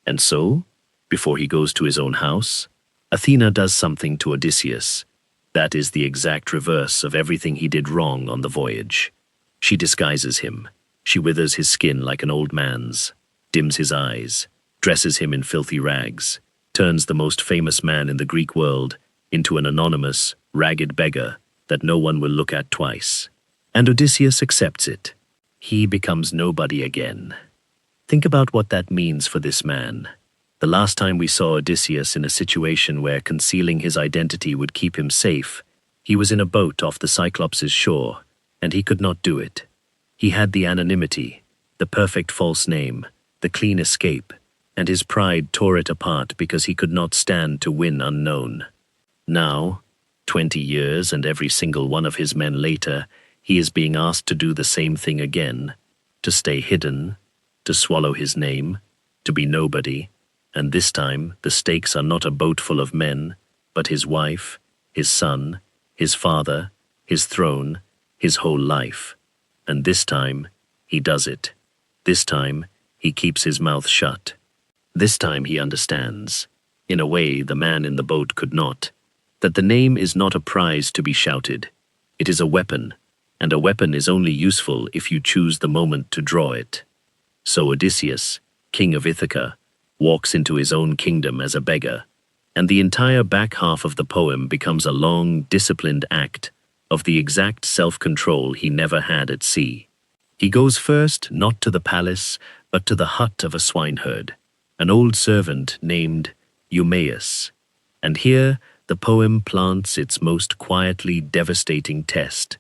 And so, before he goes to his own house, Athena does something to Odysseus. That is the exact reverse of everything he did wrong on the voyage. She disguises him. She withers his skin like an old man's, dims his eyes, dresses him in filthy rags, turns the most famous man in the Greek world into an anonymous, ragged beggar that no one will look at twice. And Odysseus accepts it. He becomes nobody again. Think about what that means for this man. The last time we saw Odysseus in a situation where concealing his identity would keep him safe, he was in a boat off the Cyclops' shore, and he could not do it. He had the anonymity, the perfect false name, the clean escape, and his pride tore it apart because he could not stand to win unknown. Now, 20 years and every single one of his men later, he is being asked to do the same thing again, to stay hidden, to swallow his name, to be nobody. And this time, the stakes are not a boat full of men, but his wife, his son, his father, his throne, his whole life. And this time, he does it. This time, he keeps his mouth shut. This time he understands, in a way the man in the boat could not, that the name is not a prize to be shouted. It is a weapon, and a weapon is only useful if you choose the moment to draw it. So Odysseus, king of Ithaca, walks into his own kingdom as a beggar, and the entire back half of the poem becomes a long, disciplined act of the exact self-control he never had at sea. He goes first not to the palace, but to the hut of a swineherd, an old servant named Eumaeus. And here, the poem plants its most quietly devastating test,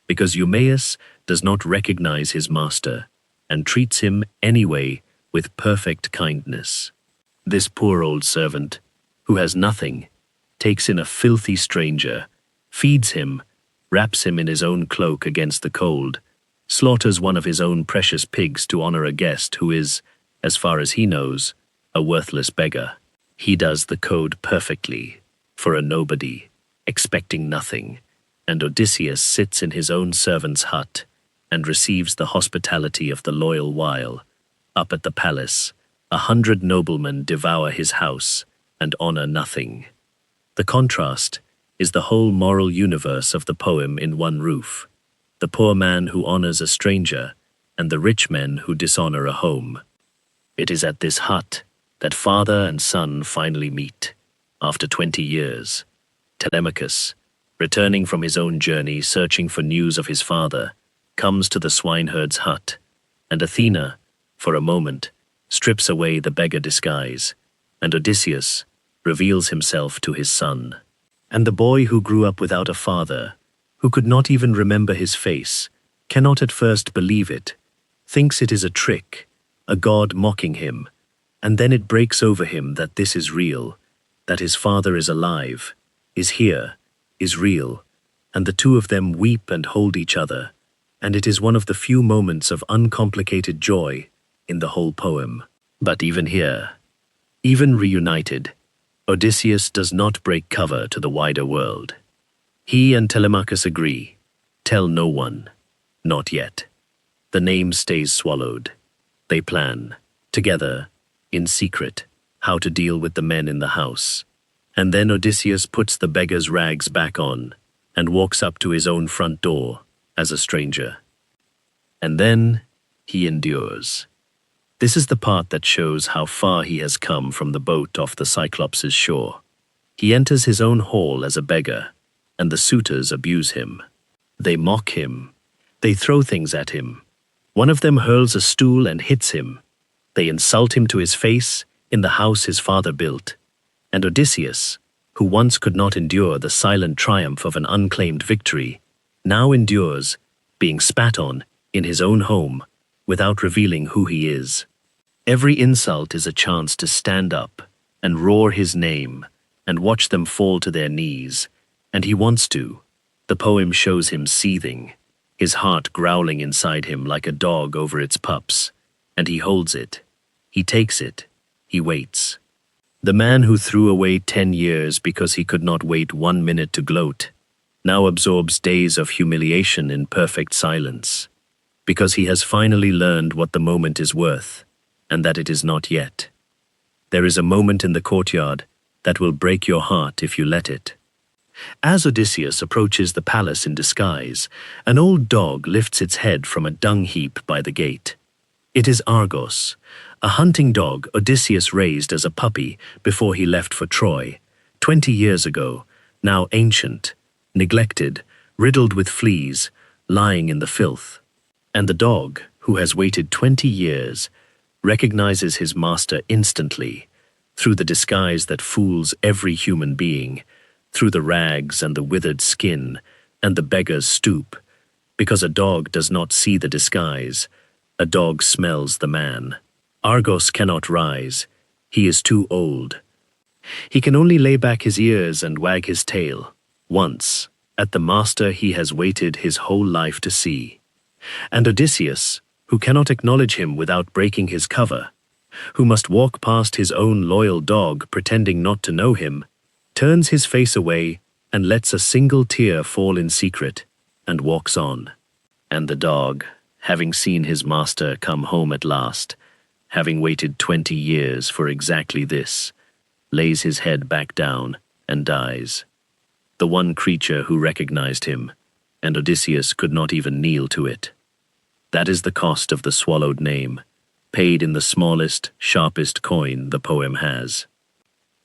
because Eumaeus does not recognize his master and treats him anyway with perfect kindness. This poor old servant, who has nothing, takes in a filthy stranger, feeds him, wraps him in his own cloak against the cold, slaughters one of his own precious pigs to honor a guest who is, as far as he knows, a worthless beggar. He does the code perfectly, for a nobody, expecting nothing, and Odysseus sits in his own servant's hut and receives the hospitality of the loyal while. Up at the palace, 100 noblemen devour his house and honor nothing. The contrast is the whole moral universe of the poem in one roof, the poor man who honors a stranger and the rich men who dishonor a home. It is at this hut that father and son finally meet, after 20 years. Telemachus, returning from his own journey searching for news of his father, comes to the swineherd's hut, and Athena, for a moment, strips away the beggar disguise, and Odysseus reveals himself to his son. And the boy who grew up without a father, who could not even remember his face, cannot at first believe it, thinks it is a trick, a god mocking him, and then it breaks over him that this is real, that his father is alive, is here, is real, and the two of them weep and hold each other, and it is one of the few moments of uncomplicated joy in the whole poem. But even here, even reunited, Odysseus does not break cover to the wider world. He and Telemachus agree, tell no one, not yet. The name stays swallowed. They plan, together, in secret, how to deal with the men in the house. And then Odysseus puts the beggar's rags back on and walks up to his own front door as a stranger. And then he endures. This is the part that shows how far he has come from the boat off the Cyclops' shore. He enters his own hall as a beggar, and the suitors abuse him. They mock him. They throw things at him. One of them hurls a stool and hits him. They insult him to his face in the house his father built. And Odysseus, who once could not endure the silent triumph of an unclaimed victory, now endures being spat on in his own home without revealing who he is. Every insult is a chance to stand up and roar his name and watch them fall to their knees, and he wants to. The poem shows him seething, his heart growling inside him like a dog over its pups, and he holds it. He takes it. He waits. The man who threw away 10 years because he could not wait 1 minute to gloat now absorbs days of humiliation in perfect silence, because he has finally learned what the moment is worth, and that it is not yet. There is a moment in the courtyard that will break your heart if you let it. As Odysseus approaches the palace in disguise, an old dog lifts its head from a dung heap by the gate. It is Argos, a hunting dog Odysseus raised as a puppy before he left for Troy, 20 years ago, now ancient, neglected, riddled with fleas, lying in the filth. And the dog, who has waited 20 years, recognizes his master instantly, through the disguise that fools every human being, through the rags and the withered skin and the beggar's stoop, because a dog does not see the disguise, a dog smells the man. Argos cannot rise. He is too old. He can only lay back his ears and wag his tail, once, at the master he has waited his whole life to see. And Odysseus, who cannot acknowledge him without breaking his cover, who must walk past his own loyal dog pretending not to know him, turns his face away and lets a single tear fall in secret, and walks on. And the dog, having seen his master come home at last, having waited 20 years for exactly this, lays his head back down and dies. The one creature who recognized him, and Odysseus could not even kneel to it. That is the cost of the swallowed name, paid in the smallest, sharpest coin the poem has.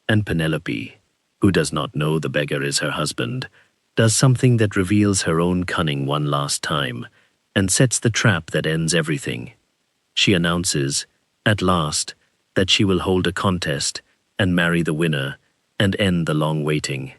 And Penelope, who does not know the beggar is her husband, does something that reveals her own cunning one last time, and sets the trap that ends everything. She announces, at last, that she will hold a contest and marry the winner and end the long waiting.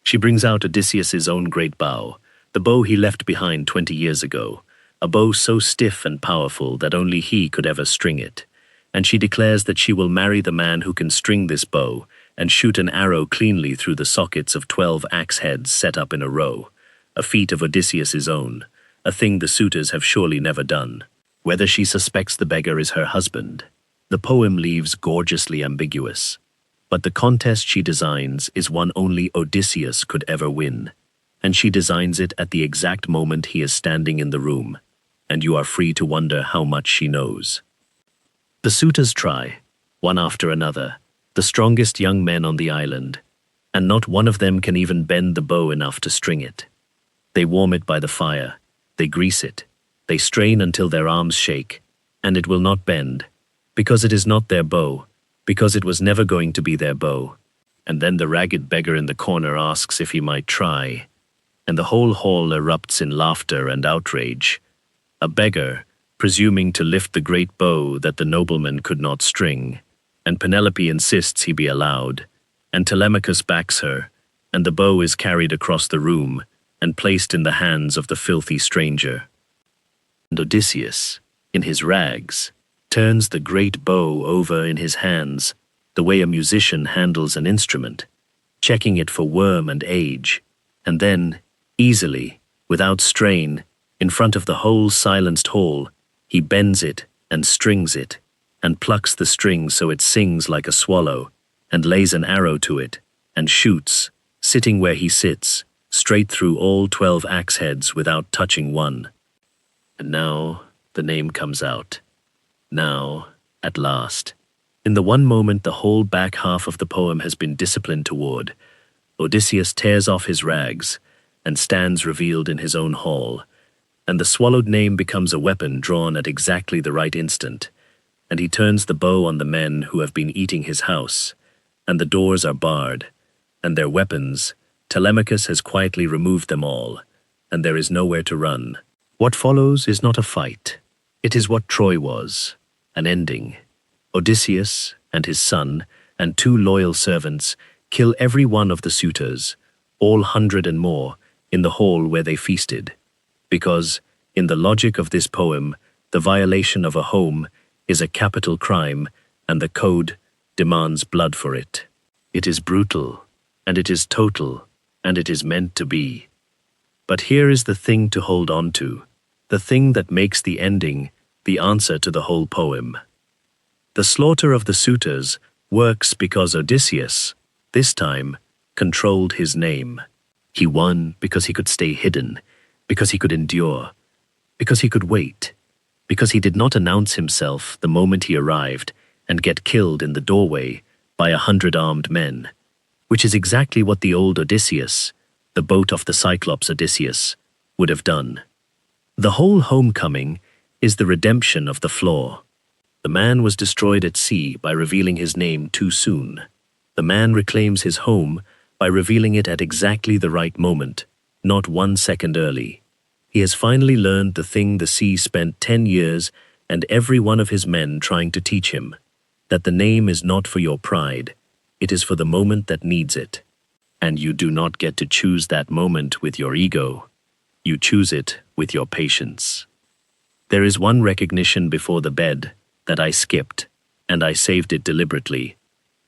She brings out Odysseus's own great bow, the bow he left behind 20 years ago, a bow so stiff and powerful that only he could ever string it. And she declares that she will marry the man who can string this bow and shoot an arrow cleanly through the sockets of 12 axe heads set up in a row, a feat of Odysseus's own, a thing the suitors have surely never done. Whether she suspects the beggar is her husband, the poem leaves gorgeously ambiguous. But the contest she designs is one only Odysseus could ever win, and she designs it at the exact moment he is standing in the room, and you are free to wonder how much she knows. The suitors try, one after another, the strongest young men on the island, and not one of them can even bend the bow enough to string it. They warm it by the fire, they grease it, they strain until their arms shake, and it will not bend, because it is not their bow, because it was never going to be their bow. And then the ragged beggar in the corner asks if he might try, and the whole hall erupts in laughter and outrage. A beggar, presuming to lift the great bow that the nobleman could not string, and Penelope insists he be allowed, and Telemachus backs her, and the bow is carried across the room and placed in the hands of the filthy stranger. And Odysseus, in his rags, turns the great bow over in his hands, the way a musician handles an instrument, checking it for worm and age, and then, easily, without strain, in front of the whole silenced hall, he bends it and strings it, and plucks the string so it sings like a swallow, and lays an arrow to it, and shoots, sitting where he sits, straight through all 12 axe heads without touching one. And now the name comes out. Now, at last, in the one moment the whole back half of the poem has been disciplined toward, Odysseus tears off his rags and stands revealed in his own hall, and the swallowed name becomes a weapon drawn at exactly the right instant, and he turns the bow on the men who have been eating his house, and the doors are barred, and their weapons, Telemachus has quietly removed them all, and there is nowhere to run. What follows is not a fight. It is what Troy was, an ending. Odysseus and his son and 2 loyal servants kill every one of the suitors, all 100 and more, in the hall where they feasted. Because, in the logic of this poem, the violation of a home is a capital crime and the code demands blood for it. It is brutal, and it is total, and it is meant to be. But here is the thing to hold on to, the thing that makes the ending the answer to the whole poem. The slaughter of the suitors works because Odysseus, this time, controlled his name. He won because he could stay hidden, because he could endure, because he could wait, because he did not announce himself the moment he arrived and get killed in the doorway by 100 armed men, which is exactly what the old Odysseus, the boat of the Cyclops Odysseus, would have done. The whole homecoming is the redemption of the flaw. The man was destroyed at sea by revealing his name too soon. The man reclaims his home by revealing it at exactly the right moment, not 1 second early. He has finally learned the thing the sea spent 10 years and every one of his men trying to teach him, that the name is not for your pride, it is for the moment that needs it. And you do not get to choose that moment with your ego. You choose it with your patience. There is one recognition before the bed that I skipped, and I saved it deliberately,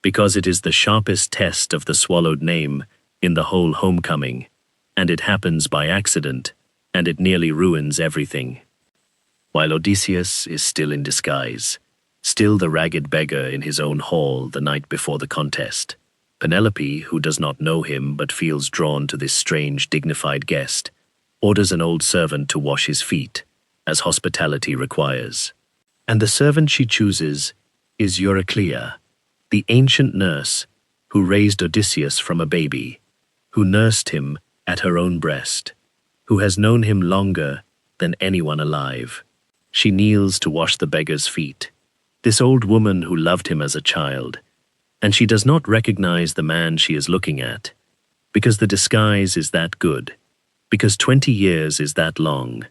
because it is the sharpest test of the swallowed name in the whole homecoming, and it happens by accident, and it nearly ruins everything. While Odysseus is still in disguise, still the ragged beggar in his own hall the night before the contest, Penelope, who does not know him but feels drawn to this strange, dignified guest, orders an old servant to wash his feet, as hospitality requires. And the servant she chooses is Euryclea, the ancient nurse who raised Odysseus from a baby, who nursed him at her own breast, who has known him longer than anyone alive. She kneels to wash the beggar's feet, this old woman who loved him as a child, and she does not recognize the man she is looking at, because the disguise is that good, because 20 years is that long,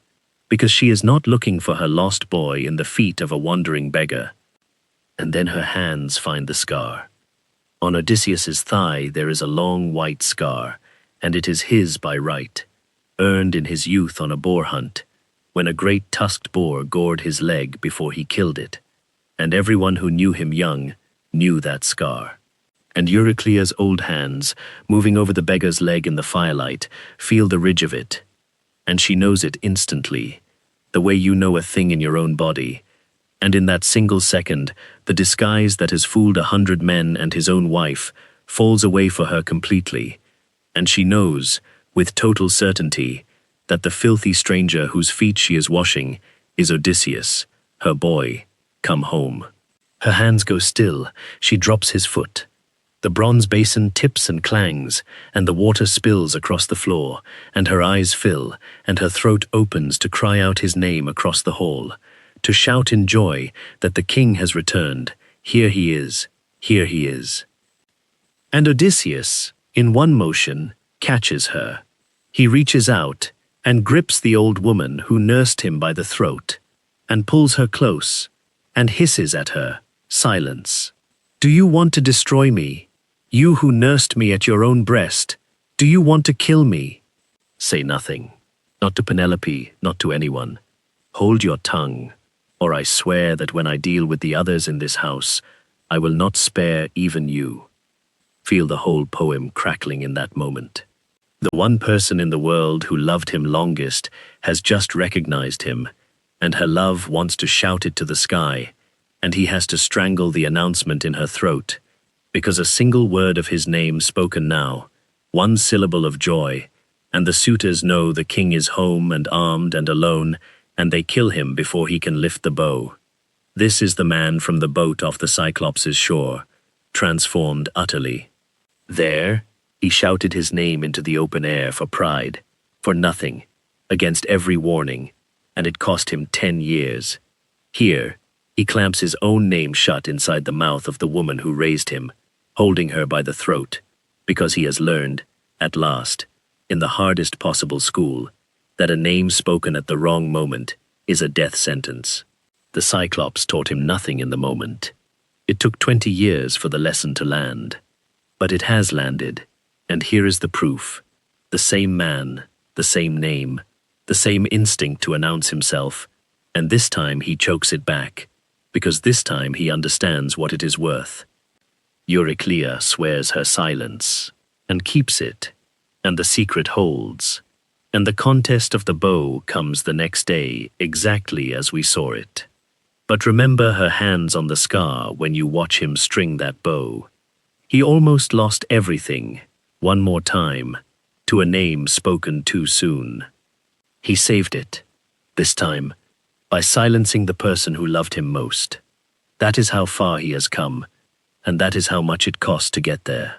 because she is not looking for her lost boy in the feet of a wandering beggar. And then her hands find the scar. On Odysseus's thigh there is a long white scar, and it is his by right, earned in his youth on a boar hunt, when a great tusked boar gored his leg before he killed it, and everyone who knew him young knew that scar. And Euryclea's old hands, moving over the beggar's leg in the firelight, feel the ridge of it, and she knows it instantly, the way you know a thing in your own body, and in that single second, the disguise that has fooled 100 men and his own wife falls away for her completely, and she knows, with total certainty, that the filthy stranger whose feet she is washing is Odysseus, her boy, come home. Her hands go still, she drops his foot. The bronze basin tips and clangs, and the water spills across the floor, and her eyes fill, and her throat opens to cry out his name across the hall, to shout in joy that the king has returned. Here he is, here he is. And Odysseus, in one motion, catches her. He reaches out and grips the old woman who nursed him by the throat, and pulls her close, and hisses at her, "Silence. Do you want to destroy me? You who nursed me at your own breast, do you want to kill me?" Say nothing, not to Penelope, not to anyone. Hold your tongue, or I swear that when I deal with the others in this house, I will not spare even you. Feel the whole poem crackling in that moment. The one person in the world who loved him longest has just recognized him, and her love wants to shout it to the sky, and he has to strangle the announcement in her throat, because a single word of his name spoken now, one syllable of joy, and the suitors know the king is home and armed and alone, and they kill him before he can lift the bow. This is the man from the boat off the Cyclops' shore, transformed utterly. There, he shouted his name into the open air for pride, for nothing, against every warning, and it cost him 10 years. Here, he clamps his own name shut inside the mouth of the woman who raised him, holding her by the throat, because he has learned, at last, in the hardest possible school, that a name spoken at the wrong moment is a death sentence. The Cyclops taught him nothing in the moment. It took 20 years for the lesson to land. But it has landed, and here is the proof. The same man, the same name, the same instinct to announce himself, and this time he chokes it back, because this time he understands what it is worth. Euryclea swears her silence, and keeps it, and the secret holds, and the contest of the bow comes the next day exactly as we saw it. But remember her hands on the scar when you watch him string that bow. He almost lost everything, one more time, to a name spoken too soon. He saved it, this time, by silencing the person who loved him most. That is how far he has come, and that is how much it cost to get there.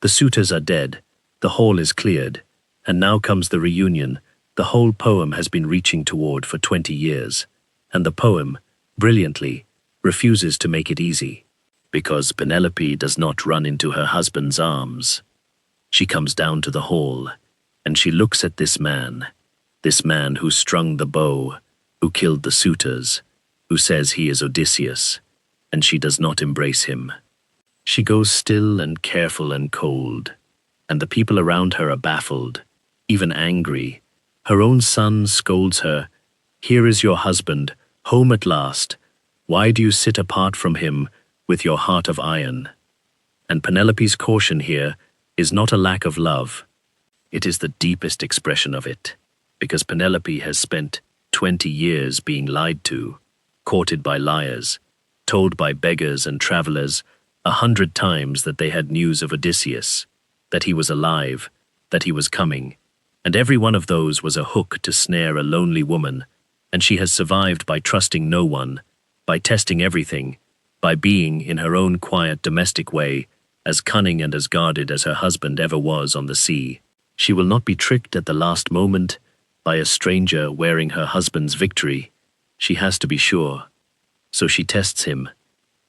The suitors are dead, the hall is cleared, and now comes the reunion the whole poem has been reaching toward for 20 years, and the poem, brilliantly, refuses to make it easy, because Penelope does not run into her husband's arms. She comes down to the hall, and she looks at this man who strung the bow, who killed the suitors, who says he is Odysseus, and she does not embrace him. She goes still and careful and cold, and the people around her are baffled, even angry. Her own son scolds her, "Here is your husband, home at last. Why do you sit apart from him with your heart of iron?" And Penelope's caution here is not a lack of love. It is the deepest expression of it, because Penelope has spent 20 years being lied to, courted by liars, told by beggars and travelers 100 times that they had news of Odysseus, that he was alive, that he was coming, and every one of those was a hook to snare a lonely woman, and she has survived by trusting no one, by testing everything, by being, in her own quiet domestic way, as cunning and as guarded as her husband ever was on the sea. She will not be tricked at the last moment by a stranger wearing her husband's victory. She has to be sure. So she tests him,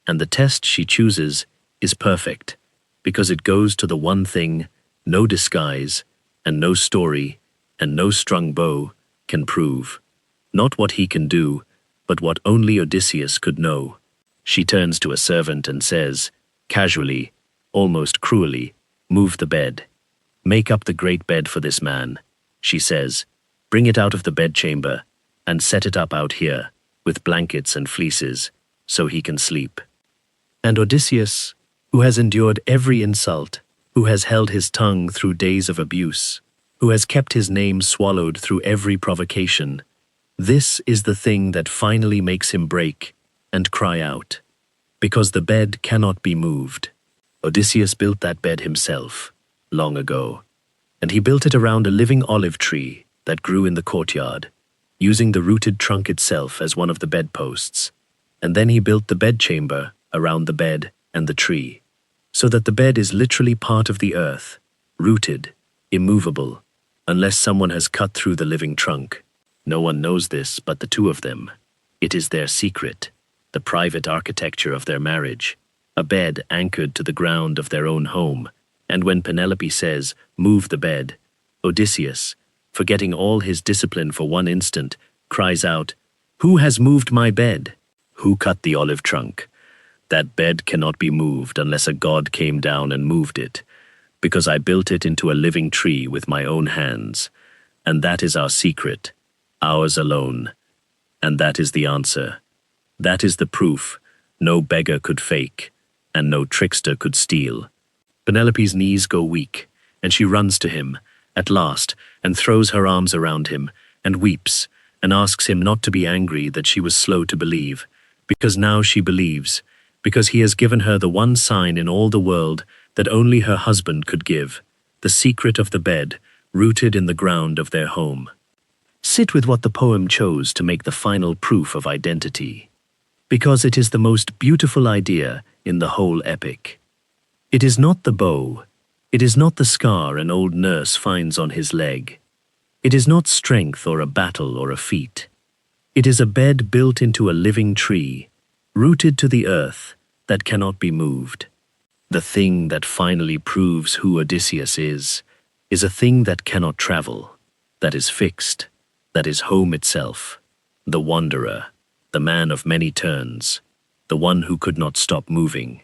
and the test she chooses is perfect, because it goes to the one thing no disguise, and no story, and no strung bow can prove. Not what he can do, but what only Odysseus could know. She turns to a servant and says, casually, almost cruelly, "Move the bed." "Make up the great bed for this man," she says. "Bring it out of the bedchamber and set it up out here with blankets and fleeces so he can sleep." And Odysseus, who has endured every insult, who has held his tongue through days of abuse, who has kept his name swallowed through every provocation, this is the thing that finally makes him break and cry out, because the bed cannot be moved. Odysseus built that bed himself, long ago, and he built it around a living olive tree that grew in the courtyard, using the rooted trunk itself as one of the bedposts, and then he built the bedchamber around the bed and the tree, so that the bed is literally part of the earth, rooted, immovable, unless someone has cut through the living trunk. No one knows this but the two of them. It is their secret, the private architecture of their marriage, a bed anchored to the ground of their own home. And when Penelope says, "Move the bed," Odysseus, forgetting all his discipline for one instant, cries out, "Who has moved my bed? Who cut the olive trunk? That bed cannot be moved unless a god came down and moved it, because I built it into a living tree with my own hands. And that is our secret, ours alone. And that is the answer. That is the proof no beggar could fake, and no trickster could steal." Penelope's knees go weak, and she runs to him, at last, and throws her arms around him, and weeps, and asks him not to be angry that she was slow to believe, because now she believes, because he has given her the one sign in all the world that only her husband could give, the secret of the bed, rooted in the ground of their home. Sit with what the poem chose to make the final proof of identity, because it is the most beautiful idea in the whole epic. It is not the bow, it is not the scar an old nurse finds on his leg. It is not strength or a battle or a feat. It is a bed built into a living tree, rooted to the earth, that cannot be moved. The thing that finally proves who Odysseus is a thing that cannot travel, that is fixed, that is home itself, the wanderer, the man of many turns, the one who could not stop moving,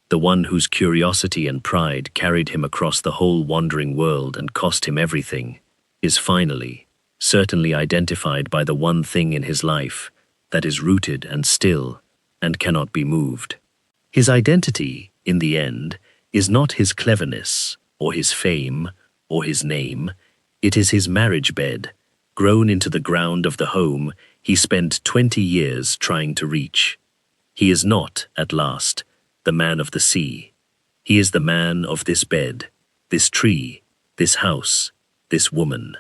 the one whose curiosity and pride carried him across the whole wandering world and cost him everything, is finally, certainly identified by the one thing in his life that is rooted and still and cannot be moved. His identity, in the end, is not his cleverness, or his fame, or his name. It is his marriage bed, grown into the ground of the home he spent 20 years trying to reach. He is not, at last, the man of the sea. He is the man of this bed, this tree, this house, this woman.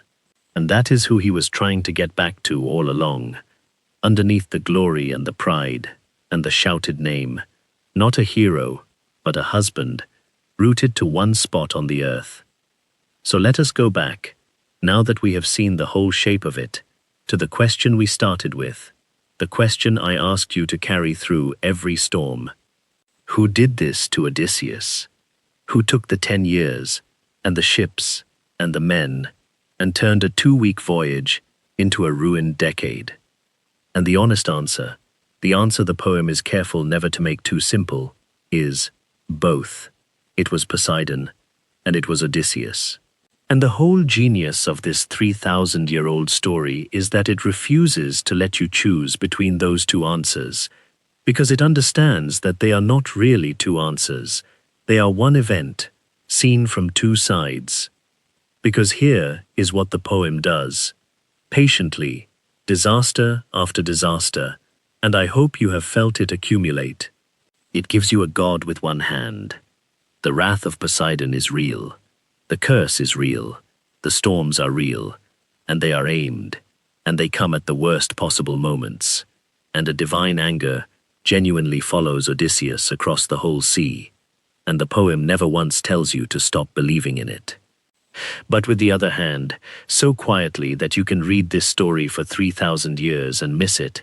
And that is who he was trying to get back to all along, underneath the glory and the pride and the shouted name, not a hero, but a husband, rooted to one spot on the earth. So let us go back, now that we have seen the whole shape of it, to the question we started with, the question I asked you to carry through every storm. Who did this to Odysseus? Who took the 10 years, and the ships, and the men, and turned a 2-week voyage into a ruined decade? And the honest answer, the answer the poem is careful never to make too simple, is both. It was Poseidon, and it was Odysseus. And the whole genius of this 3,000-year-old story is that it refuses to let you choose between those two answers, because it understands that they are not really two answers. They are one event, seen from two sides. Because here is what the poem does. Patiently, disaster after disaster, and I hope you have felt it accumulate. It gives you a god with one hand. The wrath of Poseidon is real. The curse is real. The storms are real. And they are aimed. And they come at the worst possible moments. And a divine anger genuinely follows Odysseus across the whole sea. And the poem never once tells you to stop believing in it. But with the other hand, so quietly that you can read this story for 3,000 years and miss it,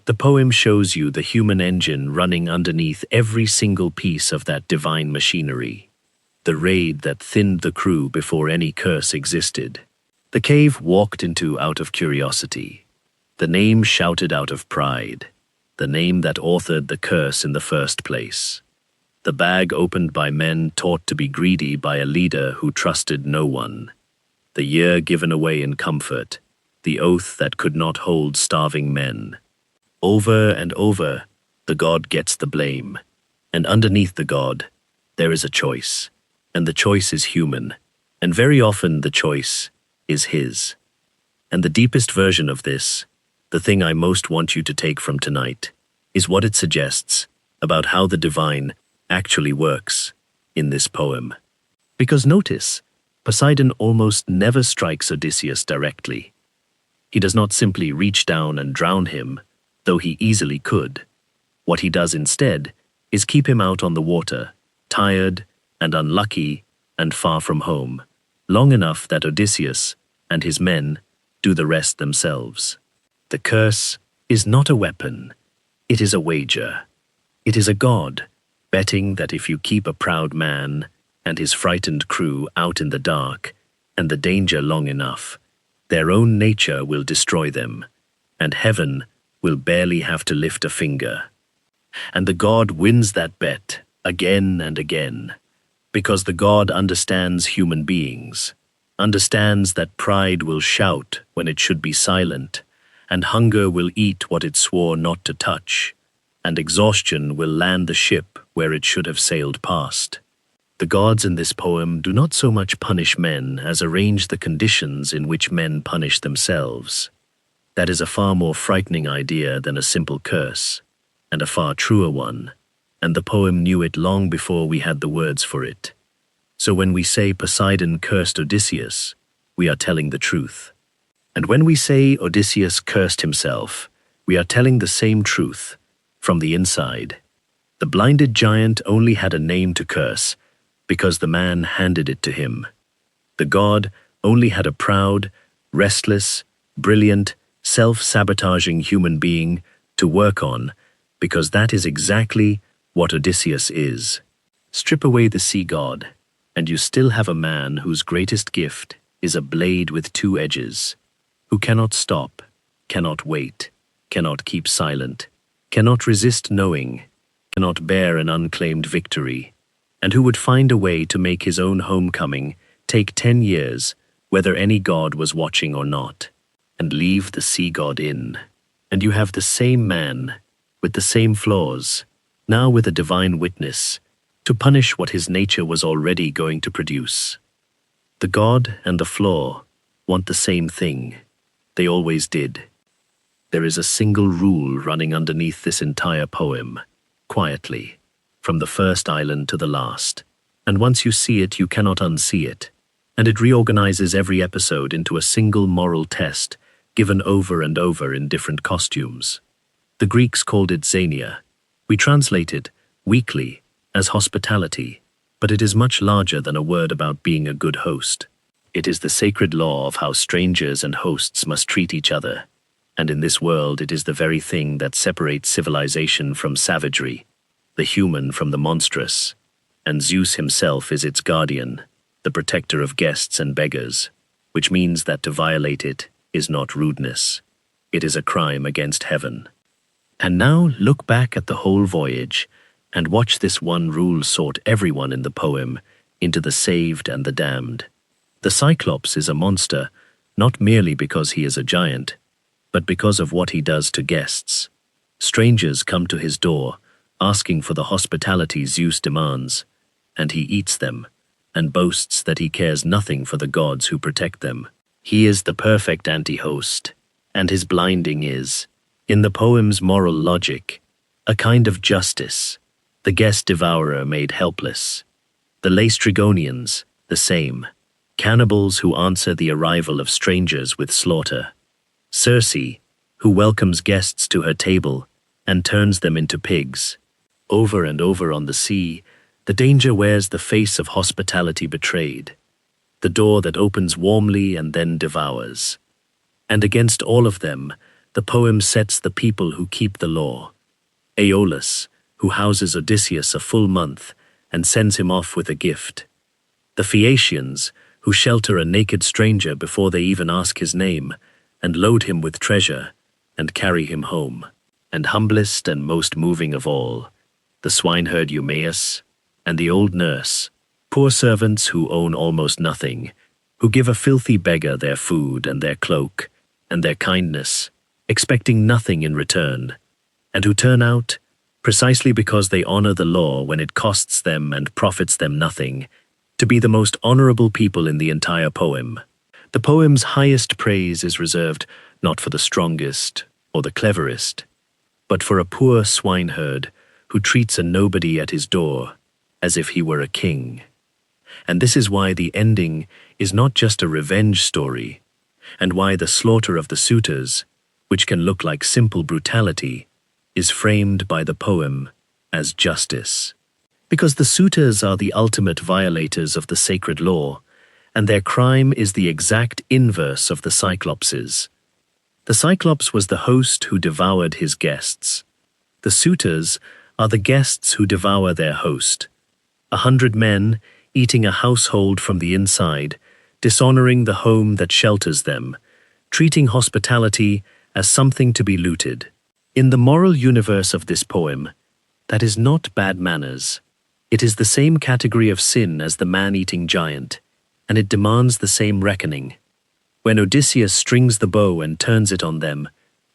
the poem shows you the human engine running underneath every single piece of that divine machinery. The raid that thinned the crew before any curse existed. The cave walked into out of curiosity. The name shouted out of pride. The name that authored the curse in the first place. the bag opened by men taught to be greedy by a leader who trusted no one, the year given away in comfort, the oath that could not hold starving men. Over and over, the god gets the blame, and underneath the god, there is a choice, and the choice is human, and very often the choice is his. And the deepest version of this, the thing I most want you to take from tonight, is what it suggests about how the divine actually works in this poem. Because notice, Poseidon almost never strikes Odysseus directly. He does not simply reach down and drown him, though he easily could. What he does instead is keep him out on the water, tired and unlucky and far from home, long enough that Odysseus and his men do the rest themselves. The curse is not a weapon, it is a wager. It is a god betting that if you keep a proud man and his frightened crew out in the dark and the danger long enough, their own nature will destroy them, and heaven will barely have to lift a finger. And the god wins that bet again and again, because the god understands human beings, understands that pride will shout when it should be silent, and hunger will eat what it swore not to touch, and exhaustion will land the ship where it should have sailed past. The gods in this poem do not so much punish men as arrange the conditions in which men punish themselves. That is a far more frightening idea than a simple curse, and a far truer one, and the poem knew it long before we had the words for it. So when we say Poseidon cursed Odysseus, we are telling the truth. And when we say Odysseus cursed himself, we are telling the same truth, from the inside. The blinded giant only had a name to curse, because the man handed it to him. The god only had a proud, restless, brilliant, self-sabotaging human being to work on, because that is exactly what Odysseus is. Strip away the sea god, and you still have a man whose greatest gift is a blade with two edges, who cannot stop, cannot wait, cannot keep silent, cannot resist knowing, cannot bear an unclaimed victory, and who would find a way to make his own homecoming take 10 years, whether any god was watching or not, and leave the sea god in. And you have the same man, with the same flaws, now with a divine witness, to punish what his nature was already going to produce. The god and the flaw want the same thing. They always did. There is a single rule running underneath this entire poem, quietly, from the first island to the last, and once you see it, you cannot unsee it, and it reorganizes every episode into a single moral test given over and over in different costumes. The Greeks called it xenia. We translate it, weakly, as hospitality, but it is much larger than a word about being a good host. It is the sacred law of how strangers and hosts must treat each other, and in this world it is the very thing that separates civilization from savagery, the human from the monstrous, and Zeus himself is its guardian, the protector of guests and beggars, which means that to violate it is not rudeness. It is a crime against heaven. And now look back at the whole voyage and watch this one rule sort everyone in the poem into the saved and the damned. The Cyclops is a monster, not merely because he is a giant, but because of what he does to guests. Strangers come to his door, asking for the hospitality Zeus demands, and he eats them, and boasts that he cares nothing for the gods who protect them. He is the perfect anti-host, and his blinding is, in the poem's moral logic, a kind of justice, the guest devourer made helpless. The Laestrygonians, the same, cannibals who answer the arrival of strangers with slaughter. Circe, who welcomes guests to her table and turns them into pigs. Over and over on the sea, the danger wears the face of hospitality betrayed, the door that opens warmly and then devours. And against all of them, the poem sets the people who keep the law. Aeolus, who houses Odysseus a full month and sends him off with a gift. The Phaeacians, who shelter a naked stranger before they even ask his name, and load him with treasure, and carry him home. And humblest and most moving of all, the swineherd Eumaeus, and the old nurse, poor servants who own almost nothing, who give a filthy beggar their food and their cloak and their kindness, expecting nothing in return, and who turn out, precisely because they honor the law when it costs them and profits them nothing, to be the most honorable people in the entire poem. The poem's highest praise is reserved not for the strongest or the cleverest, but for a poor swineherd who treats a nobody at his door as if he were a king. And this is why the ending is not just a revenge story, and why the slaughter of the suitors, which can look like simple brutality, is framed by the poem as justice. Because the suitors are the ultimate violators of the sacred law, and their crime is the exact inverse of the Cyclops's. The Cyclops was the host who devoured his guests. The suitors are the guests who devour their host. 100 men eating a household from the inside, dishonoring the home that shelters them, treating hospitality as something to be looted. In the moral universe of this poem, that is not bad manners. It is the same category of sin as the man-eating giant, and it demands the same reckoning. When Odysseus strings the bow and turns it on them,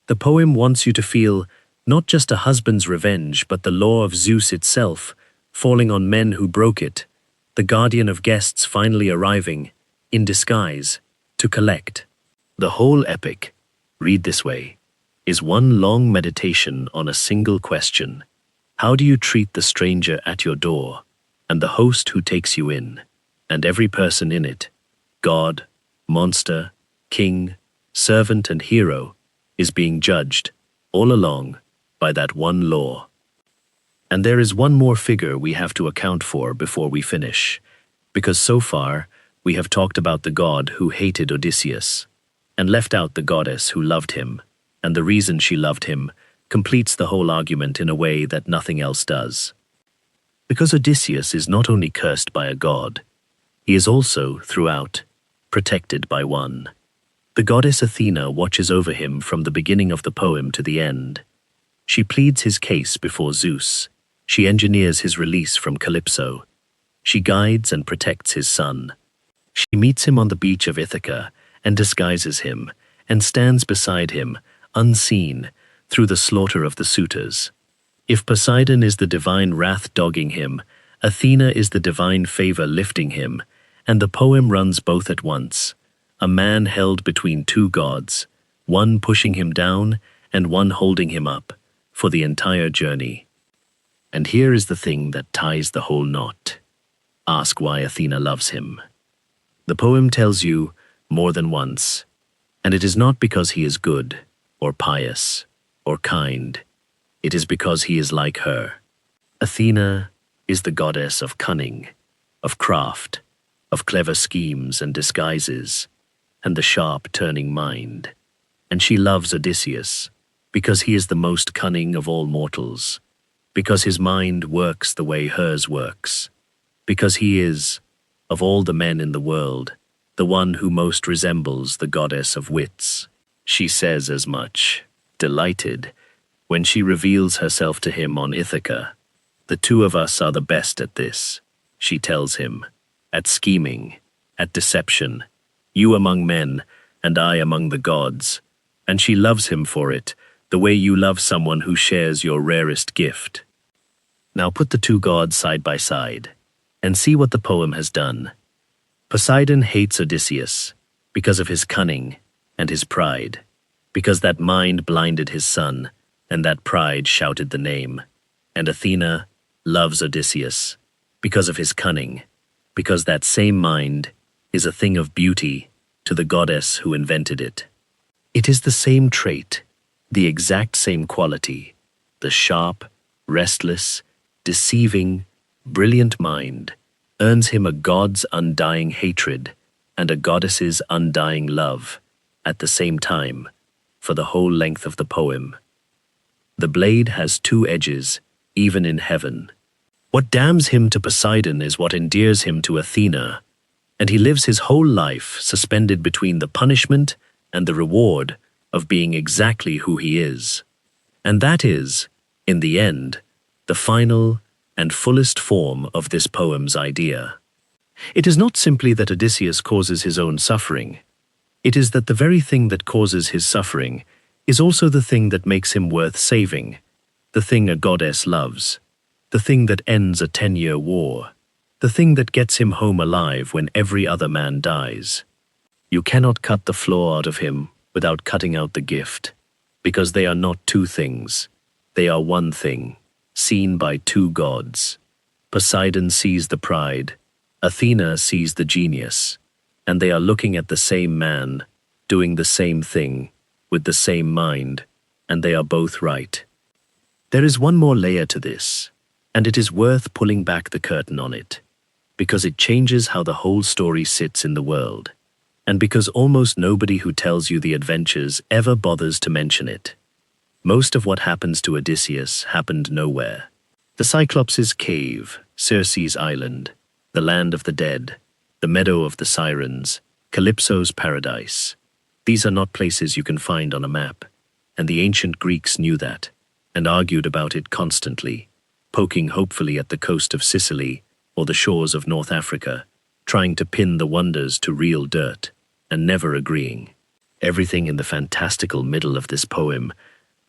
the poem wants you to feel not just a husband's revenge, but the law of Zeus itself, falling on men who broke it, the guardian of guests finally arriving, in disguise, to collect. The whole epic, read this way, is one long meditation on a single question. How do you treat the stranger at your door, and the host who takes you in, and every person in it, god, monster, king, servant, and hero, is being judged, all along, by that one law. And there is one more figure we have to account for before we finish, because so far we have talked about the god who hated Odysseus, and left out the goddess who loved him, and the reason she loved him completes the whole argument in a way that nothing else does. Because Odysseus is not only cursed by a god, he is also, throughout, protected by one. The goddess Athena watches over him from the beginning of the poem to the end. She pleads his case before Zeus. She engineers his release from CALYPSO. She guides and protects his son. She meets him on the beach of Ithaca and disguises him, and stands beside him, unseen, through the slaughter of the suitors. If Poseidon is the divine wrath dogging him, Athena is the divine favor lifting him, and the poem runs both at once. A man held between two gods, one pushing him down and one holding him up, for the entire journey. And here is the thing that ties the whole knot. Ask why Athena loves him. The poem tells you more than once, and it is not because he is good, or pious, or kind. It is because he is like her. Athena is the goddess of cunning, of craft, of clever schemes and disguises, and the sharp turning mind. And she loves Odysseus, because he is the most cunning of all mortals, because his mind works the way hers works, because he is, of all the men in the world, the one who most resembles the goddess of wits. She says as much, delighted, when she reveals herself to him on Ithaca. The two of us are the best at this, she tells him, at scheming, at deception, you among men, and I among the gods. And she loves him for it, the way you love someone who shares your rarest gift. Now put the two gods side by side, and see what the poem has done. Poseidon hates Odysseus because of his cunning and his pride, because that mind blinded his son, and that pride shouted the name. And Athena loves Odysseus because of his cunning, because that same mind is a thing of beauty to the goddess who invented it. It is the same trait, the exact same quality, the sharp, restless, deceiving, brilliant mind earns him a god's undying hatred and a goddess's undying love at the same time for the whole length of the poem. The blade has two edges, even in heaven. What damns him to Poseidon is what endears him to Athena, and he lives his whole life suspended between the punishment and the reward of being exactly who he is. And that is, in the end, the final, and fullest form of this poem's idea. It is not simply that Odysseus causes his own suffering. It is that the very thing that causes his suffering is also the thing that makes him worth saving, the thing a goddess loves, the thing that ends a 10-year war, the thing that gets him home alive when every other man dies. You cannot cut the flaw out of him without cutting out the gift, because they are not two things, they are one thing, seen by two gods. Poseidon sees the pride, Athena sees the genius, and they are looking at the same man, doing the same thing, with the same mind, and they are both right. There is one more layer to this, and it is worth pulling back the curtain on it, because it changes how the whole story sits in the world, and because almost nobody who tells you the adventures ever bothers to mention it. Most of what happens to Odysseus happened nowhere. The Cyclops' cave, Circe's island, the land of the dead, the meadow of the Sirens, CALYPSO's paradise. These are not places you can find on a map, and the ancient Greeks knew that, and argued about it constantly, poking hopefully at the coast of Sicily or the shores of North Africa, trying to pin the wonders to real dirt, and never agreeing. Everything in the fantastical middle of this poem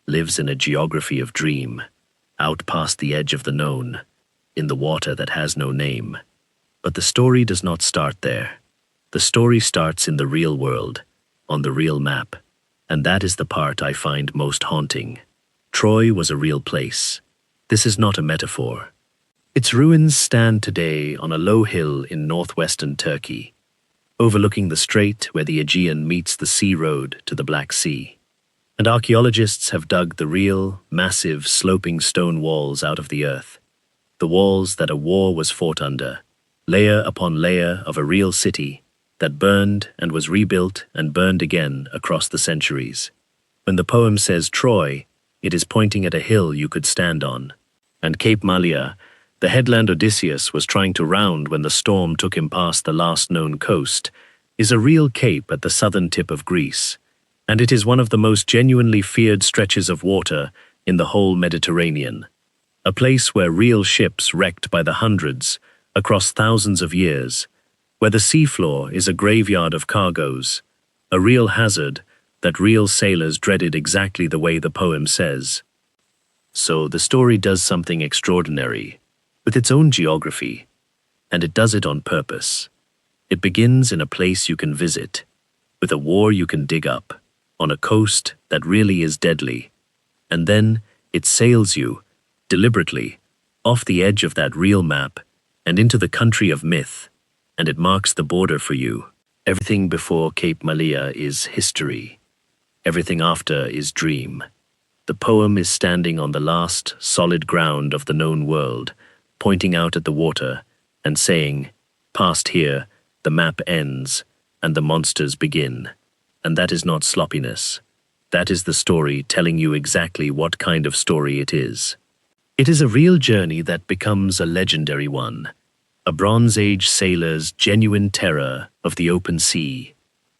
lives in a geography of dream, out past the edge of the known, in the water that has no name. But the story does not start there. The story starts in the real world, on the real map, and that is the part I find most haunting. Troy was a real place. This is not a metaphor. Its ruins stand today on a low hill in northwestern Turkey, overlooking the strait where the Aegean meets the sea road to the Black Sea. And archaeologists have dug the real, massive, sloping stone walls out of the earth, the walls that a war was fought under, layer upon layer of a real city that burned and was rebuilt and burned again across the centuries. When the poem says Troy, it is pointing at a hill you could stand on. And Cape Malea, the headland Odysseus was trying to round when the storm took him past the last known coast, is a real cape at the southern tip of Greece, and it is one of the most genuinely feared stretches of water in the whole Mediterranean, a place where real ships wrecked by the hundreds across thousands of years, where the seafloor is a graveyard of cargoes, a real hazard that real sailors dreaded exactly the way the poem says. So the story does something extraordinary, with its own geography, and it does it on purpose. It begins in a place you can visit, with a war you can dig up, on a coast that really is deadly, and then it sails you, deliberately, off the edge of that real map and into the country of myth, and it marks the border for you. Everything before Cape Malea is history. Everything after is dream. The poem is standing on the last, solid ground of the known world, pointing out at the water and saying, past here, the map ends, and the monsters begin. And that is not sloppiness. That is the story telling you exactly what kind of story it is. It is a real journey that becomes a legendary one, a Bronze Age sailor's genuine terror of the open sea,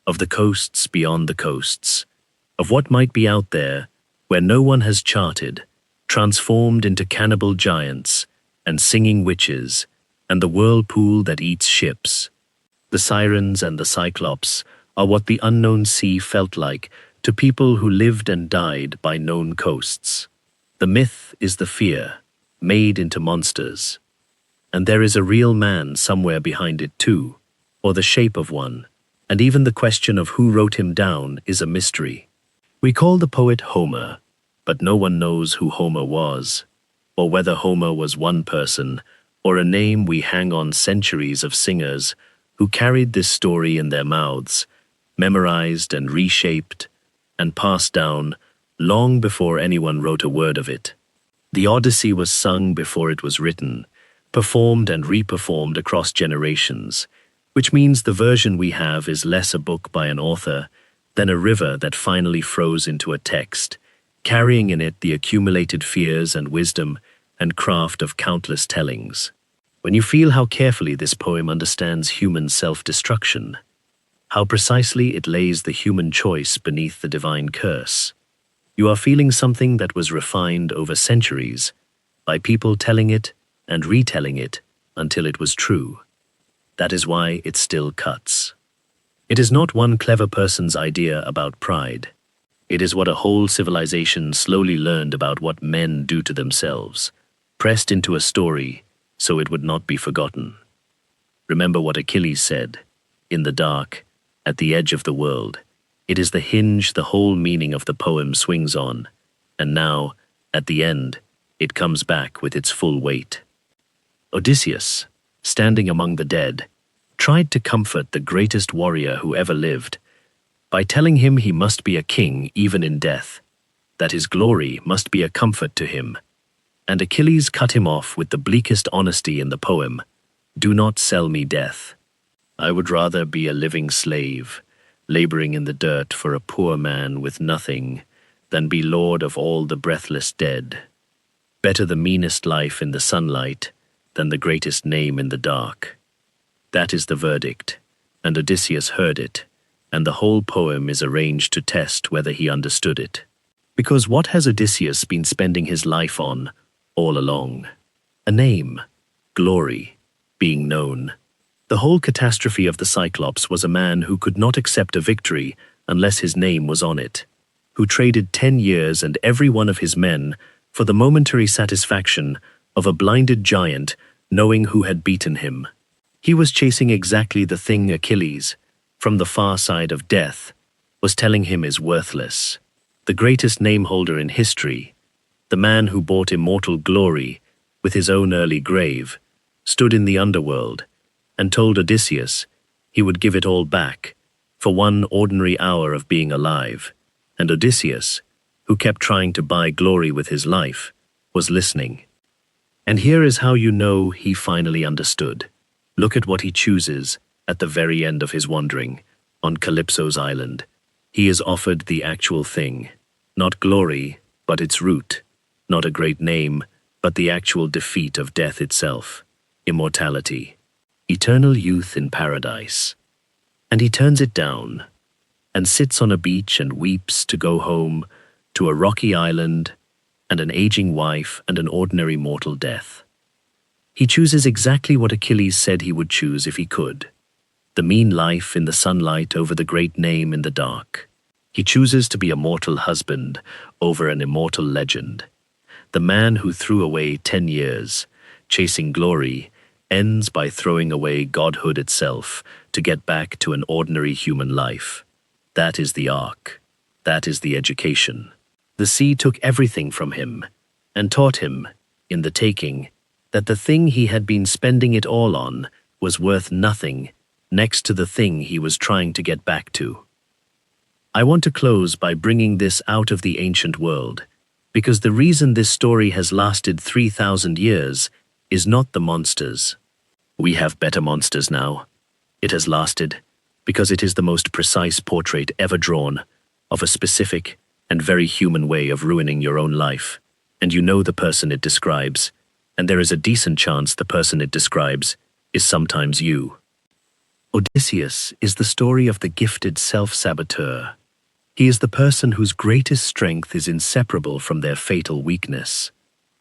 of the coasts beyond the coasts, of what might be out there where no one has charted, transformed into cannibal giants and singing witches, and the whirlpool that eats ships. The Sirens and the Cyclops are what the unknown sea felt like to people who lived and died by known coasts. The myth is the fear, made into monsters. And there is a real man somewhere behind it too, or the shape of one, and even the question of who wrote him down is a mystery. We call the poet Homer, but no one knows who Homer was, or whether Homer was one person, or a name we hang on centuries of singers who carried this story in their mouths, memorized and reshaped, and passed down long before anyone wrote a word of it. The Odyssey was sung before it was written, performed and reperformed across generations, which means the version we have is less a book by an author than a river that finally froze into a text, carrying in it the accumulated fears and wisdom and craft of countless tellings. When you feel how carefully this poem understands human self-destruction, how precisely it lays the human choice beneath the divine curse, you are feeling something that was refined over centuries by people telling it and retelling it until it was true. That is why it still cuts. It is not one clever person's idea about pride. It is what a whole civilization slowly learned about what men do to themselves, pressed into a story so it would not be forgotten. Remember what Achilles said, in the dark, at the edge of the world. It is the hinge the whole meaning of the poem swings on, and now, at the end, it comes back with its full weight. Odysseus, standing among the dead, tried to comfort the greatest warrior who ever lived by telling him he must be a king even in death, that his glory must be a comfort to him. And Achilles cut him off with the bleakest honesty in the poem, "Do not sell me death. I would rather be a living slave, laboring in the dirt for a poor man with nothing, than be lord of all the breathless dead. Better the meanest life in the sunlight than the greatest name in the dark." That is the verdict, and Odysseus heard it, and the whole poem is arranged to test whether he understood it. Because what has Odysseus been spending his life on all along? A name, glory, being known. The whole catastrophe of the Cyclops was a man who could not accept a victory unless his name was on it, who traded 10 years and every one of his men for the momentary satisfaction of a blinded giant knowing who had beaten him. He was chasing exactly the thing Achilles, from the far side of death, was telling him is worthless. The greatest name-holder in history, the man who bought immortal glory with his own early grave, stood in the underworld and told Odysseus he would give it all back for one ordinary hour of being alive, and Odysseus, who kept trying to buy glory with his life, was listening. And here is how you know he finally understood. Look at what he chooses at the very end of his wandering, on CALYPSO's island. He is offered the actual thing, not glory, but its root, not a great name, but the actual defeat of death itself, immortality, eternal youth in paradise. And he turns it down, and sits on a beach and weeps to go home to a rocky island and an aging wife and an ordinary mortal death. He chooses exactly what Achilles said he would choose if he could. The mean life in the sunlight over the great name in the dark. He chooses to be a mortal husband over an immortal legend. The man who threw away 10 years, chasing glory, ends by throwing away godhood itself to get back to an ordinary human life. That is the arc. That is the education. The sea took everything from him and taught him, in the taking, that the thing he had been spending it all on was worth nothing next to the thing he was trying to get back to. I want to close by bringing this out of the ancient world, because the reason this story has lasted 3,000 years is not the monsters. We have better monsters now. It has lasted because it is the most precise portrait ever drawn of a specific and very human way of ruining your own life, and you know the person it describes, and there is a decent chance the person it describes is sometimes you. Odysseus is the story of the gifted self-saboteur. He is the person whose greatest strength is inseparable from their fatal weakness,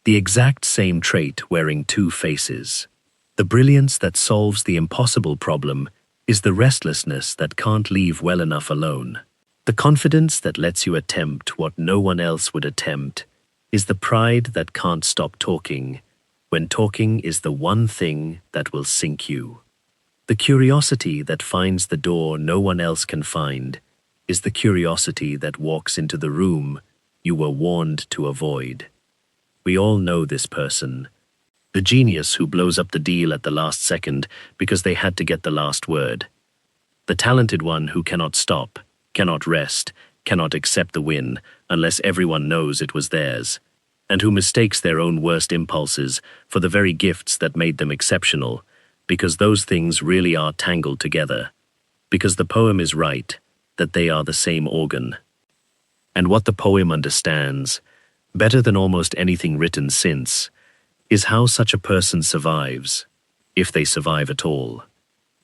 the exact same trait wearing two faces. The brilliance that solves the impossible problem is the restlessness that can't leave well enough alone. The confidence that lets you attempt what no one else would attempt is the pride that can't stop talking, when talking is the one thing that will sink you. The curiosity that finds the door no one else can find is the curiosity that walks into the room you were warned to avoid. We all know this person, the genius who blows up the deal at the last second because they had to get the last word. The talented one who cannot stop, cannot rest, cannot accept the win unless everyone knows it was theirs, and who mistakes their own worst impulses for the very gifts that made them exceptional, because those things really are tangled together, because the poem is right, that they are the same organ. And what the poem understands, better than almost anything written since, is how such a person survives, if they survive at all.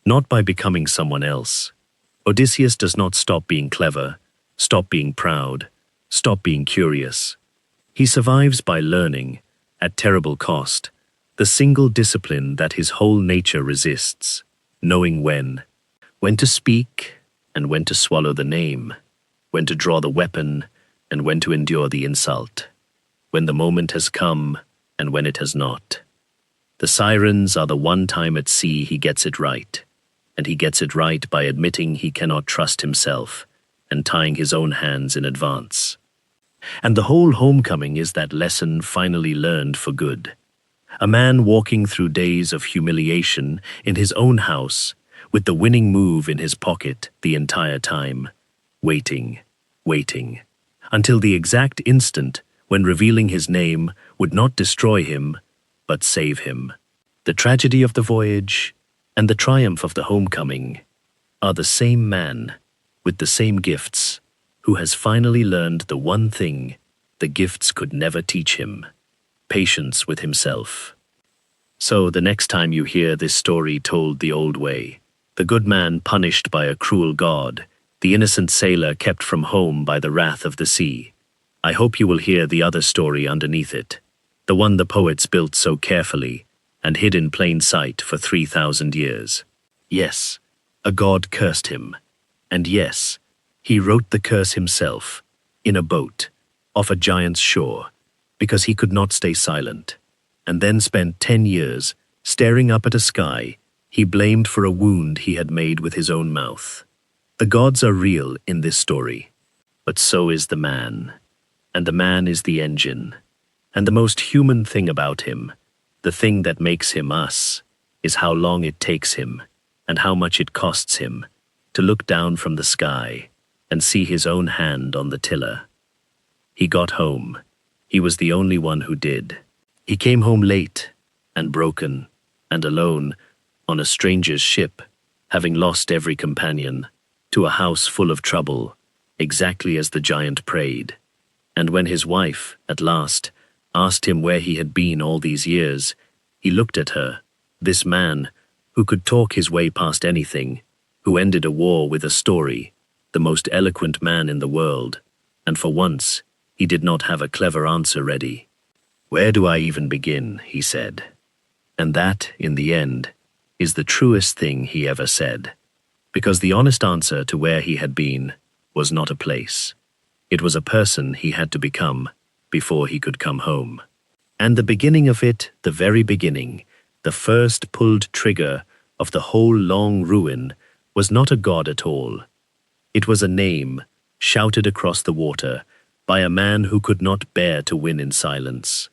Not by becoming someone else. Odysseus does not stop being clever, stop being proud, stop being curious. He survives by learning, at terrible cost, the single discipline that his whole nature resists, knowing when to speak and when to swallow the name, when to draw the weapon and when to endure the insult, when the moment has come and when it has not. The Sirens are the one time at sea he gets it right, and he gets it right by admitting he cannot trust himself and tying his own hands in advance. And the whole homecoming is that lesson finally learned for good. A man walking through days of humiliation in his own house, with the winning move in his pocket the entire time, waiting, until the exact instant when revealing his name would not destroy him, but save him. The tragedy of the voyage and the triumph of the homecoming are the same man, with the same gifts, who has finally learned the one thing the gifts could never teach him: patience with himself. So the next time you hear this story told the old way, the good man punished by a cruel god, the innocent sailor kept from home by the wrath of the sea, I hope you will hear the other story underneath it, the one the poets built so carefully and hid in plain sight for 3,000 years. Yes, a god cursed him, and yes, he wrote the curse himself, in a boat, off a giant's shore, because he could not stay silent, and then spent 10 years staring up at a sky he blamed for a wound he had made with his own mouth. The gods are real in this story, but so is the man, and the man is the engine, and the most human thing about him, the thing that makes him us, is how long it takes him, and how much it costs him, to look down from the sky and see his own hand on the tiller. He got home. He was the only one who did. He came home late, and broken, and alone, on a stranger's ship, having lost every companion, to a house full of trouble, exactly as the giant prayed. And when his wife, at last, asked him where he had been all these years, he looked at her, this man, who could talk his way past anything, who ended a war with a story, the most eloquent man in the world, and for once, he did not have a clever answer ready. "Where do I even begin?" he said. And that, in the end, is the truest thing he ever said, because the honest answer to where he had been was not a place. It was a person he had to become before he could come home. And the beginning of it, the very beginning, the first pulled trigger of the whole long ruin, was not a god at all. It was a name, shouted across the water, by a man who could not bear to win in silence.